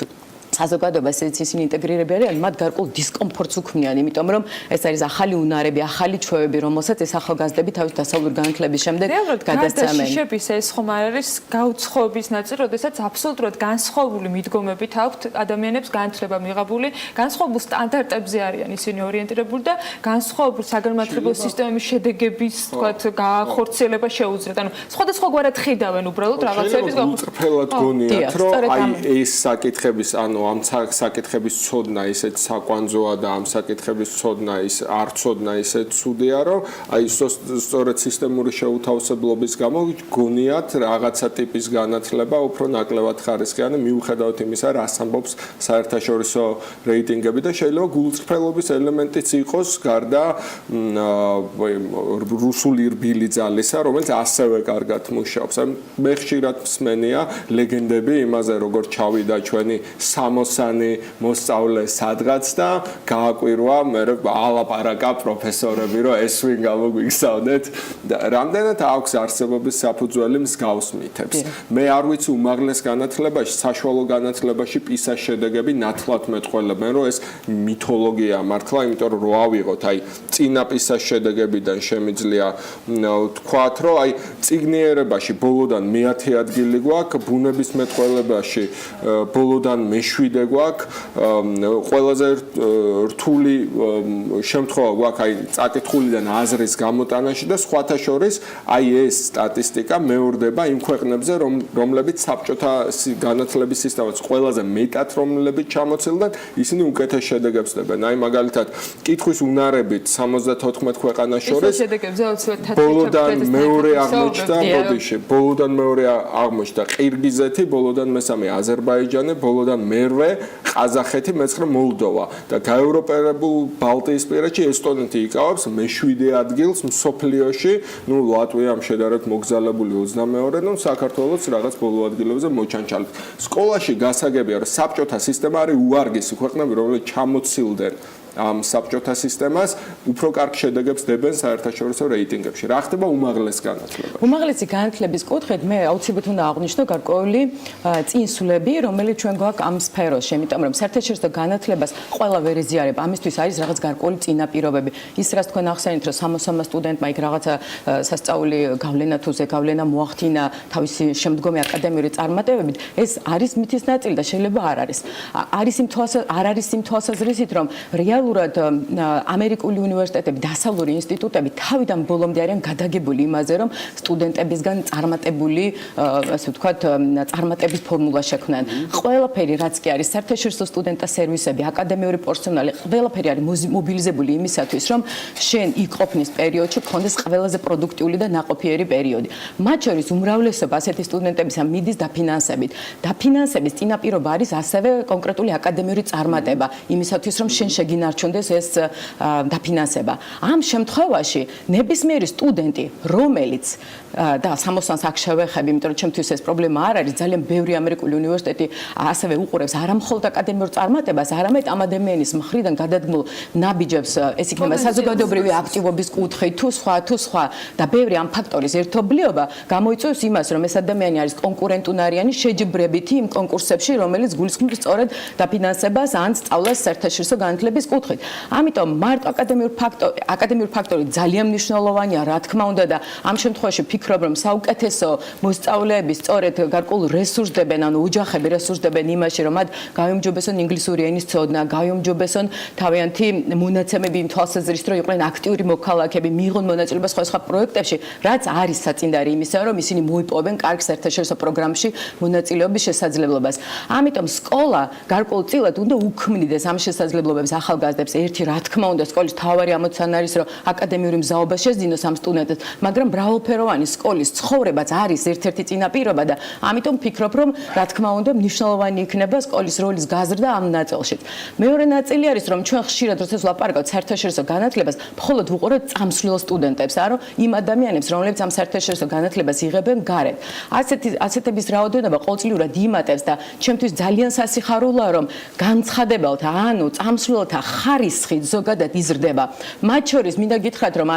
საზოგადოებას ისინი ინტეგრირებიან, მათ გარკვეულ დისკომფორტს უქმნიან, იმიტომ რომ ეს არის ახალი უნარები, ახალი ჩვევები, რომელსაც ეს ახალგაზრდები თავის დასავლური განათლების შემდეგ გადასცემენ. გადაშიშების ეს ხომ არ არის გაუცხოების ნაწილი, როდესაც აბსოლუტურად განსხვავებული მიდგომებით აქვთ ადამიანებს განათლება მიღებული, განსხვავებულ სტანდარტებზე არიან ისინი ორიენტირებული და განსხვავებულ საგანმანათლებლო სისტემის შედეგების, თქვათ, განხორციელება შეუძლიათ. ანუ სხვადასხვაგვარად ხედავენ უბრალოდ რაღაცების უწრფელად გონიათ, რომ აი ეს საკითხების, ანუ ამ საკითხების ცოდნა ისეთ საკვანძოა და ამ საკითხების ცოდნა ის არ ცოდნა ისეთ ცუდია, რომ აი სწორედ სისტემური შეუთავსებლობის გამო გონიათ რაღაცა ტიპის განათლება უფრო ნაკლებად ხარისხიანი მიუხედავად იმისა, რას ამბობს საერთაშორისო რეიტინგები და შეიძლება გულწრფელობის ელემენტიც იყოს გარდა რუსული რბილი ძალისა, რომელიც ასევე კარგად მუშაობს. მე ხშირად მსმენია ლეგენდები იმაზე, როგორ ჩავიდა ჩვენი მოსანი მოსწავლე სადღაც და გააკვირვა მე ალაპარაკა პროფესორები რომ ეს ვინ გამოგვიგზავნეთ და რამდენად აქვს არსებობის საფუძველი მსგავს მითებს. მე არ ვიცი უმაღლეს განათლებაში, საშუალო განათლებაში პისას შედეგები ნათლად მეტყველებენ, რომ ეს მითოლოგია მართლა, იმიტომ რომ რო ავიღოთ, აი წინა პისას შედეგებიდან შემიძლია თქვათ, რომ აი წიგნიერებაში ბოლოდან მე-10 ადგილი გვაქვს, ბუნების მეტყველებაში ბოლოდან მე-7 გვაქვს, ყველაზე რთული შემთხვევა გვაქვს აი წაკითხულიდან აზრის გამოტანაში და სხვათა შორის აი ეს სტატისტიკა მეორდება იმ ქვეყნებზე, რომლებიც საბჭოთა განათლების სისტემას ყველაზე მეტად რომლებიც ჩამოცილდნენ, ისინი უკეთეს შედეგებს დებენ. აი მაგალითად, კითხვის უნარებით 74 ქვეყანას შორის ბოლოდან მეორე აღმოჩნდა, ბოდიში, ბოლოდან მეორე აღმოჩნდა ყირგიზეთი, ბოლოდან მესამე აზერბაიჯანი, ბოლოდან მერვე ყაზახეთი, მეცხრე მოლდოვა და გაევროპერებულ ბალტიისპირეთში ესტონეთი იკავებს მე-7 ადგილს მსოფლიოში, ნუ ლატვიამ შედარებით მოგზალებული 22-ე, ნუ საქართველოს რაღაც ბოლო ადგილებზე მოჩანჩალებს. სკოლაში გასაგებია, რომ საბჭოთა სისტემა არის უარგესი ქვეყნები, რომლებიც ჩამოცილდნენ ამ საბჭოთა სისტემას, უფრო კარგ შედეგებს დებენ საერთაშორისო რეიტინგებში. რა ხდება უმაღლეს განათლებაში? უმაღლესი განათლების კუთხით მე აუცილებლად უნდა აღვნიშნო გარკვეული წინსვლები, რომელიც ჩვენ გვაქვს ამ სფეროში, იმიტომ რომ საერთაშორისო განათლებას ყველა ვერ ეზიარება. ამისთვის არის რაღაც გარკვეული წინაპირობები. ის რაც თქვენ ახსენეთ, რომ 60 სტუდენტმა იქ რაღაცა სასწაული გავლენა თუ ზეგავლენა მოახდინა თავისი შემდგომი აკადემიური წარმატებებით, ეს არის მითის ნაწილი და შეიძლება არ არის. არ არის იმ თვალსაზრისით, რომ რეალურად ამერიკული უნივერსიტეტები, დასავლური ინსტიტუტები თავიდან ბოლომდე არიან გადაგებული იმაზე, რომ სტუდენტებისგან წარმატებული, ასე ვთქვათ, წარმატების ფორმულა შექმნან. ყველაფერი, რაც კი არის საერთაშორისო სტუდენტთა სერვისები, აკადემიური პერსონალი, ყველაფერი არის მობილიზებული იმისათვის, რომ შენ იქ ყოფნის პერიოდში გქონდეს ყველაზე პროდუქტიული და ნაყოფიერი პერიოდი. მათ შორის უმრავლესობა ასეთი სტუდენტებისა მიდის დაფინანსებით. დაფინანსების წინაპირობა არის ასევე კონკრეტული აკადემიური წარმატება, იმისათვის, რომ შენ შეგინარჩუნდეს ეს დაფინანსება. ამ შემთხვევაში ნებისმიერი სტუდენტი, რომელიც და 60-ს აქ შევეხები, იმიტომ რომ ჩემთვის ეს პრობლემა არ არის, ძალიან ბევრი ამერიკული უნივერსიტეტი ასევე უყურებს არა მხოლოდ აკადემიურ წარმატებას, არამედ ამ ადამიანის მხრიდან გადადგმულ ნაბიჯებს, ეს იქნება საზოგადოებრივი აქტივობის კუთხით თუ სხვა და ბევრი ამ ფაქტორის ერთობლიობა გამოიწვევს იმას, რომ ეს ადამიანი არის კონკურენტუნარიანი, შეჯიბრებითი იმ კონკურსებში, რომელიც გულისხმობს სწორედ დაფინანსებას ან სწავლას საერთაშორისო განათლების კუთხით. ამიტომ მარტო აკადემიური ფაქტორი ძალიან მნიშვნელოვანია, რა თქმა უნდა და ამ შემთხვევაში ვფიქრობ, რომ საუკეთესო მოსწავლეები სწორედ გარკვეულ რესურსს დებენ, ანუ ოჯახები რესურსს დებენ იმაში, რომ მათ გაიუმჯობესონ ინგლისური ენის ცოდნა, გაიუმჯობესონ თავიანთი მონაცემები იმ თვალსაზრისით, რომ იყვნენ აქტიური მოქალაქეები, მიიღონ მონაწილეობა სხვა პროექტებში, რაც არის საწინდარი იმისა, რომ ისინი მოიპოვებენ კარგ საერთაშორისო პროგრამში მონაწილეობის შესაძლებლობას. ამიტომ სკოლა გარკვეულწილად უნდა უქმნიდეს ამ შესაძლებლობებს ახალგაზრდებს. ერთი, რა თქმა უნდა, სკოლის თავარი ამოცანა არის, რომ აკადემიური მზაობა შეძინოს ამ სტუდენტებს, მაგრამ მრავალფეროვანი სკოლის ცხოვრებაც არის ერთ-ერთი წინაპირობა და ამიტომ ვფიქრობ, რომ რა თქმა უნდა, მნიშვნელოვანი იქნება სკოლის როლის გაზრდა ამ ნაწილში. მეორე ნაწილი არის, რომ ჩვენ ხშირად როდესაც ვლაპარაკობთ საერთაშორისო განათლებას, მხოლოდ ვუყურებთ წამსვლელ სტუდენტებს, არა იმ ადამიანებს, რომლებიც ამ საერთაშორისო განათლებას იღებენ გარეთ. ასეთების რაოდენობა ყოველწლიურად იმატებს და ჩემთვის ძალიან სასიხარულოა, რომ განცხადებელთა, ანუ წამსვლელთა ხარისხი ზოგადად იზრდება. მათ შორის მინდა გითხრათ, რომ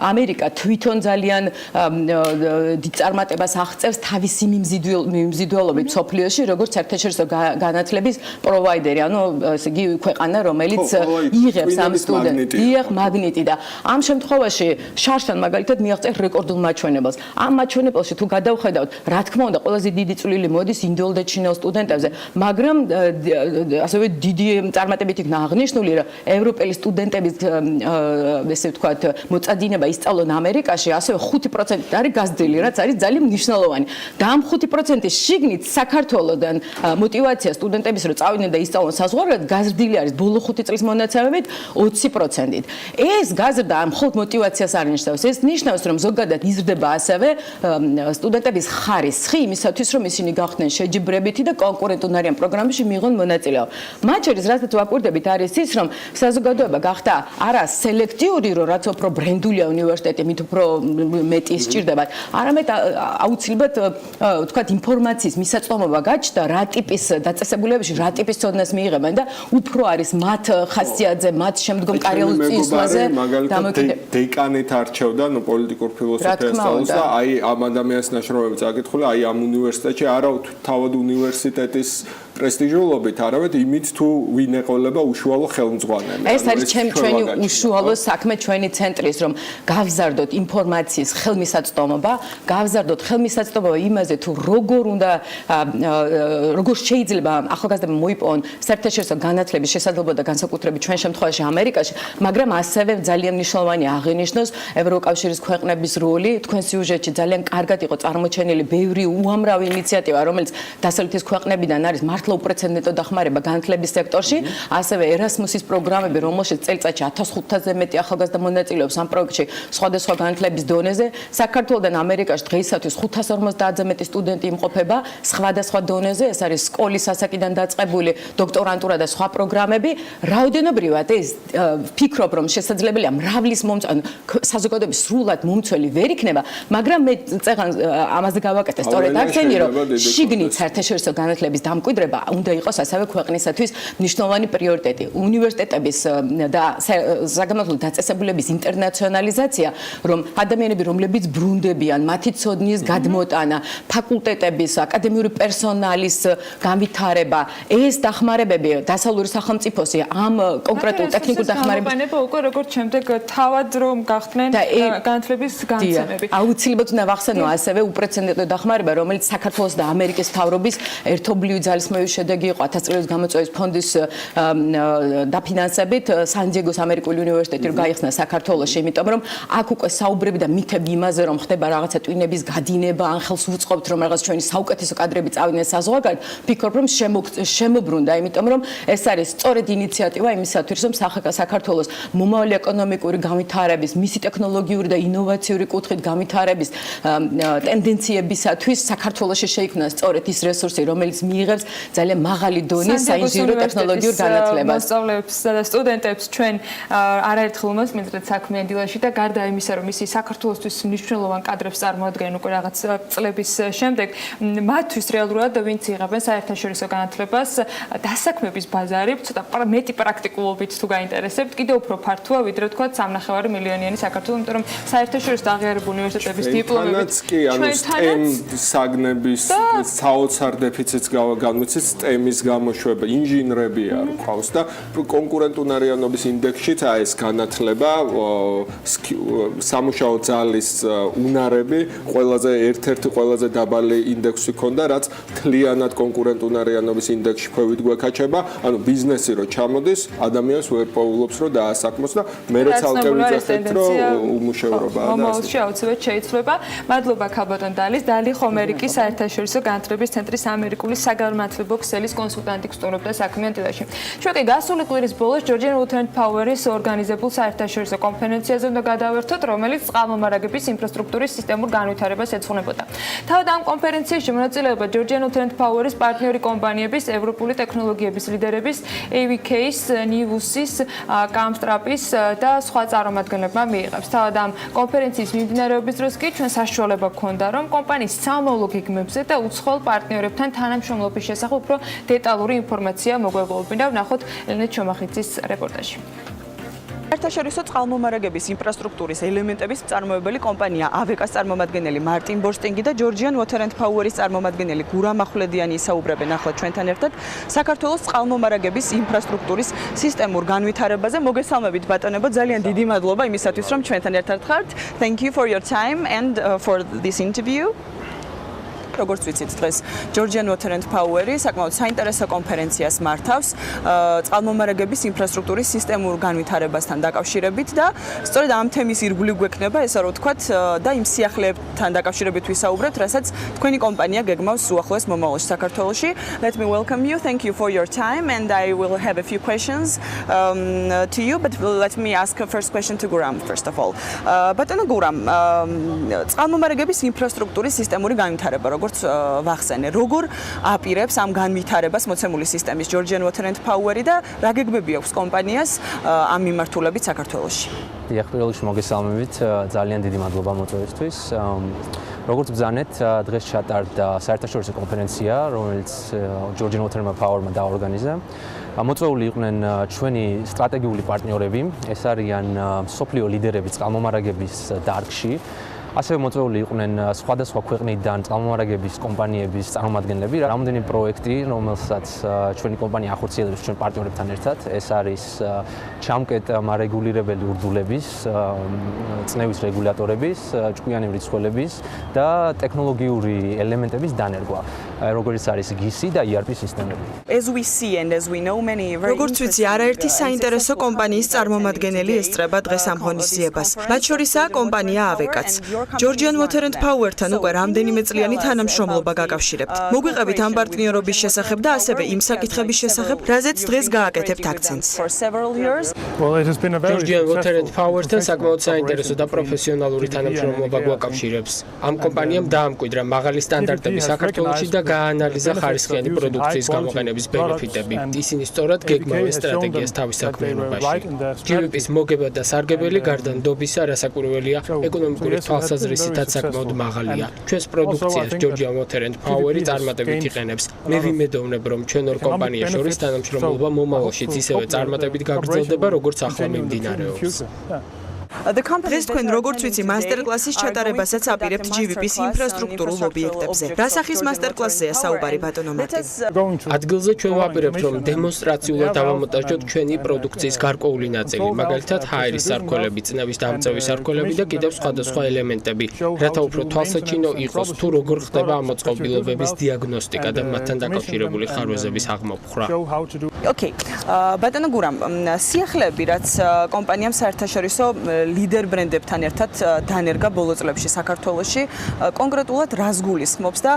ამერიკა თვითონ ძალიან დიდ წარმატებას აღწევს თავისი მიმზიდველობით სოფლიოში, როგორც საერთაშორისო განათლების პროვაიდერი, ანუ ესე იგი ქვეყანა, რომელიც იღებს ამ სტუდენტებს, მაგნიტი და ამ შემთხვევაში შარშან მაგალითად მიაღწევს რეკორდულ მაჩვენებელს. ამ მაჩვენებელში თუ გადავხედავთ, რა თქმა უნდა, ყველაზე დიდი წვლილი მოდის ინდოელ და ჩინელ სტუდენტებზე, მაგრამ ასევე დიდი წარმატებით იქნა აღნიშნული, რომ ევროპელი სტუდენტების ესე ვთქვათ, მოწადინება ისწავლონ ამერიკაში, ასევე 5% არის გაზრდილი, რაც არის ძალიან მნიშვნელოვანი. და ამ 5%-ის შიგნით საქართველოსდან мотивация სტუდენტების რომ წავიდნენ და ისწავლონ საზღვარგარეთ გაზრდილი არის ბოლო 5 წლის მონაცემებით 20%-ით. ეს გაზრდა ამ მხოლოდ мотивациას არ ნიშნავს. ეს ნიშნავს, რომ ზოგადად იზრდება ასევე სტუდენტების ხარისხი იმისათვის, რომ ისინი გახდნენ შეჯიბრებითი და კონკურენტუნარიან პროგრამებში მიიღონ მონაწილეობა. მათ შორის რასაც ვაკვირდებით არის ის, რომ საზოგადოება გახდა არა სელექტიური, რომ რაც უფრო ბრენდულია უნივერსიტეტი, მით უფრო მეტი სჭირდებათ, არამედ აუცილებლად ვთქვათ ინფორმაციის მისაწვდომობა გაჩნდა, რა ტიპის დაწესებულებებში რა ტიპის ცოდნას მიიღებენ და უფრო არის მათ ხასიათზე, მათ შემდგომ კარიერულ წინსვლაზე დამოკიდებული. დეკანით არჩევდა, ნუ პოლიტიკურ ფილოსოფიას სწავლობს და აი ამ ადამიანის ნაშრომები წაკითხული, აი ამ უნივერსიტეტში არა თავად უნივერსიტეტის პრესტიჟულობით, არამედ იმით თუ ვინ ეყოლება უშუალო ხელმძღვანელი. ეს არის ჩვენი უშუალო საქმე, ჩვენი ცენტრის, რომ გავზარდოთ ინფორმაციის ხელმისაწვდომობა, გავზარდოთ ხელმისაწვდომობა იმაზე, თუ როგორ შეიძლება ახალგაზრდებმა მოიპოვონ საერთაშორისო განათლების შესაძლებლობა და განსაკუთრებით ჩვენ შემთხვევაში ამერიკაში, მაგრამ ასევე ძალიან მნიშვნელოვანი აღინიშნოს ევროკავშირის ქვეყნების როლი. თქვენ სიუჟეტში ძალიან კარგად იყო წარმოჩენილი ბევრი უამრავი ინიციატივა, რომელიც დასავლეთის ქვეყნებიდან არის მართლა უპრეცედენტო დახმარება განათლების სექტორში, ასევე ერასმუსის პროგრამები, რომელშიც წელიწადში 1500-ზე მეტი ახალგაზრდა მონაწილეობს ამ პროექტში სხვადასხვა განათლების დონეზე. საქართველოსთან ამერიკაში დღეისათვის 550-ზე მეტი სტუდენტი იმყოფება სხვადასხვა დონეზე, ეს არის სკოლის ასაკიდან დაწყებული დოქტორანტურა და სხვა პროგრამები. რაოდენობრივად ეს ვფიქრობ, რომ შესაძლებელია მრავლის საზოგადოების სრულად მომცველი ვერ იქნება, მაგრამ მე წეღან ამაზე გავაკეთე სწორედ აქცენტი, რომ შიგნით საერთაშორისო განათლების დამკვიდრება განვითარება უნდა იყოს ასევე ქვეყნისათვის მნიშვნელოვანი პრიორიტეტი. უნივერსიტეტების და საგამოძიებო დაწესებულების ინტერნაციონალიზაცია, რომ ადამიანები, რომლებიც ბრუნდებიან, მათი ცოდნის გადმოტანა, ფაკულტეტების, აკადემიური პერსონალის განვითარება, ეს დახმარებები დასავლური სახელმწიფოსი ამ კონკრეტულ ტექნიკურ დახმარებებს უკვე როგორც შემდეგ თავად რომ გახდნენ განათლების განცემები. აუცილებლად უნდა ვახსენო ასევე უპრეცედენტო დახმარება, რომელიც საქართველოს და ამერიკის მთავრობის ერთობლივი ძალისხმევის შედეგი იყო 1000 წლების გამოწვევის ფონდის დაფინანსებით სან-დიეგოს ამერიკული უნივერსიტეტი რომ გაიხსნა საქართველოში, იმიტომ რომ აქ უკვე საუბრები და მითები იმაზე რომ ხდება რაღაცა ტვინების გადინება, ან ხელს უწყობთ რომ რაღაც ჩვენი საუკეთესო კადრები წავიდნენ საზღვარგარეთ, ფიქრობ რომ შემოbrunda, იმიტომ რომ ეს არის სწორედ ინიციატივა იმისათვის რომ საქართველოს მომავალი ეკონომიკური განვითარების, მისი ტექნოლოგიური და ინოვაციური კუთხით განვითარების ტენდენციებისათვის საქართველოში შეიქმნა სწორედ ის რესურსი, რომელიც მიიღებს ძალიან მაღალი დონის საინჟინრო ტექნოლოგიურ განათლებას. მოსწავლეებს და სტუდენტებს ჩვენ არაერთხელ უმასპინძლებთ საქმიანი დილაში და გარდა იმისა, რომ ისი საქართველოსთვის მნიშვნელოვან კადრებს წარმოადგენენ უკვე რაღაც წლების შემდეგ, მათთვის რეალურად ვინც იღებენ საერთაშორისო განათლებას, დასაქმების ბაზარი ცოტა მეტი პრაქტიკულობით თუ გაინტერესებთ, კიდევ უფრო ფართოა, ვიდრე თქვა 3.5 მილიონიანი საქართველო, იმიტომ რომ საერთაშორისო აღიარებულ უნივერსიტეტების დიპლომებით STEM საგნების საოცარ დეფიციტს განვიცით STEM-ის გამოშვება, ინჟინრები არ ყავს და კონკურენტუნარიანობის ინდექსშიც ეს განათლება სამუშაო ძალის უნარები ყველაზე ერთ-ერთი ყველაზე დაბალი ინდექსი ქონდა, რაც თლიანად კონკურენტუნარიანობის ინდექსში ქვევით გვეკაჩება, ანუ ბიზნესი რო ჩამოდის, ადამიანს ვერ პოულობს რომ დაასაქმოს და მერე ცალკე ვიძახეთ რომ უმუშევრობაა და მომავალში აუცილებლად შეიცვლება. მადლობა ქალბატონ დალის, დალი ხომერიკის საერთაშორისო განათლების ცენტრის ამერიკული საგანმანათლებლო ქსელის კონსულტანტი გსტუმრობდა საქმიან დილაში. ჩვენ გასული კვირის ბოლოს ჯორჯიან უოთერ პაუერის ორგანიზებულ საერთაშორისო კონფერენციაზე უნდა გადავერთოთ, რომელიც წყალმომარაგების ინფრასტრუქტურის სისტემურ განვითარებას ეძღვნებოდა. თავად ამ კონფერენციაში მონაწილეობა ჯორჯიან უოთერ პაუერის პარტნიორი კომპანიების, ევროპული ტექნოლოგიების ლიდერების, AVK-ის, ნივუსის, კამსტრაპის და სხვა წარმომადგენლებმა მიიღებს. თავად ამ კონფერენციის მიმდინარეობის დროს კი ჩვენ საშუალება გქონდა, რომ კომპანიის სამომავლო გეგმებზე და უცხოელ პარტნიორებთან თანამშრომლობის შესახებ უფრო დეტალური ინფორმაცია მოგვეპოვებინა. ვნახოთ ელენე ჩომახიძის რეპორტაჟი. საერთაშორისო წყალმომარაგების ინფრასტრუქტურის ელემენტების მწარმოებელი კომპანია AVK-ს წარმომადგენელი მარტინ ბორშტინგი და ჯორჯიან უოთერ პაუერის წარმომადგენელი გურამ ახვლედიანი ისაუბრებენ ახლა ჩვენთან ერთად საქართველოს წყალმომარაგების ინფრასტრუქტურის სისტემურ განვითარებაზე. მოგესალმებით ბატონებო, ძალიან დიდი მადლობა იმისათვის რომ ჩვენთან ერთად ხართ. Thank you for your time and for this interview. როგორც ვიცით, დღეს ჯორჯიან უოთერ პაუერი საკმაოდ საინტერესო კონფერენციას მართავს წყალმომარაგების ინფრასტრუქტურის სისტემურ განვითარებასთან დაკავშირებით და სწორედ ამ თემის ირგვლივ გვექნება, ესე რომ ვთქვათ, და იმ სიახლეებთან დაკავშირებით ვისაუბრებთ, რასაც თქვენი კომპანია გეგმავს უახლოეს მომავალში საქართველოში. Let me welcome you. Thank you for your time and I will have a few questions to you, but let me ask a first question to Guram first of all. ბატონო გურამ, წყალმომარაგების ინფრასტრუქტურის სისტემური განვითარება როგორც ვახსენე, როგორ აპირებს ამ განვითარებას მოცემული სისტემის ჯორჯიან უოთერ პაუერი და რა გეგმები აქვს კომპანიას ამ მიმართულებით საქართველოში? დიახ, პირველ რიგში მოგესალმებით, ძალიან დიდი მადლობა მოწვევისთვის. როგორც ბრძანეთ, დღეს ჩატარდა საერთაშორისო კონფერენცია, რომელიც ჯორჯიან უოთერ პაუერმა დაორგანიზა. მოწვეული იყვნენ ჩვენი სტრატეგიული პარტნიორები, ეს არიან სოფლიო ლიდერები წყალმომარაგების დარგში. ასევე მოწვეული იყვნენ სხვადასხვა ქვეყნიდან წყალმომარაგების კომპანიების წარმომადგენლები. რამდენი პროექტი, რომელსაც ჩვენი კომპანია ახორციელებს ჩვენ პარტნიორებთან ერთად, ეს არის ჩამკეტ მარეგულირებელი ურდულების, წნევის რეგულატორების, ჭკვიანი მრიცხველების და ტექნოლოგიური ელემენტების დანერგვა, როგორც არის GIS და ERP სისტემები. როგორც ვიცი, არაერთი საინტერესო კომპანიის წარმომადგენელი ესწრება დღეს ამ ღონისძიებას. მათ შორისაა კომპანია AVK-ც. ჯორჯიან უოთერ პაუერთან უკვე რამდენიმე წლიანი თანამშრომლობა გაკავშირებთ. მოგვიყევით ამ პარტნიორობის შესახებ და ასევე იმ საკითხების შესახებ, რაზეც დღეს გააკეთებთ აქცენტს. ჯორჯიან უოთერ პაუერთან საკმაოდ საინტერესო და პროფესიონალური თანამშრომლობა გვაკავშირებს. ამ კომპანიამ დაამკვიდრა მაღალი სტანდარტები საქართველოში და გაანალიზა ხარისხიანი პროდუქციის გამოყენების ბენეფიტები. ისინი სწორად გეგმავენ სტრატეგიას თავის საქმიანობაში. GVP-ის მოგება და სარგებელი გარდა ნდობისა, რასაკვირველია, ეკონომიკური თვალსაზრისითაც საკმაოდ მაღალია. ჩვენს პროდუქციას Georgia Water and Power-ი წარმატებით იყენებს. მე ვიმედოვნებ, რომ ჩვენ ორ კომპანიას შორის თანამშრომლობა მომავალშიც ისევე წარმატებით გაგრძელდება, როგორც ახლა მიმდინარეობს. დღეს თქვენ როგორც ვიცი მასტერკლასის ჩატარებასაც აპირებთ GVP-ის ინფრასტრუქტურულ ობიექტებზე. რა სახის მასტერკლასზეა საუბარი ბატონო მარტინ? ადგილზე ჩვენ ვაპირებთ, რომ დემონსტრაციულად დავამონტაჟოთ ჩვენი პროდუქციის გარკვეული ნაწილი, მაგალითად ჰაერის სარქველები, წნევის დამწევის სარქველები და კიდევ სხვადასხვა ელემენტები, რათა უფრო თვალსაჩინო იყოს თუ როგორ ხდება ამ მოწყობილობების დიაგნოსტიკა და მათთან დაკავშირებული ხარვეზების აღმოფხვრა. ოკეი. ბატონო გურამ, სიახლეები რაც კომპანიამ საერთაშორისო ლიდერ ბრენდებთან ერთად დანერგა ბოლო წლებში საქართველოში, კონკრეტულად რას გულისხმობს და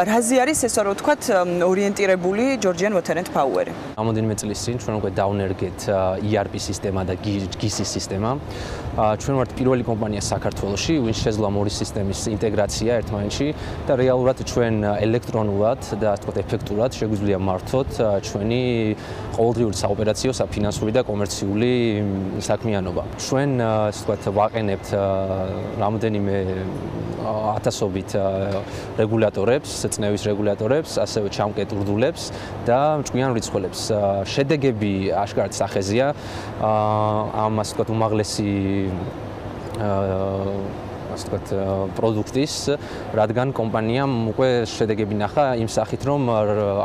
რაზე არის ესე რომ ვთქვათ ორიენტირებული Georgian Water and Power-ი? ამოდენიმე წლის წინ ჩვენ უკვე დავნერგეთ ERP სისტემა და GIS სისტემა. ჩვენ ვართ პირველი კომპანია საქართველოში, ვინც შეძლო მორი სისტემის ინტეგრაცია ერთმანეთში და რეალურად ჩვენ ელექტრონულად და ასე ვთქვათ ეფექტურად შეგვიძლია მართოთ ჩვენი ყოველდღიური საოპერაციო, საფინანსური და კომერციული საქმიანობა. ჩვენ ასე ვთქვათ ვაყენებთ რამოდენიმე ათასობით რეგულატორებს, წნევის რეგულატორებს, ასევე ჩამკეტურდულებს და ჭკვიან რიცხველებს. შედეგები აშკარად სახეზეა. ამ ასე ვთქვათ უმაღლესი ასე ვთქვათ პროდუქტის, რადგან კომპანიამ უკვე შედეგები ნახა იმ სახით, რომ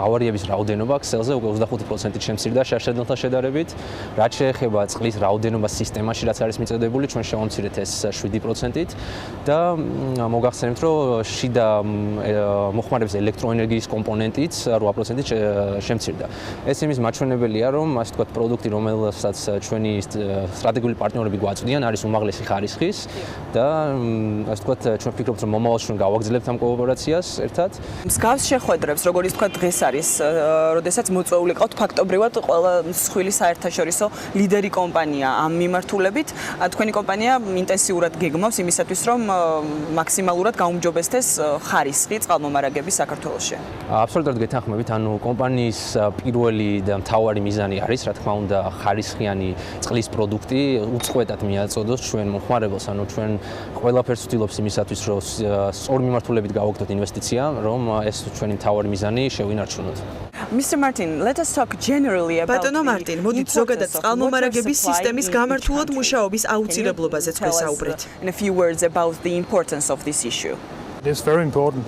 ავარიების რაოდენობა ქსელზე უკვე 25%-ით შემცირდა შარშედელთან შედარებით. რაც შეეხება წყლის რაოდენობას სისტემაში, რაც არის მიწოდებული, ჩვენ შევამცირეთ ეს 7%-ით და მოგახსენებთ, რომ შიდა მოხმარების ელექტროენერგიის კომპონენტიც 8%-ით შემცირდა. ეს იმის მაჩვენებელია, რომ ასე ვთქვათ პროდუქტი, რომელსაც ჩვენი სტრატეგიული პარტნიორები გვაწვდიან, არის უმაღლესი ხარისხის და ასე ვთქვათ, ჩვენ ვფიქრობთ, რომ მომავალში ჩვენ გავაგრძელებთ ამ კოოპერაციას ერთად. მსგავს შეხვედრებს, როგორც ვთქვათ, დღეს არის, როდესაც მოწვეული ყავთ ფაქტობრივად ყველა მსხვილი საერთაშორისო ლიდერი კომპანია ამ მიმართულებით. თქვენი კომპანია ინტენსიურად გეგმავს იმისათვის, რომ მაქსიმალურად გაუმჯობესდეს ხარისხი წყალმომარაგების საქართველოში. აბსოლუტურად გეთანხმებით, ანუ კომპანიის პირველი და მთავარი მიზანი არის, რა თქმა უნდა, ხარისხიანი წყლის პროდუქტი უწყვეტად მიაწოდოს ჩვენ მომხმარებელს, ანუ ჩვენ ყველაფერს ვცდილობთ იმისათვის, რომ სწორ მიმართულებით გავაკეთოთ ინვესტიცია, რომ ეს ჩვენი მთავარი მიზანი შევინარჩუნოთ. Mr. Martin, let us talk generally about ბატონო მარტინ, მოდით ზოგადად წყალმომარაგების სისტემის გამართულად მუშაობის აუცილებლობაზეც ვესაუბრეთ. In a few words about the importance of this issue. It is very important.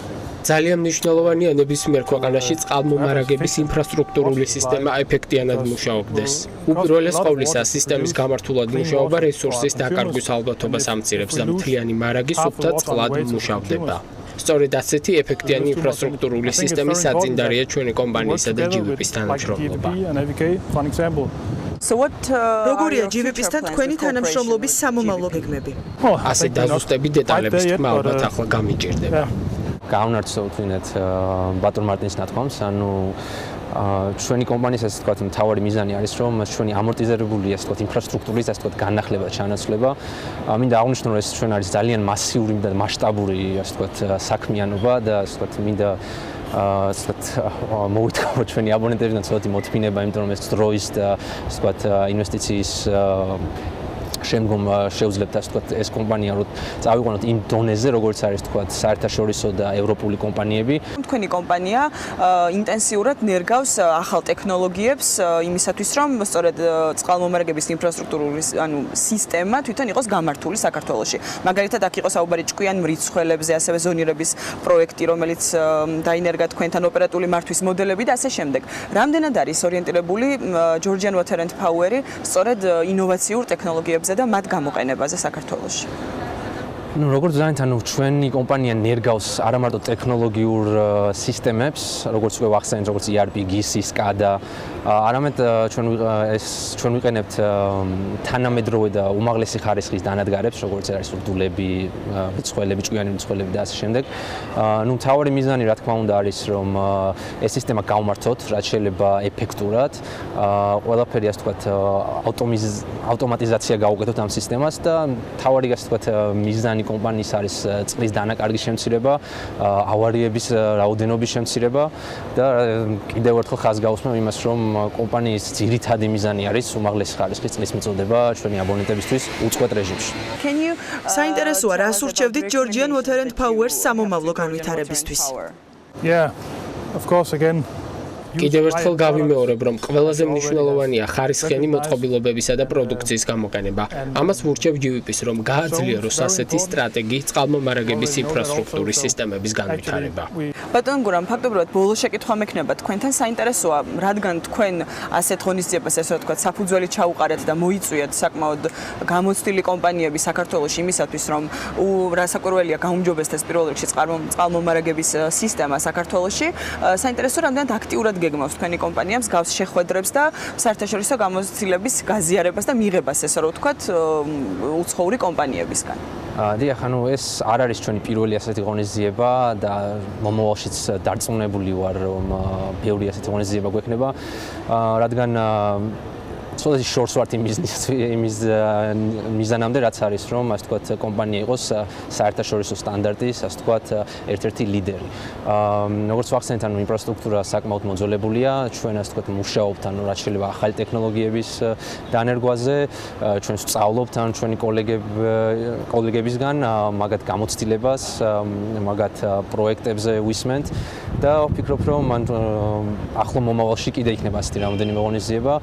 ძალიან მნიშვნელოვანია ნებისმიერ ქვეყანაში წყალმომარაგების ინფრასტრუქტურული სისტემა ეფექტიანად მუშაობდეს. უპირველეს ყოვლისა, სისტემის გამართულად მუშაობა რესურსის დაკარგვის ალბათობას ამცირებს და მთლიანი მარაგი სუფთა წყლად მუშავდება. სწორედ ასეთი ეფექტიანი ინფრასტრუქტურული სისტემის საწინდარია ჩვენი კომპანიისა და GVP-ის თანამშრომლობა. როგორია GVP-სთან თქვენი თანამშრომლობის სამომავლო გეგმები? ასე დაზუსტები დეტალების თქმა ალბათ ახლა გამიჭირდება. გავნარჩუნოთ ვინეთ ბატონ მარტინის ნათქვამს, ანუ ჩვენი კომპანიის ასე ვთქვათ მთავარი მიზანი არის, რომ ჩვენი ამორტიზირებული ასე ვთქვათ ინფრასტრუქტურის ასე ვთქვათ განახლება, ჩანაცვლება. მინდა აღვნიშნო, რომ ეს ჩვენ არის ძალიან მასიური და მასშტაბური ასე ვთქვათ საქმიანობა და ასე ვთქვათ მინდა ასე ვთქვათ მოვიტყო ჩვენი აბონენტებიდან ცოტა მოთმინება, იმიტომ რომ ეს დროის და ასე ვთქვათ ინვესტიციის შემდგომ შევძლებთ ასე ვთქვათ ეს კომპანია რომ წავიყვანოთ იმ დონეზე, როგორც არის ვთქვათ საერთაშორისო და ევროპული კომპანიები. თქვენი კომპანია ინტენსიურად ნერგავს ახალ ტექნოლოგიებს იმისათვის, რომ სწორედ წყალმომარაგების ინფრასტრუქტურული სისტემა თვითონ იყოს გამართული საქართველოში. მაგალითად, აქ იყო საუბარი ჭკვიან მრიცხველებზე, ასევე ზონირების პროექტი, რომელიც დაინერგა თქვენთან ოპერატიული მართვის მოდელები და ასე შემდეგ. რამდენად არის ორიენტირებული Georgian Water and Power-ი სწორედ ინოვაციურ ტექნოლოგიებზე და მათ გამოყენებაზე საქართველოში? Ну, როგორც ზანით, ანუ ჩვენი კომპანია ნერგავს არა მარტო ტექნოლოგიურ სისტემებს, როგორც უკვე ვახსენეთ, როგორც ERP, GIS, SCADA, არამედ ჩვენ ვიყენებთ თანამედროვე და უმაღლესი ხარისხის დანადგარებს, როგორც არის ურდულები, მრიცხველები, ჭკვიანი მრიცხველები და ასე შემდეგ. Ну, მთავარი მიზანი, რა თქმა უნდა, არის, რომ ეს სისტემა გავმართოთ, რაც შეიძლება ეფექტურად, ყველაფერი ასე ვთქვათ, ავტომატიზაცია გავუკეთოთ ამ სისტემას და მთავარი ასე ვთქვათ მიზანი კომპანიის არის წყლის დანაკარგის შემცირება, ავარიების რაოდენობის შემცირება და კიდევ ერთხელ ხაზს გავუსმევ იმას, რომ კომპანიის ძირითადი მიზანი არის უმაღლესი ხარისხის წყლის მიწოდება ჩვენი აბონენტებისთვის უწყვეტ რეჟიმში. საინტერესოა, რას ურჩევდით Georgian Water and Power-ს სამომავლო განვითარებისთვის? Yeah, of course again. კიდევ ერთხელ გავიმეორებ, რომ ყველაზე მნიშვნელოვანია ხარისხიანი მოწყობილობებისა და პროდუქციის გამოყენება. ამას ვურჩევ UIP-ს, რომ გააძლიეროს ასეთი სტრატეგიით წყალმომარაგების ინფრასტრუქტურის სისტემების განვითარება. ბატონ გურამ, ფაქტობრივად ბოლო შეკითხვა მექნება თქვენთან საინტერესოა, რადგან თქვენ ასეთ ღონისძიებას, ესე ვთქვათ, საფუძველი ჩაუყარეთ და მოიწვიეთ საკმაოდ გამოცდილი კომპანიები საქართველოში იმისათვის, რომ რასაკვირველია გაუმჯობესდეს პირველ რიგში წყალმომარაგების სისტემა საქართველოში. საინტერესოა, რამდენად აქტიურად გეგმავს თქვენი კომპანია მსგავს შეხვედრებს და საერთაშორისო გამოცდილების გაზიარებას და მიღებას, ესე რომ ვთქვათ, უცხოური კომპანიებისგან. დიახ, ანუ ეს არ არის ჩვენი პირველი ასეთი ღონისძიება და მომავალშიც დარწმუნებული ვარ, რომ ბევრი ასეთი ღონისძიება გვექნება, რადგან სულაც შორს ვართ იმის მიზანამდე, რაც არის, რომ ასე ვთქვათ, კომპანია იყოს საერთაშორისო სტანდარტის, ასე ვთქვათ, ერთ-ერთი ლიდერი. როგორც ვახსენეთ, ანუ ინფრასტრუქტურა საკმაოდ მოძველებულია, ჩვენ ასე ვთქვათ, მუშაობთ, ანუ რაც შეიძლება ახალი ტექნოლოგიების დანერგვაზე, ჩვენ ვსწავლობთ, ანუ ჩვენი კოლეგებისგან მაგათ გამოცდილებას, მაგათ პროექტებზე ვისმენთ და ვფიქრობ, რომ ახლო მომავალში კიდე იქნება ასეთი რამოდენიმე ღონისძიება.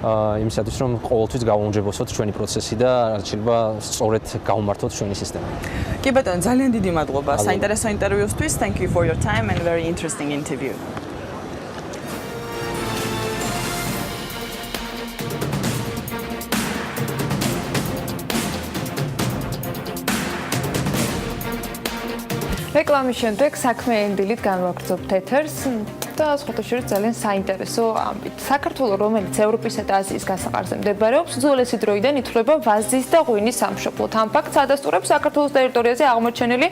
იმისათვის, რომ ყოველთვის გავაუმჯობესოთ ჩვენი პროცესი და რაც შეიძლება სწორედ გავუმართოთ ჩვენი სისტემა. კი ბატონო, ძალიან დიდი მადლობა საინტერესო ინტერვიუსთვის. Thank you for your time and very interesting interview. რეკლამის შემდეგ საქმიანი დილით განვაგრძობთ ეთერს და სხვათაშორის ძალიან საინტერესო ამბით. საქართველოს, რომელიც ევროპისა და აზიის გასაყარზე მდებარეობს, უძველესი დროიდან ითვლება ვაზის და ღვინის სამშობლოდ. ამ ფაქტს ადასტურებს საქართველოს ტერიტორიაზე აღმოჩენილი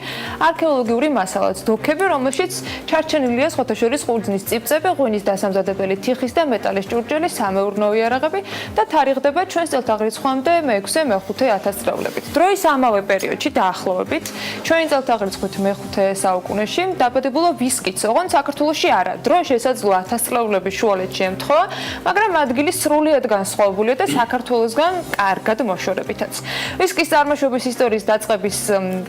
არქეოლოგიური მასალაც, დოქები, რომელშიც ჩარჩენილია სხვათაშორის ყურძნის წიფწები, ღვინის დასამზადებელი თიხის და მეტალის ჭურჭელი, სამეურნეო იარაღები და თარიღდება ჩვენს წელთაღრიცხვამდე მე-6-მე-5 ათასწლეულებით. დროის ამავე პერიოდში დაახლოებით ჩვენი წელთაღრიცხვით მე-5 საუკუნეში დაბადებულა ვისკიც, ოღონდ საქართველოში არა. შესაძლოა ათასწლეულების შუალედში ემთხვევა, მაგრამ ადგილი სრულიად განსხვავებულია და საქართველოსგან კარგად მოშორებითაც. ვისკის წარმოშობის ისტორიის დაწყების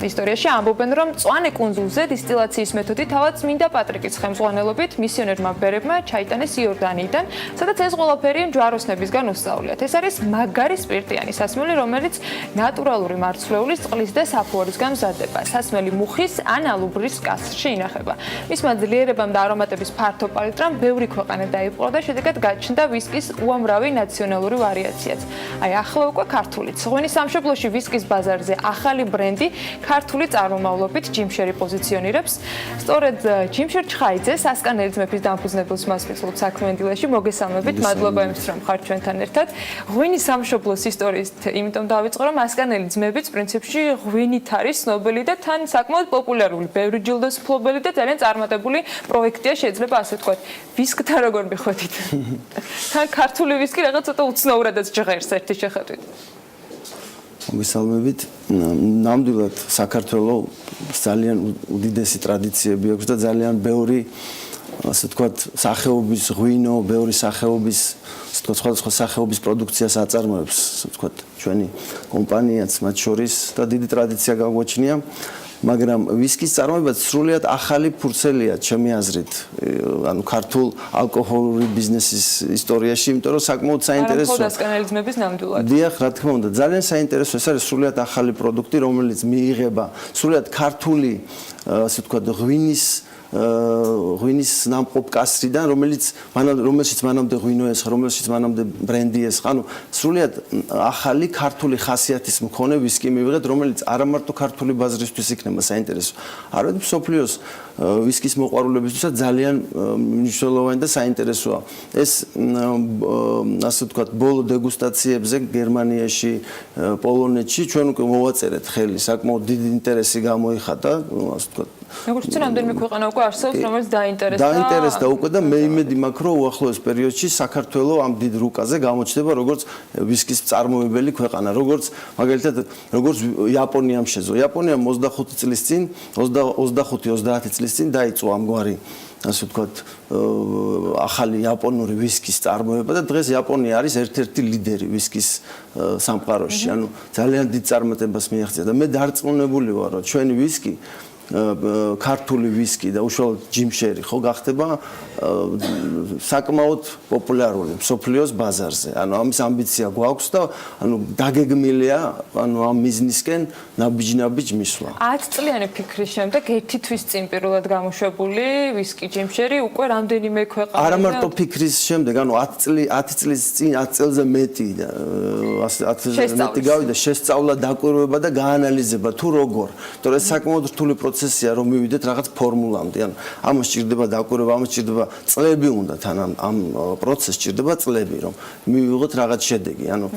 ისტორიაში ამბობენ, რომ მწვანე კუნძულზე დისტილაციის მეთოდი თავად წმინდა პატრიკის ხელმძღვანელობით მისიონერმა ბერებმა ჩაიტანეს იორდანიიდან, სადაც ეს ყველაფერი ჯვაროსნებისგან უსწავლიათ. ეს არის მაგარი სპირტიანი სასმელი, რომელიც ნატურალური მარცვლეულის წყლის და საფუარისგან მზადდება. სასმელი მუხის ან ალუბრის კასრში ინახება. მისმა ძლიერებამ და არომატების ფართო პალიტრამ ბევრი ქვეყანა დაიპყრო და შედეგად გაჩნდა ვისკის უამრავი ნაციონალური ვარიაციაც. აი ახლა უკვე ქართულიც. ღვინის სამშობლოში ვისკის ბაზარზე ახალი ბრენდი ქართული წარმომავლობით ჯიმშერი პოზიციონირებს. სწორედ ჯიმშერ ჩხაიძე სასკანელის მეფის დამფუძნებელს მასპინძლობ საქმიანი დილაში მოგესალმებით. მადლობა იმისთვის, რომ ხართ ჩვენთან ერთად. ღვინის სამშობლოს ისტორიით იმიტომ დავიწყო, რომ ასკანელის მეფიც პრინციპში ღვინით არის ცნობილი და თან საკმაოდ პოპულარული, ბევრი ჯილდოს მფლობელი და ძალიან წარმატებული პროექტია შეიძლება ასე ვთქვათ, ვისკთან როგორ მიხვედით. თან ქართული ვისკი რაღაც ცოტა უცნაურადაც ჟღერს ერთი შეხედვით. მოგესალმებით. ნამდვილად საქართველოს ძალიან უდიდესი ტრადიციები აქვს და ძალიან ბევრი ასე ვთქვათ, სახეობის ღვინო, ბევრი სახეობის, ასე ვთქვათ, სხვადასხვა სახეობის პროდუქციას აწარმოებს, ასე ვთქვათ, ჩვენი კომპანიაც მათ შორის და დიდი ტრადიცია გაგვაჩნია. მაგრამ ვისკის წარმოება სრულიად ახალი ფურცელია ჩემი აზრით, ანუ ქართულ ალკოჰოლური ბიზნესის ისტორიაში, იმიტომ რომ საკმაოდ საინტერესოა. არა, დასკანალიზმების ნამდვილად. დიახ, რა თქმა უნდა, ძალიან საინტერესო, ეს არის სრულიად ახალი პროდუქტი, რომელიც მიიღება სრულიად ქართული, ასე ვთქვათ, ღვინის ნამყოფ კასრიდან, რომელშიც მანამდე ღვინო ესხა, რომელშიც მანამდე ბრენდი ესხა, ანუ სრულიად ახალი ქართული ხასიათის მქონე ვისკი მივიღეთ, რომელიც არა მარტო ქართული ბაზრისთვის იქნება საინტერესო, არამედ მსოფლიოს ვისკის მოყვარულებისთვისაც ძალიან მნიშვნელოვანი და საინტერესოა. ეს ასე ვთქვათ, ბოლო დეგუსტაციებზე გერმანიაში, პოლონეთში ჩვენ უკვე მოვაწერეთ ხელი, საკმაოდ დიდი ინტერესი გამოიხატა, ასე ვთქვათ, როგორც ვთქვი, რამდენიმე ქვეყანა უკვე არსებობს, რომელიც დაინტერესდა უკვე და მე იმედი მაქვს, რომ უახლოეს პერიოდში საქართველოს ამ დიდ რუკაზე გამოჩნდება როგორც ვისკის მწარმოებელი ქვეყანა, როგორც მაგალითად როგორც იაპონიამ შეძლო. იაპონიამ 25 წლის წინ, 25-30 წლის წინ დაიწყო ამგვარი ასე ვთქვათ, ახალი იაპონური ვისკის წარმოება და დღეს იაპონია არის ერთ-ერთი ლიდერი ვისკის სამყაროში. ანუ ძალიან დიდ წარმატებას მიაღწია და მე დარწმუნებული ვარ, რომ ჩვენი ვისკი ქართული ვისკი და უშუალოდ ჯიმშერი ხო გახდება საკმაოდ პოპულარული მსოფლიოს ბაზარზე. ანუ ამის ამბიცია გვაქვს და ანუ დაგეგმილია ანუ ამ მიზნისკენ ნაბიჯ მისვლა. 10 წლიანი ფიქრის შემდეგ ერთი თვის წინ პირველად გამოშვებული ვისკი ჯიმშერი უკვე რამდენიმე ქვეყანაში. არა მარტო ფიქრის შემდეგ, ანუ 10 წლის წინ 10 წელზე მეტი 10 მეტი გავიდა შესწავლა დაკვირვება და გაანალიზება თუ როგორ. თორე ეს საკმაოდ რთული პროცესია რომ მივიდეთ რაღაც ფორმულამდე. ანუ ამას სჭირდება დაკვირვება, ამას სჭირდება წლები უნდა თან ამ პროცესს სჭირდება წლები რომ მივიღოთ რაღაც შედეგი. ანუ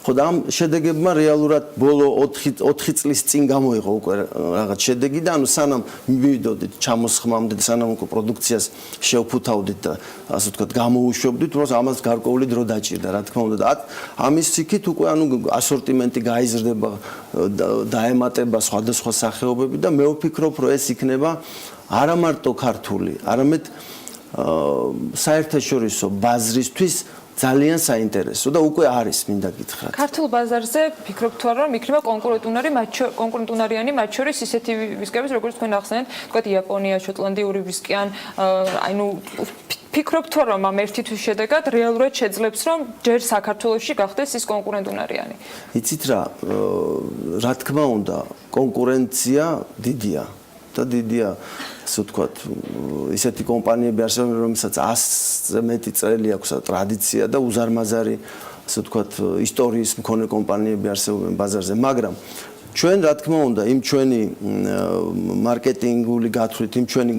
ხო და ამ შედეგებმა რეალურად ბოლო 4 წლის წინ გამოიღო უკვე რაღაც შედეგი და ანუ სანამ მივიდოდით ჩამოსხმამდე და სანამ უკვე პროდუქციას შევფუთავდით და ასე ვთქვათ გამოუშვებდით, რომ ამას გარკვეული დრო დაჭირდა, რა თქმა უნდა. და ამის იქით უკვე ანუ ასორტიმენტი გაიზრდება, დაემატება სხვადასხვა სახეობები და მე ვფიქრობ, რომ ეს იქნება არა მარტო ქართული, არამედ საერთაშორისო ბაზრისთვის ძალიან საინტერესო და უკვე არის მინდა გითხრათ. ქართულ ბაზარზე ფიქრობ თუ არა რომ იქნება კონკურენტუნარიანი მათ შორის ისეთი ვისკების როგორც თქვენ ახსენეთ, თქვათ იაპონია, შოტლანდიური ვისკი ან ანუ ფიქრობ თუ არა ამ ერთი თვის შედეგად რეალურად შეძლებს რომ ჯერ საქართველოში გახდეს ის კონკურენტუნარიანი. იცით რა თქმა უნდა კონკურენცია დიდია და დიდია ასე ვთქვათ ისეთი კომპანიები არსებობენ რომელსაც 100-ზე მეტი წელი აქვს ტრადიცია და უზარმაზარი ასე ვთქვათ ისტორიის მქონე კომპანიები არსებობენ ბაზარზე, მაგრამ ჩვენ რა თქმა უნდა იმ ჩვენი მარკეტინგული გათვლით, იმ ჩვენი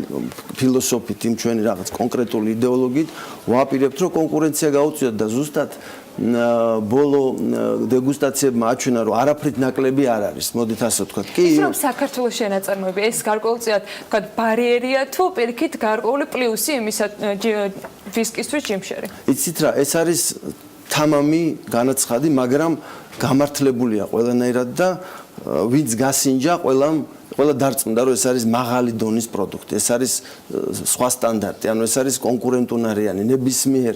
ფილოსოფით, იმ ჩვენი რაღაც კონკრეტული იდეოლოგიით ვაპირებთ რომ კონკურენცია გაუწიოთ და ზუსტად ბოლო დეგუსტაციებმა აჩვენა რომ არაფრით ნაკლები არ არის. მოდით ასე ვთქვათ. კი, ის რომ საქართველოს შენაწარმოები ეს გარკვეულწილად ვთქვათ ბარიერია თუ პირიქით გარკვეული პლუსი იმისა ვისკისთვის ჯიმშერი. იცით რა, ეს არის თამამი განაცხადი, მაგრამ გამართლებულია ყველანაირად და ვინც გასინჯა ყველა დარწმუნდა რომ ეს არის მაღალი დონის პროდუქტი, ეს არის სხვა სტანდარტი, ანუ ეს არის კონკურენტუნარიანი, ნებისმიერ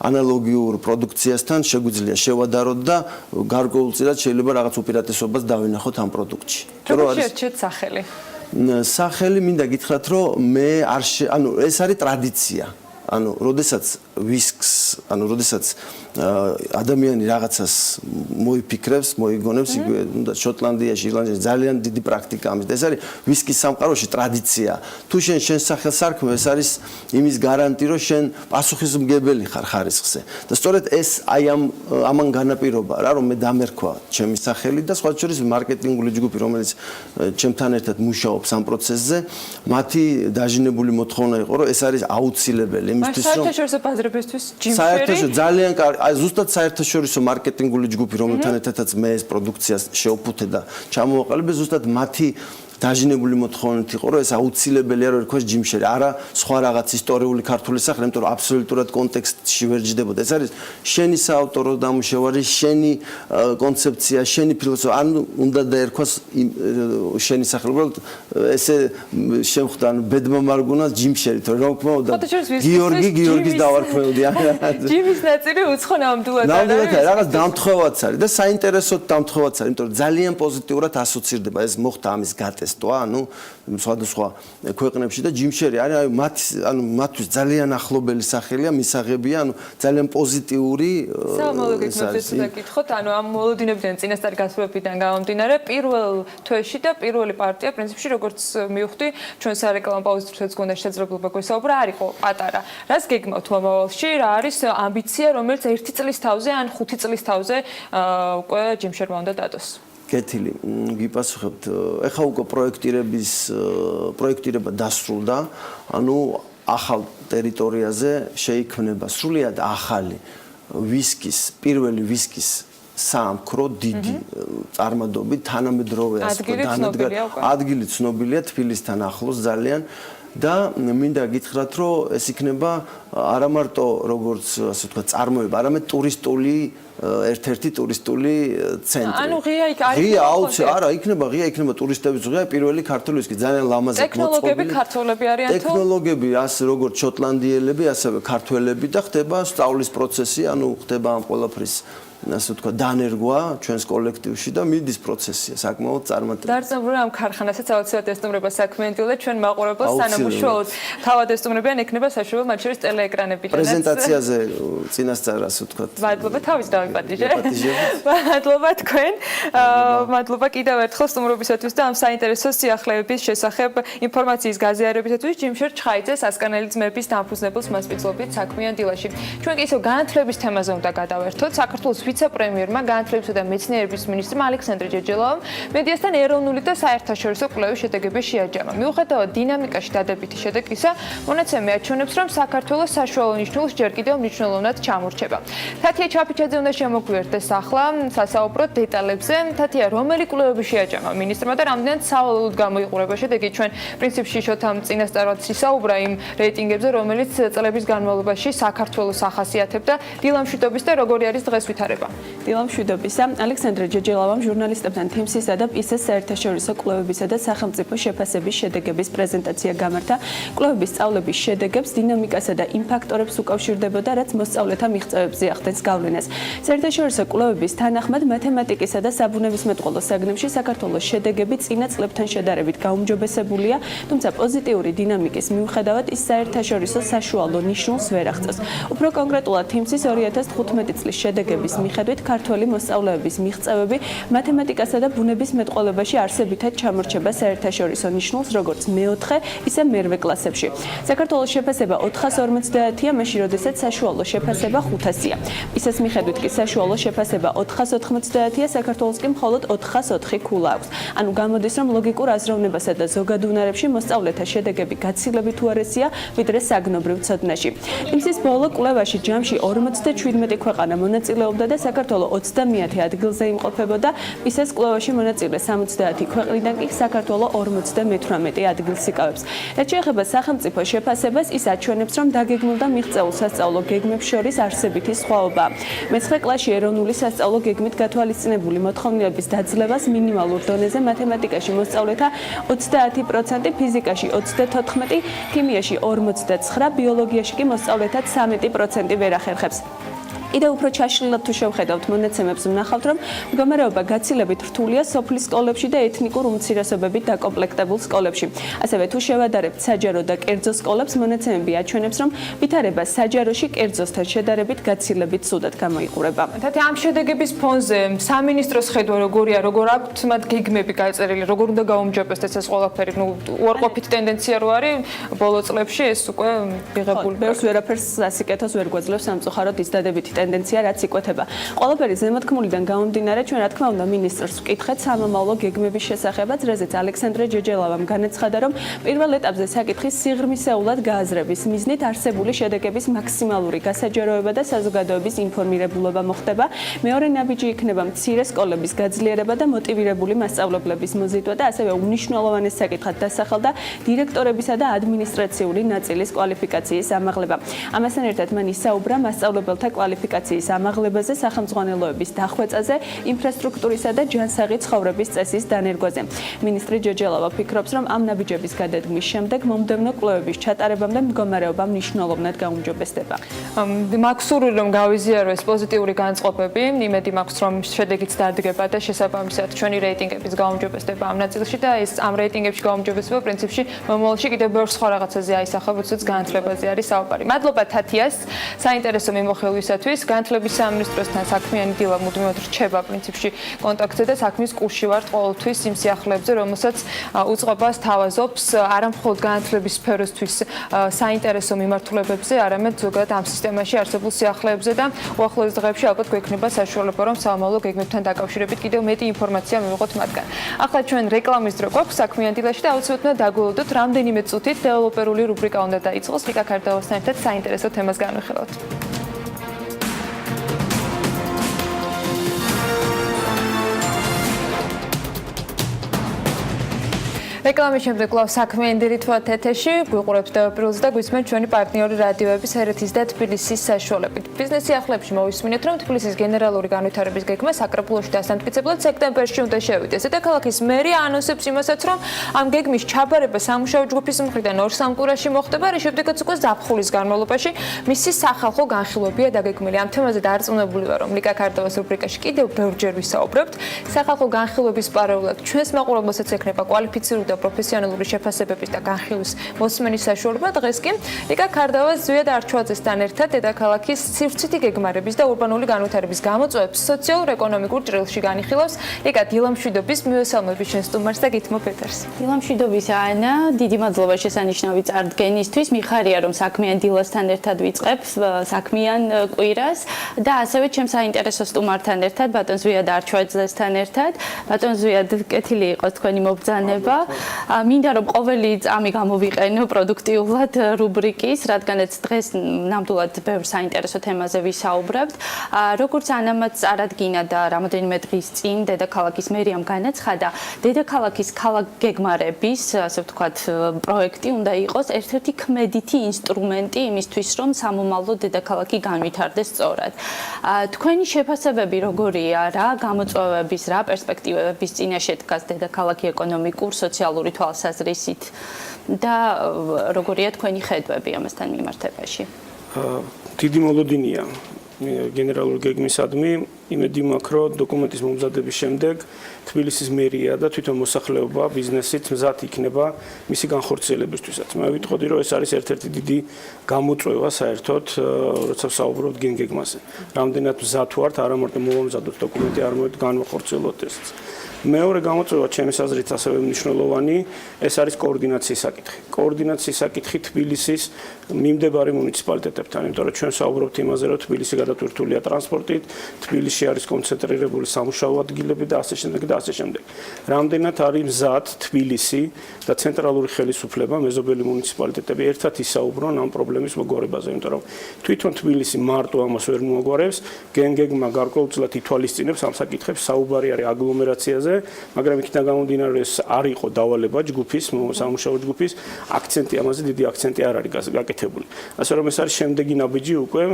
ანალოგიურ პროდუქციასთან შეგვიძლია შევადაროთ და გარკვეულწილად შეიძლება რაღაც უპირატესობას დავინახოთ ამ პროდუქტში. როგორ შეერჩეთ სახელი? სახელი მინდა გითხრათ რომ მე ანუ ეს არის ტრადიცია. ანუ როდესაც ვისკს, ანუ როდესაც ადამიანი რაღაცას მოიფიქრებს, მოიგონებს, იგივე უნდა შოტლანდიაში, ირლანდიაში ძალიან დიდი პრაქტიკა ამის. ეს არის ვისკის სამყაროში ტრადიცია. თუ შენ სახელს არქმევ, ეს არის იმის გარანტი, რომ შენ პასუხისმგებელი ხარ ხარისხზე. და სწორედ ეს აი ამან განაპირობა რა, რომ მე დამერქვა ჩემი სახელი და სხვა შორის მარკეტინგული ჯგუფი, რომელიც ჩემთან ერთად მუშაობს ამ პროცესზე, მათი დაჟინებული მოთხოვნა იყო, რომ ეს არის აუცილებელი იმისთვის, რომ საერთაშორისო ბაზრებისთვის ჯიმშერი ძალიან კარგი, აი ზუსტად საერთაშორისო მარკეტინგული ჯგუფი, რომელთან ერთადაც მე ეს პროდუქციას შევფუთე და ჩამოვაყალიბე, ზუსტად მათი დაჟინებული მოთხოვნით იყო, რომ ეს აუცილებელია რომ ერქვას ჯიმშერი, არა სხვა რაღაც ისტორიული ქართული სახელი, იმიტომ რომ აბსოლუტურად კონტექსტში ვერ ჯდებოდა. ეს არის შენი საავტორო დამუშავარი, შენი კონცეფცია, შენი ფილოსოფია, ან უნდა დაერქვას შენი სახელი. უბრალოდ ესე შემხვდა ბედმა მარგუნას ჯიმშერი, რომ თქმა უნდა გიორგის დავარქმევდი. ჯიმის ნაწილი უცხო ნამდვილად არის. რაღაც დამთხევაც არის და საინტერესოდ დამთხევაც არის, იმიტომ რომ ძალიან პოზიტიურად ასოცირდება ეს მოხდა ამის გატესტვა, ანუ სხვადასხვა ქვეყნებში და ჯიმშერი არის ანუ მათთვის ძალიან ახლობელი სახელია, მისაღებია, ანუ ძალიან პოზიტიური სამოლოგით მოძებნა გითხოთ, ანუ ამ მოლოდინებიდან წინასწარი გასვლებიდან გამომდინარე, პირველ თვეში და პირველი პარტია პრინციპში როგორც მივხვდი, ჩვენ სარეკლამო პაუზით როდესაც გონდა შესაძლებლობა გვესაუბრა, არ იყო პატარა. რას გეგმავთ მომავალში? რა არის ამბიცია, რომელიც 1 წლის თავზე ან 5 წლის თავზე უკვე ჯიმშერმა უნდა დადოს? კეთილი, გიპასუხებთ. ეხლა უკვე პროექტირება დასრულდა, ანუ ახალ ტერიტორიაზე შეიქმნება სრულიად ახალი ვისკის, პირველი ვისკის საამქრო დიდი წარმადობით თანამედროვე ადგილი ცნობილია თბილისთან ახლოს ძალიან და მინდა გითხრათ რომ ეს იქნება არა მარტო როგორც ასე ვთქვათ წარმოება, არამედ ტურისტული ერთ-ერთი ტურისტული ცენტრი. ანუ ღია იქნება ღია იქნება ტურისტების ღია პირველი ქართველების კი ძალიან ლამაზად მოწყობილი. ტექნოლოგები ქართველები არიან თუ? ტექნოლოგები ასე როგორც შოტლანდიელები, ასევე ქართველები და ხდება სწავლის პროცესი, ანუ ხდება ამ ყველაფრის ასე ვთქვათ დანერგვა ჩვენს კოლექტივში და მიდის პროცესია საკმაოდ წარმატებული. დარწმუნებული ამ ქარხანასაც აუცილებლად ესტუმრება საქმიანი დილა ჩვენ მაყურებელს სანამ უშუალოდ თავად ესტუმრებიან ექნება საშუალო მათ შორის ტელეეკრანებიდან. პრეზენტაციაზე წინასწარ ასე ვთქვათ. მადლობა თავის დავიპატიჟე. მადლობა თქვენ. მადლობა კიდევ ერთხელ სტუმრობისათვის და ამ საინტერესო სიახლეების შესახებ ინფორმაციის გაზიარებისათვის ჯიმშერ ჩხაიძეს ასკანელი ძმების დამფუძნებელს მასპინძლობით საქმიან დილაში. ჩვენ კი ისევ განათლების თემაზე უნდა გადავერთოთ. საქართველოს ვიცე-პრემიერმა განათლებისა და მეცნიერების მინისტრმა ალექსანდრე ჯეჯელოვამ მედიასთან ეროვნული და საერთაშორისო კვლევის შედეგები შეაჯამა. მიუხედავად დინამიკაში დადებითი შედეგისა, მონაცემი აჩვენებს, რომ საქართველოს საშუალო ნიშნულს ჯერ კიდევ მნიშვნელოვნად ჩამორჩება. თათია ჩაფიჩაძე უნდა შემოგვიერთდეს ახლა სასაუბროდ დეტალებზე. თათია, რომელი კვლევები შეაჯამა მინისტრმა და რამდენად სავალალოდ გამოიყურება შედეგი? ჩვენ პრინციპში შოთამ წინასწარად ისაუბრა იმ რეიტინგებზე, რომელიც წლების განმავლობაში საქართველოს ახასიათებდა. დილა მშვიდობის და როგორი არის დღეს ვითარება? დილა მშვიდობისა. ალექსანდრე ჯეჯელოვამ ჟურნალისტებთან თიმსისა და პისეს საერთაშორისო კვლევებისა და სახელმწიფო შეფასების შედეგების პრეზენტაცია გამართა. კვლევების სწავლების შედეგებს, დინამიკასა და იმ ფაქტორებს უკავშირდებოდა, რაც მოსწავლეთა მიღწევებზე ახდენს გავლენას. საერთაშორისო კვლევების თანახმად მათემატიკისა და საბუნებისმეტყველო საგნებში საქართველოს შედეგები წინა წლებთან შედარებით გაუმჯობესებულია, თუმცა პოზიტიური დინამიკის მიუხედავად ის საერთაშორისო საშუალო ნიშნულს ვერ აღწევს. უფრო კონკრეტულად თიმსის 2015 წლის შედეგების მიხედვით ქართველი მოსწავლეების მიღწევები მათემატიკასა და ბუნების მეტყველებაში არსებითად ჩამორჩება საერთაშორისო ნიშნულს როგორც მეოთხე, ისე მერვე კლასებში. საქართველოს შეფასება 450-ია, მაშინ როდესაც საშუალო შეფასება 500-ია. ისეს მიხედვით კი საშუალო შეფასება 490-ია, საქართველოს კი მხოლოდ 404 ქულა აქვს. ანუ გამოდის, რომ ლოგიკურ აზროვნებასა და ზოგად უნარებში მოსწავლეთა შედეგები გაცილებით უარესია, ვიდრე საგნობრივ ცოდნაში. იმის ბოლო კვლევაში ჯამში 57 ქვეყანა მონაწილეობდა და საქართველოს 20-ე ადგილზე იმყოფებოდა. ისეს კვლევაში მონაწილე 70 ქვეყნიდან კი საქართველოს 58 ადგილს იკავებს. რაც შეეხება სახელმწიფო შეფასებას, ის აჩვენებს, რომ დაგეგმილ და მიღწეულ სასწავლო გეგმებს შორის არსებითი სხვაობაა. მე-9 კლასში ეროვნული სასწავლო გეგმით გათვალისწინებული მოთხოვნილების დაძლევას მინიმალურ დონეზე მათემატიკაში მოსწავლეთა 30%, ფიზიკაში 34%, ქიმიაში 49, ბიოლოგიაში კი მოსწავლეთა 13% ვერ ახერხებს. კიდევ უფრო ჩაშლილად თუ შევხედავთ მონაცემებს, ვნახავთ, რომ მდგომარეობა გაცილებით რთულია სოფლის სკოლებში და ეთნიკურ უმცირესობებით დაკომპლექტებულ სკოლებში. ასევე თუ შევადარებთ საჯარო და კერძო სკოლებს, მონაცემები აჩვენებს, რომ ვითარება საჯაროში კერძოსთან შედარებით გაცილებით ცუდად გამოიყურება. თათი ამ შედეგების ფონზე სამინისტროს ხედვა როგორია, როგორ აქვთ მათ გეგმები გაწერილი, როგორ უნდა გაუმჯობესდეს ეს ყველაფერი? ნუ უარყოფითი ტენდენცია რო არის ბოლო წლებში ეს უკვე მიღებული. ბევრს ვერაფერს სასიკეთოს ვერ გვაძლევს სამწუხაროდ ის დადებითი ტენდენცია რაც იკვეთება. ყველაფერი ზემოთქმულიდან გამომდინარე, ჩვენ რა თქმა უნდა მინისტრს ვკითხეთ სამომავლო გეგმების შესახებაც, რაზეც ალექსანდრე ჯეჯელოვამ განაცხადა, რომ პირველ ეტაპზე საკითხის სიღრმისეულად გააზრების მიზნით არსებული შედეგების მაქსიმალური გასაჯაროება და საზოგადოების ინფორმირებულობა მოხდება. მეორე ნაბიჯი იქნება მცირე სკოლების გაძლიერება და მოტივირებული მასწავლებლების მოზიდვა და ასევე უნიშნელოვანეს საკითხად დასახელდა დირექტორებისა და ადმინისტრაციული ნაწილის კვალიფიკაციის ამაღლება. ამასთან ერთად მან ისაუბრა მასწავლებელთა კვალიფიკაციის ამაღლებაზე, სახელმძღვანელოების დახვეწაზე, ინფრასტრუქტურისა და ჯანსაღი ცხოვრების წესის დანერგვაზე. მინისტრი ჯეჯელოვა ფიქრობს, რომ ამ ნაბიჯების გადადგმის შემდეგ მომდევნო კვლევების ჩატარებამდე მდგომარეობა მნიშვნელოვნად გაუმჯობესდება. მაქვს სურვილი, რომ გავიზიარო ეს პოზიტიური განწყობები, იმედი მაქვს, რომ შედეგიც დადგება და შესაბამისად ჩვენი რეიტინგების გაუმჯობესდება ამ ნაწილში და ეს ამ რეიტინგებში გაუმჯობესება პრინციპში მომავალში კიდევ ბევრ სხვა რაღაცაზე აისახება, თუნდაც განათლებაზე არის საუბარი. მადლობა თათიას საინტერესო მიმოხილვისათვის. განათლების სამინისტროსთან საქმიანი დილა მუდმივად რჩება პრინციპში კონტაქტზე და საქმის კურსში ვართ ყოველთვის იმ სიახლეებზე, რომელსაც უწყებას თავაზობს არა მხოლოდ განათლების სფეროსთვის საინტერესო მიმართულებებზე, არამედ ზოგადად ამ სისტემაში არსებულ სიახლეებზე და უახლოეს დღეებში ალბათ გვექნება საშუალება, რომ სამომავლო გეგმებთან დაკავშირებით კიდევ მეტი ინფორმაცია მივიღოთ მათგან. ახლა ჩვენ რეკლამის დრო გვაქვს საქმიანი დილაში და აუცილებლად დაგველოდოთ რამდენიმე წუთით დეველოპერული რუბრიკა უნდა დაიწყოს. რიკა ქარდავასთან ერთად საინტერესო თემას განვიხილავთ. რეკლამის შემდეგ კვლავ საქმიანი დირითვათ ეთეში გვიყურებთ დევაპირულს და გვისმენთ ჩვენი პარტნიორი რადიოების ერეთის და თბილისის საშუალებით. ბიზნესი ახლებში მოვისმინეთ, რომ თბილისის გენერალური განვითარების გეგმა საკრებულოში დასამტკიცებლად სექტემბერში უნდა შევიდეს. დედაქალაქის მერია ანონსებს იმასაც, რომ ამ გეგმის ჩაბარება სამუშაო ჯგუფის მხრიდან 2 სამკვირაში მოხდება, რის შემდეგაც უკვე ზაფხულის განმავლობაში მისი სახალხო განხილვებია დაგეგმილი. ამ თემაზე დარწმუნებული ვარ, რომ ლიკა ქართავას რუბრიკაში კიდევ ბევრჯერ ვისაუბრებთ. სახალხო განხილვების პარალელურად ჩვენს მაყურებელსაც ექნება კვალიფიციური და პროფესიონალური შეფასებების და განხილვის მოსმენის საშუალება. დღეს კი ლიკა ქართავას ზვიად არჩვაძესთან ერთად დედაქალაქის სივრცითი გეგმარების და ურბანული განვითარების გამოწვევებს სოციალურ-ეკონომიკურ ჭრილში განიხილავს. ლიკა, დილა მშვიდობის მივესალმები ჩვენ სტუმარს და გითმობ ეთერს. დილა მშვიდობის ანა, დიდი მადლობა შესანიშნავი წარდგენისთვის. მიხარია რომ საქმიან დილასთან ერთად ვიწყებ საქმიან კვირას და ასევე ჩემს საინტერესო სტუმართან ერთად ბატონ ზვიად არჩვაძესთან ერთად. ბატონ ზვიად, კეთილი იყოს თქვენი მობრძანება. მინდა რომ ყოველი წამი გამოვიყენო პროდუქტიულად რუბრიკის, რადგანაც დღეს ნამდვილად ბევრ საინტერესო თემაზე ვისაუბრებთ. როგორც ანამაც წარადგინა და რამოდენიმე დღის წინ დედაქალაქის მერიამ განაცხადა, დედაქალაქის ქალაქ გეგმარების, ასე ვთქვათ, პროექტი უნდა იყოს ერთ-ერთი ქმედითი ინსტრუმენტი იმისთვის, რომ სამომავლო დედაქალაქი განვითარდეს სწორად. თქვენი შეფასებები როგორია, რა გამოწვევების, რა პერსპექტივების წინაშე დგას დედაქალაქი ეკონომიკურ, სოციალური თვალსაზრისით და როგორია თქვენი ხედვები ამასთან მიმართებაში? დიდი მოლოდინია გენერალური გეგმისადმი. იმედი მაქვს, რომ დოკუმენტის მომზადების შემდეგ თბილისის მერია და თვითონ მოსახლეობა, ბიზნესიც მზად იქნება მისი განხორციელებისთვისაც. მე ვიტყოდი, რომ ეს არის ერთ-ერთი დიდი გამოწვევა საერთოდ, როცა ვსაუბრობთ გეგმაზე. რამდენად მზად ვართ, არა მარტო მოვამზადოთ დოკუმენტი, არამედ განვახორციელოთ ესეც. მეორე გამოწვევა ჩემის აზრით ასევე მნიშვნელოვანი, ეს არის კოორდინაციის საკითხი. კოორდინაციის საკითხი თბილისის მიმდებარე მუნიციპალიტეტებთან, იმიტომ რომ ჩვენ ვსაუბრობთ იმაზე, რომ თბილისი გადატვირთულია ტრანსპორტით, თბილისში არის კონცენტრირებული სამუშაო ადგილები და ასე შემდეგ და ასე შემდეგ. რამდენად არის მზად თბილისი და ცენტრალური ხელისუფლება, მეზობელი მუნიციპალიტეტები ერთად ისაუბრონ ამ პრობლემის მოგვარებაზე, იმიტომ რომ თვითონ თბილისი მარტო ამას ვერ მოგვარებს, გეგმა გარკვეულწილად ითვალისწინებს ამ საკითხებს, საუბარი არის აგლომერაციაზე, მაგრამ იქიდან გამომდინარე ეს არ იყო დავალება ჯგუფის, სამუშაო ჯგუფის, აქცენტი ამაზე დიდი აქცენტი არ არის გაკეთებული. ასე რომ ეს არის შემდეგი ნაბიჯი უკვე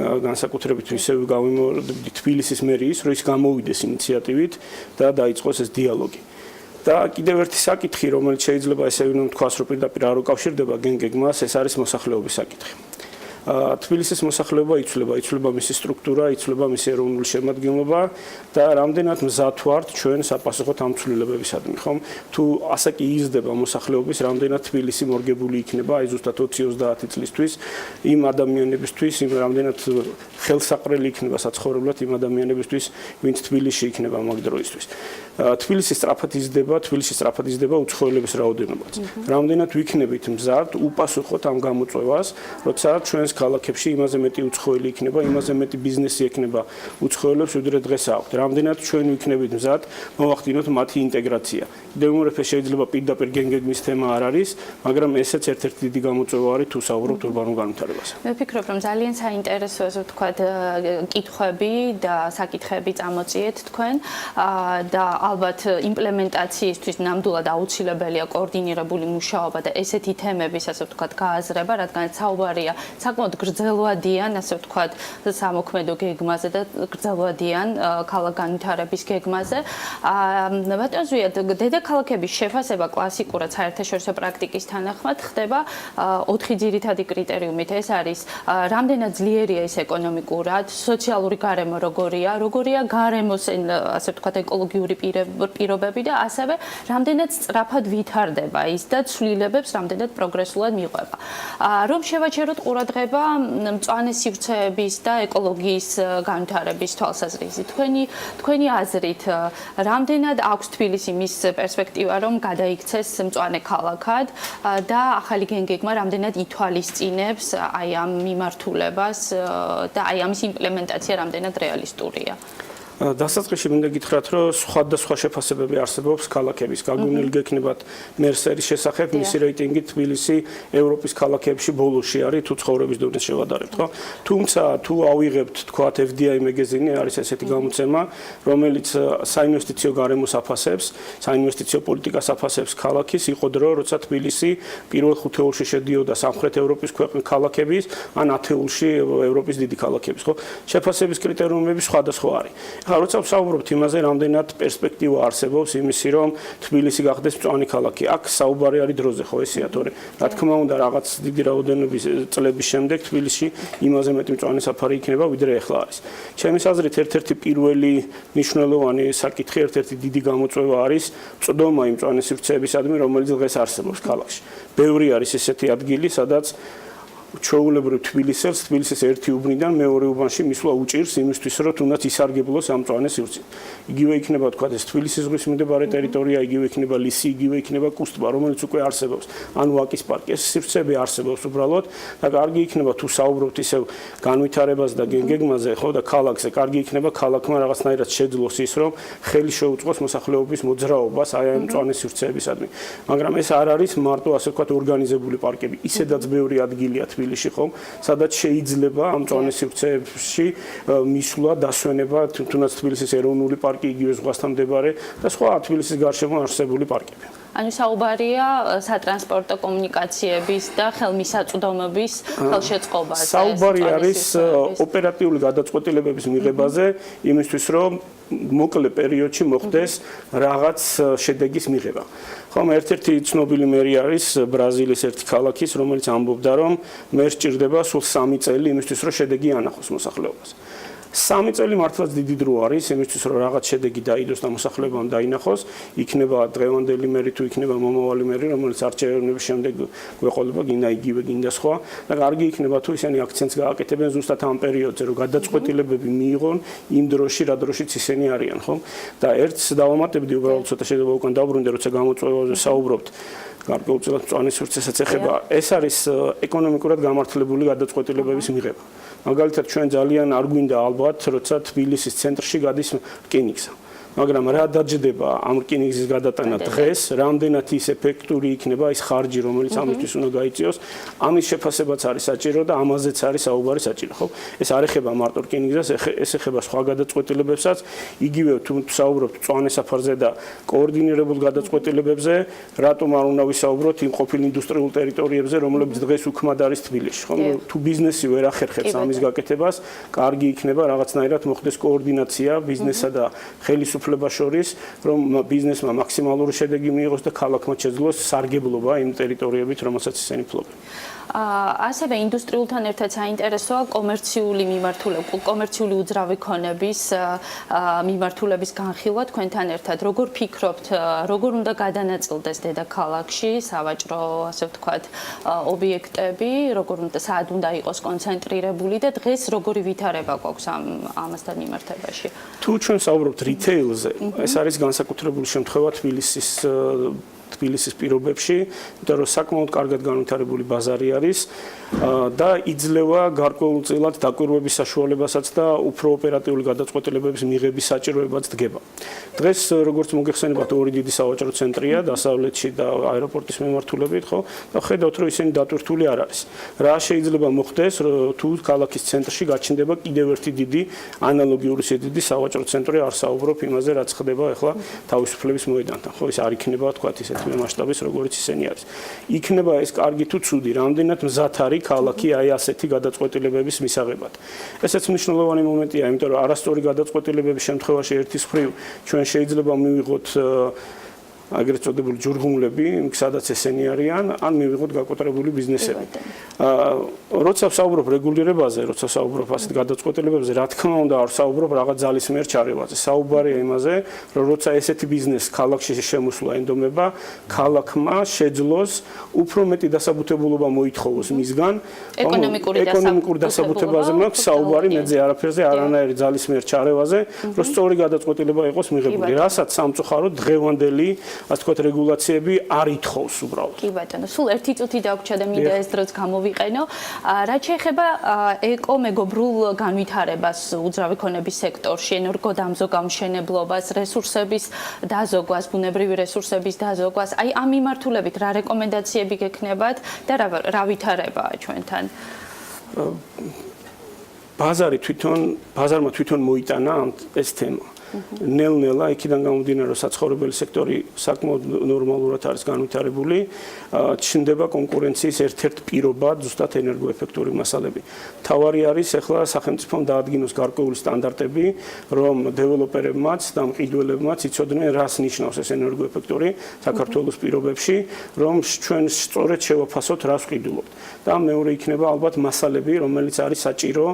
განსაკუთრებით ისევ გავიმოვიდეს თბილისის მერიის, რომ ის გამოვიდეს ინიციატივით და დაიწყოს ეს დიალოგი. და კიდევ ერთი საკითხი, რომელიც შეიძლება ესე ვთქვას, რომ პირდაპირ არ უკავშირდება გეგმას, ეს არის მოსახლეობის საკითხი. თბილისის მოსახლეობა იცვლება მისი სტრუქტურა, იცვლება მისი ეროვნული შემადგენლობა და რამდენად მზად ვართ ჩვენ საპასუხოდ ამ ცვლილებებისადმი, ხომ? თუ ასე კი იზრდება მოსახლეობის, რამდენად თბილისი მორგებული იქნება, აი ზუსტად 20-30 წლისთვის იმ ადამიანებისთვის, იმ რამდენად ხელსაყრელი იქნება საცხოვრებლად იმ ადამიანებისთვის, ვინც თბილისში იქნება მაგ დროისთვის. თბილისი სწრაფად იზრდება უცხოელების რაოდენობაც. რამდენად ვიქნებით მზად უპასუხოთ ამ გამოწვევას, როცა ჩვენს ქალაქებში იმაზე მეტი უცხოელი იქნება, იმაზე მეტი ბიზნესი ექნება უცხოელებს, ვიდრე დღეს აქვთ. რამდენად ჩვენ ვიქნებით მზად, მოვახდინოთ მათი ინტეგრაცია. დემოგრაფია შეიძლება პირდაპირ გეგმის თემა არ არის, მაგრამ ესეც ერთ-ერთი დიდი გამოწვევა არის თუ საუბრობთ ურბანულ განვითარებაზე. მე ვფიქრობ, რომ ძალიან საინტერესო, ასე ვთქვათ, კითხვები და საკითხები წამოწიეთ თქვენ და ალბათ იმპლემენტაციისთვის ნამდვილად აუცილებელია კოორდინირებული მუშაობა და ესეთი თემების, ასე ვთქვათ, გააზრება, რადგან საუბარია საკმაოდ გრძელვადიან, ასე ვთქვათ, სამოქმედო გეგმაზე და გრძელვადიან ქალაქ განვითარების გეგმაზე. ბატონ ზვიად, დედაქალაქების შეფასება კლასიკურად საერთაშორისო პრაქტიკის თანახმად ხდება 4 ძირითადი კრიტერიუმით. ეს არის რამდენად ძლიერია ის ეკონომიკურად, სოციალური გარემო როგორია გარემოს, ასე ვთქვათ, ეკოლოგიური პირობები და ასევე რამდენად სწრაფად ვითარდება ის და ცვლილებებს რამდენად პროგრესულად მიყვება. რომ შევაჩეროთ ყურადღება მწვანე სივრცეების და ეკოლოგიის განვითარების თვალსაზრისით. თქვენი აზრით, რამდენად აქვს თბილისი მის პერსპექტივა, რომ გადაიქცეს მწვანე ქალაქად და ახალი გეგმა რამდენად ითვალისწინებს აი ამ მიმართულებას და აი ამის იმპლემენტაცია რამდენად რეალისტურია? დასაწყისში მინდა გითხრათ, რომ სხვადასხვა შეფასებები არსებობს ქალაქების. გაგვინილი გექნებათ მერსერის შესახებ, მისი რეიტინგი თბილისი ევროპის ქალაქებში ბოლოში არის, თუ ცხოვრების დონეს შევადარებთ, ხო? თუმცა თუ ავიღებთ, თქვათ FDI მეგაზინი არის ესეთი გამოცემა, რომელიც საინვესტიციო გარემოს აფასებს, საინვესტიციო პოლიტიკას აფასებს ქალაქის, იყო დრო, როცა თბილისი პირველ ხუთეულში შედიოდა სამხრეთ ევროპის ქალაქების, ან ათეულში ევროპის დიდი ქალაქების, ხო? შეფასების კრიტერიუმები სხვადასხვა არის. ახლა როცა ვსაუბრობთ იმაზე, რამდენად პერსპექტივა არსებობს იმისი, რომ თბილისი გახდეს მწვანე ქალაქი. აქ საუბარი არის დროზე, ხო, ესეა, თორე რა თქმა უნდა, რაღაც დიდი რაოდენობის წლების შემდეგ თბილისში იმაზე მეტი მწვანე საფარი იქნება, ვიდრე ახლა არის. ჩემის აზრით, ერთ-ერთი პირველი მნიშვნელოვანი საკითხი, ერთ-ერთი დიდი გამოწვევა არის წვდომა იმ მწვანე სივრცეებისადმი, რომელიც დღეს არსებობს ქალაქში. ბევრი არის ესეთი ადგილი, სადაც ჩვეულებრივ თბილისის ერთი უბნიდან მეორე უბანში მისვლა უჭირს იმისთვის, რომ თუნდაც ისარგებლოს ამ მწვანე სივრცით. იგივე იქნება თქვა ეს თბილისის ზღვის მიმდებარე ტერიტორია, იგივე იქნება ლისი, იგივე იქნება კუსტბა, რომელიც უკვე არსებობს, ან ვაკის პარკი. ეს სივრცეები არსებობს უბრალოდ და კარგი იქნება თუ საუბრობთ ისევ განვითარებას და გეგმაზე, ხო, და ქალაქზე, კარგი იქნება ქალაქმა რაღაცნაირად შეძლოს ის, რომ ხელი შეუწყოს მოსახლეობის მოძრაობას აი ამ მწვანე სივრცეებისადმი. მაგრამ ეს არ არის მარტო ასე ვთქვათ ორგანიზებული პარკები. ისედაც ბევრი ადგილია თბილისში, ხო, სადაც შეიძლება ამ მწვანე სივრცეებში მისვლა, დასვენება, თუნდაც თბილისის ეროვნული პარკი, იგივე ზღვასთან მდებარე და სხვა თბილისის გარშემო არსებული პარკები. ანუ საუბარია სატრანსპორტო კომუნიკაციების და ხელმისაწვდომობის ხელშეწყობაზე. საუბარი არის ოპერატიული გადაწყვეტილებების მიღებაზე, იმისთვის რომ მოკლე პერიოდში მოხდეს რაღაც შედეგის მიღება. ხომ ერთ-ერთი ცნობილი მერი არის ბრაზილიის ერთი ქალაქის, რომელიც ამბობდა, რომ მე სჭირდება სულ 3 წელი იმისთვის, რომ შედეგი ანახოს მოსახლეობას. 3 წელი მართლაც დიდი დრო არის იმისთვის, რომ რაღაც შედეგი დაიდოს და მოსახლეობამ დაინახოს, იქნება დღევანდელი მერი თუ იქნება მომავალი მერი, რომელიც არჩევნების შემდეგ გვეყოლება გინდა იგივე, გინდა სხვა და კარგი იქნება თუ ისინი აქცენტს გააკეთებენ ზუსტად ამ პერიოდზე, რომ გადაწყვეტილებები მიიღონ იმ დროში, რა დროშიც ისინი არიან, ხო? და ერთს დავამატებდი, უბრალოდ ცოტა შეიძლება უკან დავბრუნდე, როცა გამოწვევაზე საუბრობთ. გარკვეულწილად მწვანე სივრცესაც ეხება. ეს არის ეკონომიკურად გამართლებული გადაწყვეტილებების მიღება. მაგალითად, ჩვენ ძალიან არ გვინდა ალბათ, როცა თბილისის ცენტრში გადის რკინიგზა. მაგრამ რა დაჯდება ამ რკინიგზის გადატანა დღეს, რამდენად ის ეფექტური იქნება ის ხარჯი, რომელიც ამისთვის უნდა გაიწიოს, ამის შეფასებაც არის საჭირო და ამაზეც არის საუბარი საჭირო, ხო? ეს არ ეხება მარტო რკინიგზას, ეს ეხება სხვა გადაწყვეტილებებსაც, იგივე თუ საუბრობთ მწვანე საფარზე და კოორდინირებულ გადაწყვეტილებებზე, რატომ არ უნდა ვისაუბროთ იმ ყოფილ ინდუსტრიულ ტერიტორიებზე, რომლებიც დღეს უქმად არის თბილისში, ხო? თუ ბიზნესი ვერ ახერხებს ამის გაკეთებას, კარგი იქნება რაღაცნაირად მოხდეს კოორდინაცია ბიზნესსა და ხელისუფლების შორის, რომ ბიზნესმა მაქსიმალური შედეგი მიიღოს და ქალაქმა შეძლოს სარგებლობა იმ ტერიტორიებით, რომელსაც ისინი ფლობენ. ასევე ინდუსტრიულთან ერთად საინტერესოა კომერციული უძრავი ქონების მიმართულების განხილვა თქვენთან ერთად. როგორ ფიქრობთ, როგორ უნდა გადანაწილდეს დედაქალაქში სავაჭრო, ასე ვთქვათ, ობიექტები, სად უნდა იყოს კონცენტრირებული და დღეს როგორი ვითარება გვაქვს ამასთან მიმართებაში? თუ ჩვენ საუბრობთ რიტეილზე, ეს არის განსაკუთრებული შემთხვევა თბილისის პირობებში, იმიტომ რომ საკმაოდ კარგად განვითარებული ბაზარი არის და იძლევა გარკვეულწილად დაკვირვების საშუალებასაც და უფრო ოპერატიული გადაწყვეტილებების მიღების საჭიროებაც დგება. დღეს როგორც მოგეხსენებათ, ორი დიდი სავაჭრო ცენტრია, დასავლეთში და აეროპორტის მიმართულებით, ხო? და ხედავთ, რომ ისინი დატვირთული არ არის. რა შეიძლება მოხდეს, თუ ქალაქის ცენტრში გაჩნდება კიდევ ერთი დიდი ანალოგიური სიდიდის სავაჭრო ცენტრი, არ საუბრობ იმაზე, რაც ხდება ახლა თავისუფლების მოედანთან, ხო? ეს არ იქნება, თქვათ, ისეთი მასშტაბის, როგორც ისინი არის. იქნება ეს კარგი თუ ცუდი, რამდენად მზად არის ქალაქი აი ასეთი გადაწყვეტილებების მისაღებად. ესეც მნიშვნელოვანი მომენტია, იმიტომ რომ არასწორი გადაწყვეტილებების შემთხვევაში ერთის მხრივ ჩვენ შეიძლება მივიღოთ აგრეთ წოდებული ჯურღუმლები, სადაც ესენი არიან, ან მივიღოთ გაკოტრებული ბიზნესები. როცა ვსაუბრობ რეგულირებაზე, როცა ვსაუბრობ ასეთ გადაწყვეტილებებზე, რა თქმა უნდა, არ ვსაუბრობ რაღაც ძალისმიერ ჩარევაზე. საუბარია იმაზე, რომ როცა ესეთი ბიზნეს ქალაქში შემოსვლა ენდომება, ქალაქმა შეძლოს უფრო მეტი დასაბუთებულობა მოითხოვოს მისგან. ეკონომიკური დასაბუთებაზე მაქვს საუბარი, მეძე არაფერზე, არანაირი ძალისმიერ ჩარევაზე, რომ სწორი გადაწყვეტილება იყოს მიღებული. რასაც სამწუხაროდ დღევანდელი ასე ვთქვათ, რეგულაციები არ ითხოვს უბრალოდ. კი ბატონო, სულ ერთი წუთი დაგვრჩა და მინდა ეს დროც გამოვიყენო. რაც შეეხება ეკომეგობრულ განვითარებას უძრავი ქონების სექტორში, ენერგოდამზო გამშენებლობას, რესურსების დაზოგვას, ბუნებრივი რესურსების დაზოგვას, აი ამ მიმართულებით რა რეკომენდაციები გექნებათ და რა ვითარებაა ჩვენთან? ბაზარმა თვითონ მოიტანა ეს თემა. ნელ-ნელა იქიდან გამომდინარე, რომ საცხოვრებელი სექტორი საკმაოდ ნორმალურად არის განვითარებული, ჩნდება კონკურენციის ერთ-ერთ პირობად ზუსტად ენერგოეფექტური მასალები. თავარი არის ახლა სახელმწიფომ დაადგინოს გარკვეული სტანდარტები, რომ დეველოპერებმაც და მყიდველებმაც იცოდნენ, რას ნიშნავს ეს ენერგოეფექტური საქართველოს პირობებში, რომ ჩვენ სწორედ შევაფასოთ, რას ვყიდულობთ. და მეორე იქნება ალბათ მასალები, რომელიც არის საჭირო,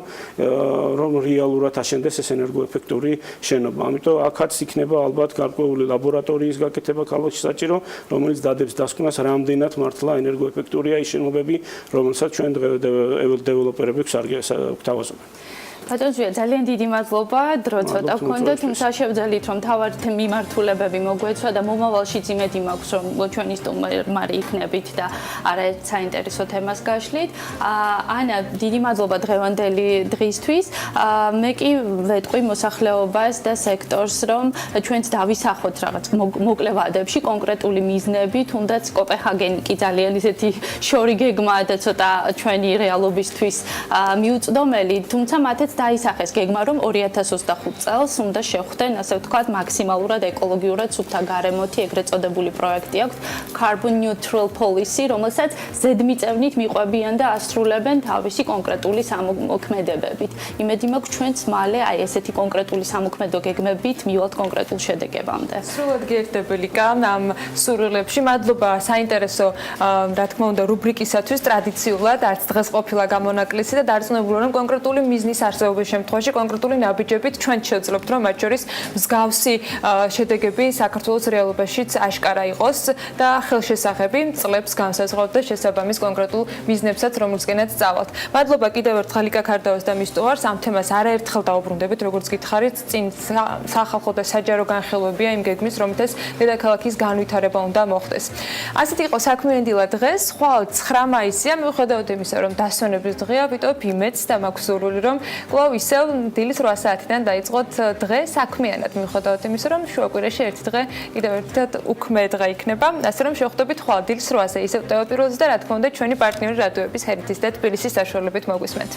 რომ რეალურად აშენდეს ეს ენერგოეფექტური შენობა. ამიტომ აქაც იქნება ალბათ გარკვეული ლაბორატორიის გაკეთება ქალაქში საჭირო, რომელიც დადებს დასკვნას, რამდენად მართლა ენერგოეფექტურია ის შენობები, რომელსაც ჩვენ დეველოპერები გვთავაზობენ. ბატონ ზვია, ძალიან დიდი მადლობა, დრო ცოტა გქონდა, თუმცა შევძელით, რომ თავად მიმართულებები მოგვეცვა და მომავალშიც იმედი მაქვს, რომ ჩვენი სტუმარი იქნებით და არაერთ საინტერესო თემას გაშლით. ანა, დიდი მადლობა დღევანდელი დღისთვის. მე კი ვეტყვი მოსახლეობას და სექტორს, რომ ჩვენც დავისახოთ რაღაც მოკლე ვადებში კონკრეტული მიზნები, თუნდაც კოპენჰაგენი კი ძალიან ისეთი შორი გეგმაა და ცოტა ჩვენი რეალობისთვის მიუწვდომელი, თუმცა მათაც დაისახეს გეგმა, რომ 2025 წელს უნდა შეხვდნენ, ასე ვთქვათ, მაქსიმალურად ეკოლოგიურად სუფთა გარემოთი ეგრეთ წოდებული პროექტი აქვს, Carbon Neutral Policy, რომელსაც ზედმიწევნით მიყვებიან და ასრულებენ თავისი კონკრეტული სამოქმედებებით. იმედი მაქვს, ჩვენც მალე აი ესეთი კონკრეტული სამოქმედო გეგმებით მივალთ კონკრეტულ შედეგებამდე. სრულად გიერთებელი კან ამ სურვილებში. მადლობა საინტერესო, რა თქმა უნდა, რუბრიკისათვის ტრადიციულად არც დღეს ყოფილა გამონაკლისი და დარწმუნებული რომ კონკრეტული მიზნის არსებობის შემთხვევაში კონკრეტული ნაბიჯებით ჩვენ შევძლებთ, რომ მათ შორის მსგავსი შედეგები საქართველოს რეალობაშიც აშკარა იყოს და ხელშესახები წლებს განსაზღვრავთ და შესაბამის კონკრეტულ მიზნებსაც რომელზეც წავალთ. მადლობა კიდევ ერთხელ ლიკა ქარდაოს და მის სტუმარს. ამ თემას არაერთხელ დაუბრუნდებით, როგორც გითხარით, წინ სახალხო და საჯარო განხილვებია იმ გეგმის, რომელთაც დედაქალაქის განვითარება უნდა მოხდეს. ასეთი იყო საქმიანი დილა დღეს, ხვალ 9 მაისია, მიუხედავად იმისა, რომ დასვენების დღეა, ვიტყობ იმედს და მაქვს სურვილი, რომ კვლავ ისევ დილის 8 საათიდან დაიწყოთ დღე საქმიანად, მიუხედავად იმისა, რომ შუაკვირაში ერთი დღე კიდევ ერთად უქმე დღე იქნება. ასე რომ შევხვდებით ხვალ დილის 8-ზე ისევ ტელეპიროზე და რა თქმა უნდა ჩვენი პარტნიორი რადიოების ჰერეთის და თბილისის საშუალებით მოგვისმენთ.